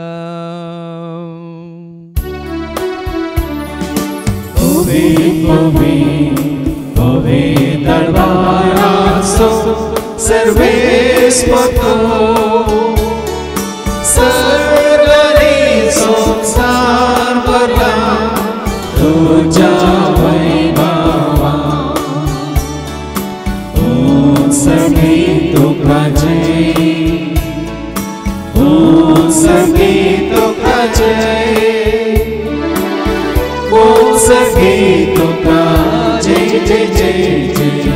Ove दरबारासो सर्वेस्पतो सर्वरी संसार भरला तुझ्या वैभवा सगळी तुका जय सगळी तुका जय सगे तुका जय जय जय जय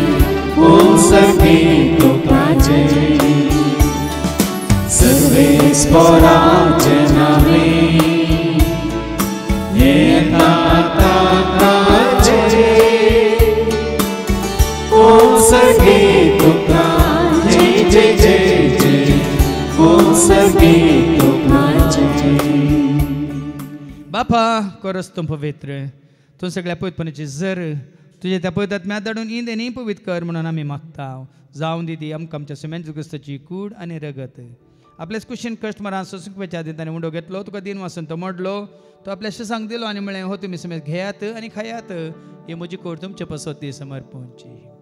ओ सगे तुका जय सर्वेस्पराचे नावे येता ताका जय ओ सगे तुका जय जय जय जय ओ सगे तुका जय बापा करस तूं पवित्र तूं सगळ्या पवित्रपणाची जर तुझे त्या पवित्र आत्म्यात धाडून इंदे न्ही पवित्र कर म्हणून आमी मागता जावन दिदी आमकां आमच्या सुमेंत क्रिस्ताची कूड आनी रगत आपल्याच कुशीन कश्ट मरान सोंसुकपेच्या आदी ताणें उंडो घेतलो तुका दिन वासून तो मोडलो तो आपल्या सांग दिलो आनी म्हळें हो तुमी समेत घेयात आनी खायात ही म्हजी कूड तुमचे पसोती समर्पणची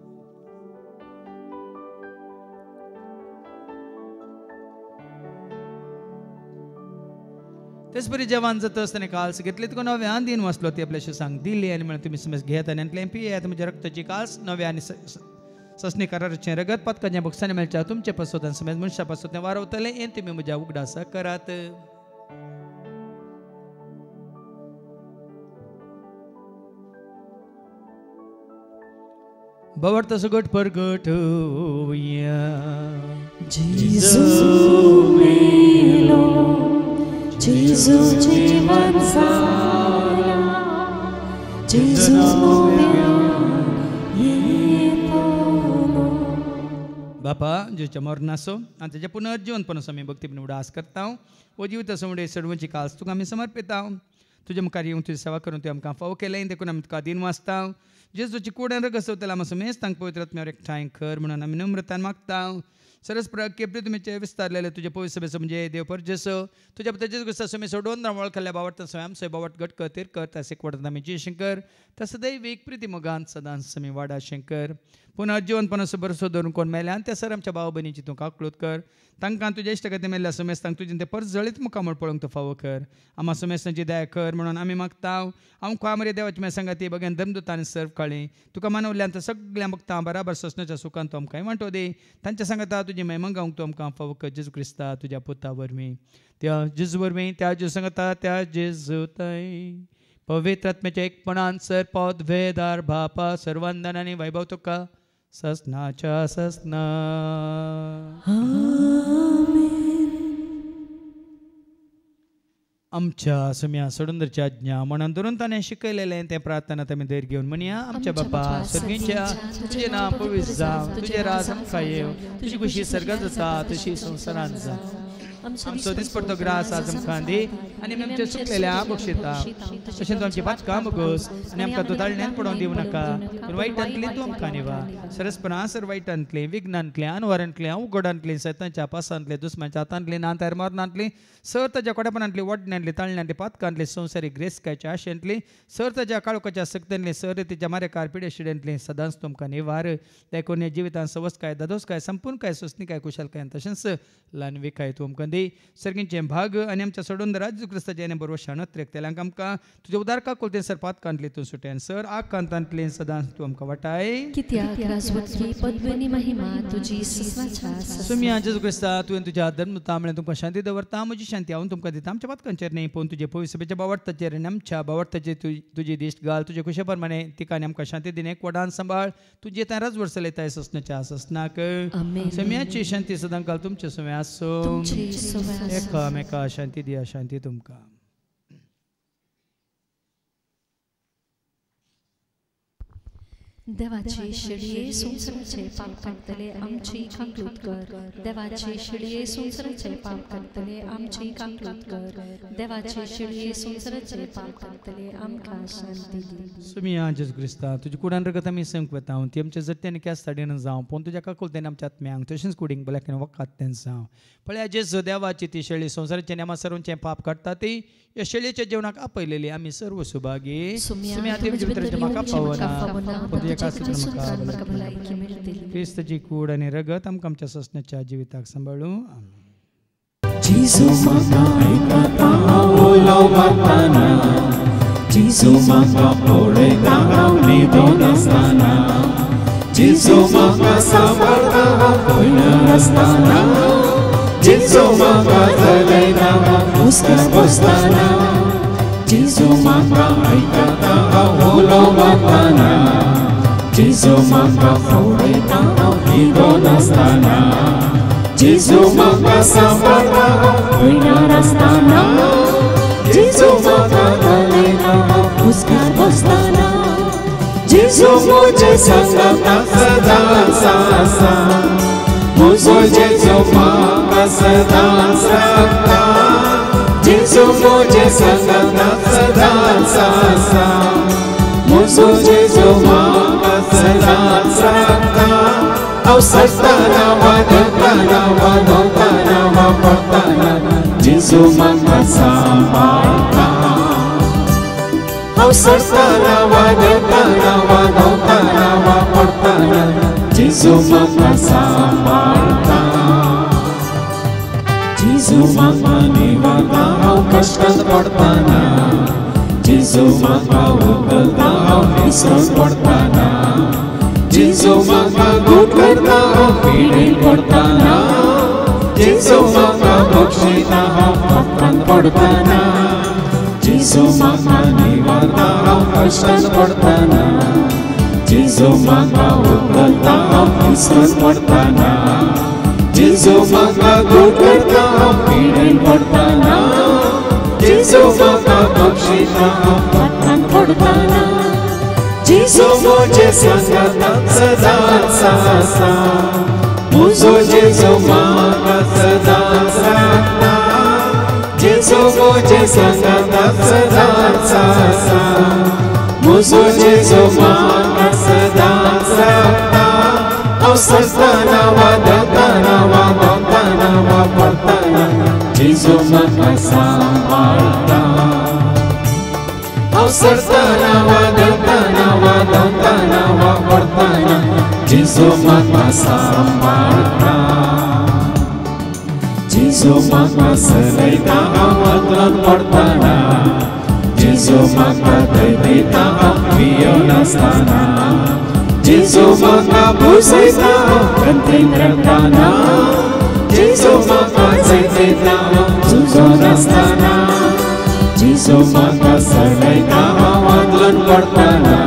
तेच बरी जेवण जाता आसतना काल्स घेतली तुका नव्यान दिन वाचलो ती आपल्याशी सांग दिली आनी म्हण तुमी समज घेयात आनी आनी पियेत म्हज्या रक्ताची काल्स नव्या आनी ससणी कराराचें रगत पथकाच्या बक्षांनी मेळच्या तुमचे पसोतान समज मनशा पसोतें वारवतलें हें तुमी म्हज्या उगडासा करात बवरता सगट परगट जेजू जीवन सारा जेजू बापा जेच्या मरणासो आनी तेच्या पुनर्जीवनपणाचो आमी भक्तीपण उडास करता वो जिविता सोडे सर्वांची काल्स तुका आमी समर्पिता तुज्या मुखार येवन तुजी सेवा करून तुवें आमकां फाव केलें देखून आमी तुका दिन वाचता जेजूची कुड्यान रगसवतले आमी समेज तांकां पवित्र आत्म्यावर एकठांय कर म्हणून आमी नम्रतान मागता सरस केपरी तुमचे विस्तारलेले तुझे पवित्र सभेचो म्हणजे देव परजेसो तुझ्या पुताचे गुस्सा समी सोडून वळखल्या बावट स्वयं सोय बावट गट कर कर तासीक वडत आमी जय शंकर तसं दैवीक प्रिती मोगान सदां समी वाडा शंकर पुन्हा जीवनपणाचो बरसो धरून कोण मेल्या आनी त्या सर आमच्या भाव भयणीची तूं काकळूत कर तांकां तुज्या इश्टगती मेल्ल्या समेज तांकां तुजें ते परत जळीत मुखामळ पळोवंक तो फावो कर आम्हा समेस्तांची दया कर म्हणून आमी मागता आमकां आमरे देवाची मे सांगाती बगेन धर्मदुतांनी सर्व काळी तुका मानवल्ल्यान सगळ्या भक्तां बराबर ससण्याच्या सुखान तूं आमकां वांटो दी तांच्या सांगाता तुजी महिमा गावंक तूं आमकां फावो कर जेजू क्रिस्ता तुज्या पुता वरवीं त्या जेजू वरवीं त्या जेजू सांगाता त्या जेजू थंय पवित्र आत्म्याच्या एकपणान सर पद वेदार बापा सर्वांदन आनी वैभव तुका ससनाच्या ससना. आमच्या सुम्या सोडूंदरच्या आज्ञा म्हणून धरून ताणें शिकयलेलें तें प्रार्थना आमी धैर्य घेवन म्हणया. आमच्या बापा स्वर्गीच्या तुजें नांव पवित्र जावं, तुजें राज आमकां येव, तुजी खुशी सर्गात जाता तशी संवसारांत जावं. आमचो दिसपडटो ग्रास आज आमकां दी आनी आमी आमच्या चुकलेल्या बक्षिता तशें तूं आमची पातकां बगोस आनी आमकां तूं ताळण्यान पडोवन दिवं नाका, पूण वायटांतली तूं आमकां निवा. सरस्परासर वायटांतली, विघ्नांतली, अनवरांतली, अवघडांतली, सैतांच्या पासांतली, दुस्माच्या हातांतली, ना तयार मरणांतली, सर ताच्या कोड्यापणांतली, वडण्यांतली, ताळण्यांतली, पातकांतली, संवसारीक ग्रेसकायच्या आशेंतली, सर ताच्या काळोखाच्या सक्तेंतली, सर तिच्या मारेकार पिडेशिडेंतली सदांच तुमकां निवार. देखून जिवितांत सवस्काय, दादोसकाय, संपूर्णकाय, सोसणीकाय, कुशलकाय तशेंच ल्हानविकाय तूं आमकां दी. सर्गींचे भाग आनी आमच्या सोडून राज क्रिस्ताचे आनी बरोबर शाणत रेखतेल्यांक आमकां तुज्या उदारका कोलतें सर पातकांतली तूं सुट्यान सर आकांतांतली सदांच तूं आमकां वाटाय. कित्याक राजवटकी पदवी महिमा तुजी ससनाच्या ससना. सुम्या जेजू क्रिस्ता तुवें तुज्या धर्म तांबळे तुमकां शांती दवरता. म्हजी शांती हांव तुमकां दिता. आमच्या पातकांचेर न्ही पूण तुजे पवित्र सभेच्या बावडताचेर आनी आमच्या बावडताचेर तुजी दिश्ट घाल. तुजे खुशे प्रमाणे तिका आनी आमकां शांती दिने कोडान सांबाळ. तुजे त्या राज वर्स लयताय ससनाच्या ससनाक. सुम्याची शांती सदां घाल तुमचे सुम्या आसूं. एकामेका शांती दिया. शांती तुमकां. देवाचे शिडये संवसाराचे पाप काडतले आमची कांकळूत कर. देवाचे शिडये संवसाराचे पाप काडतले आमची कांकळूत कर. देवाचे शिडये संवसाराचे पाप काडतले आमकां शांती दी. सुम्या जेजू क्रिस्ता तुजी कुडान रगत आमी संक वेता. ती आमच्या जत्यान केस ताडीन जावं पूण तुज्या काकुलतेन आमच्या आत्म्यांक तशेंच कुडींक बल्याक वकात जावं. पळया जेजू देवाची ती शेळी संवसाराचे नेमा सर्वांचे पाप काडटा ती या शेळयेच्या जेवणाक आपयलेली आमी सर्व सुभागी. सुम्या तुमच्या भितर म्हाका पावना क्रिस्ताची कूड आनी रगत आमकां आमच्या ससण्याच्या जिविताक सांबाळूं. जेजू म्हाका आयकता हांव उलोव मारतना, जेजू म्हाका पळयता हांव न्हिदोन आसतना, जेजू म्हाका सांबाळटा हांव भंय आसतना, जेजू म्हाका चलयता हांव हुस्कार बसतना, जेजू म्हाका आयकता हांव उलोव मारतना, जेजू म्हाका पळयता हांव न्हिदोन आसतना, जेजू म्हाका सांबाळटा हांव भंयार आसतना, जेजू म्हाका चलयता हांव हुस्कार बसतना, जेजू म्हजे संगताक सदांच आसा, म्हजो जेजू म्हाका सदांच राखता, जेजू म्हजे संगताक सदांच आसा, म्हजो जेजू म्हाका सदांच राखता. हांव सडटाना वादताना वादताना वापरताना जेजू म्हाका सांबाळटा. हांव सडटाना वादताना वादताना वापरताना जेजू म्हाका सांबाळटा. जेजू म्हाका निवडटा हांव कश्टांत पडटाना, जेजू म्हाका उखलता हांव विसरून पडटाना, जेजू म्हाका घुटडटा हांव पिडेन पडटाना, जेजू म्हाका बक्षयता हांव पातकांत पडटाना, जेजू म्हाका निवडटा हांव कश्टांत पडटाना, जेजू म्हाका उखलता हांव विसरून पडटाना, जेजू म्हाका घुटडटा हांव पिडेन पडटाना, जेजू म्हाका बक्षयता हांव पातकांत पडटाना, जेजू म्हजे संगताक सदांच आसा, म्हजो जेजू म्हाका सदांच राखता, जेजू म्हजे संगताक सदांच आसा, म्हजो जेजू म्हाका सदांच राखता. हांव सडटाना वादताना वागताना वापरताना जेजू म्हाका सांबाळटा. हांव सडटाना वादताना वादताना वापरताना जेजू म्हाका सांबाळटा. जेजू म्हाका चलयता हांव वादळांत पडटाना, जेजू म्हाका दय दिता हांव भियोन आसतना, जेजू म्हाका बुजयता हांव खंतीन रडटाना, जेजू म्हाका जैतयता हांव झुजोन आसतना, जेजू म्हाका चलयता हांव वादळांत पडटाना,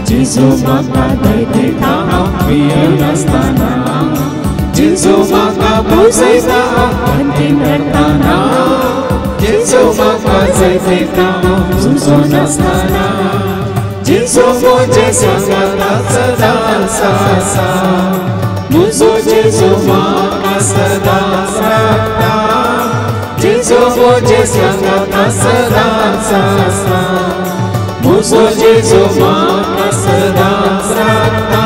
जेजू म्हाका दैतयता भियेव नासतना जेजू म्हाका बुजयता गंतीन रडटाना जेजू म्हाका दैतयता झुजो नासतना जेजू म्हजे सांगात सदांच आसा म्हजो जेजू म्हाका सदांच राखता जेजू म्हजे सांगात सदांच आसा म्हजो जेजू म्हाका सदांच राखता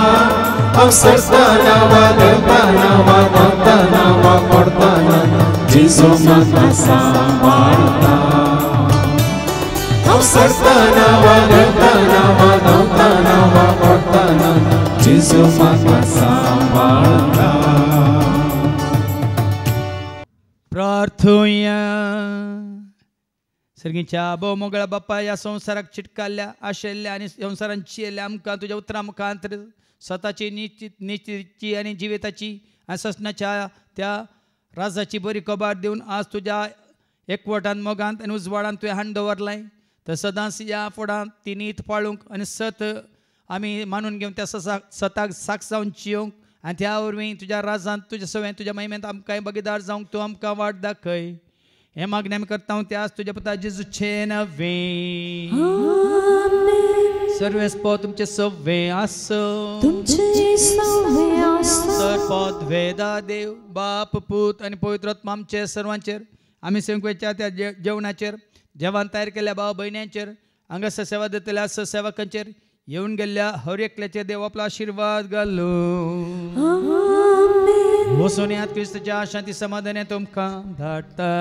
हांव सरतना वागतना वागतना वापरतना जेजू म्हाका सांबाळटा हांव सरतना वागतना वागतना वापरतना जेजू म्हाका सांबाळटा. प्रार्थुया. सर्गीच्या आबो मोगळा बाप्पा ह्या संवसाराक चिटकाल्ल्या आशेल्ल्या आनी संवसारांची येयल्या आमकां तुज्या उतरां मुखांतर स्वताची निश्चितीची आनी जिविताची आनी ससनाच्या त्या राजाची बरी कबाट दिवन आज तुज्या एकवटान मोगांत आनी उजवाडांत तुवें हाड दवरलाय तर सदांच ह्या फुडांत ती नीत पाळूंक आनी सत आमी मानून घेवन त्या सताक साक्ष जावन जियोंक आनी त्या वरवीं तुज्या राजांत तुज्या सवय तुज्या महिमेंत आमकांय भागीदार जावंक तूं आमकां वाट दाखय हे मागणी आमी करता त्याच तुज्या पुता जेजूचे नवे सर्वेस्पो तुमचे सवे आसो सर्वपद वेदा देव बाप पूत आनी पवित्र आत्मा आमचे सर्वांचेर आमी सेवकेच्या त्या जेवणाचेर जेवण तयार केल्ल्या भाव भयण्यांचेर हांगास सेवा दितल्या सेवकांचेर येवन गेल्ल्या हर एकल्याचेर देव आपलो आशिर्वाद घालो वचून यात क्रिस्ताच्या शांती समाधान तुमकां धाडटा.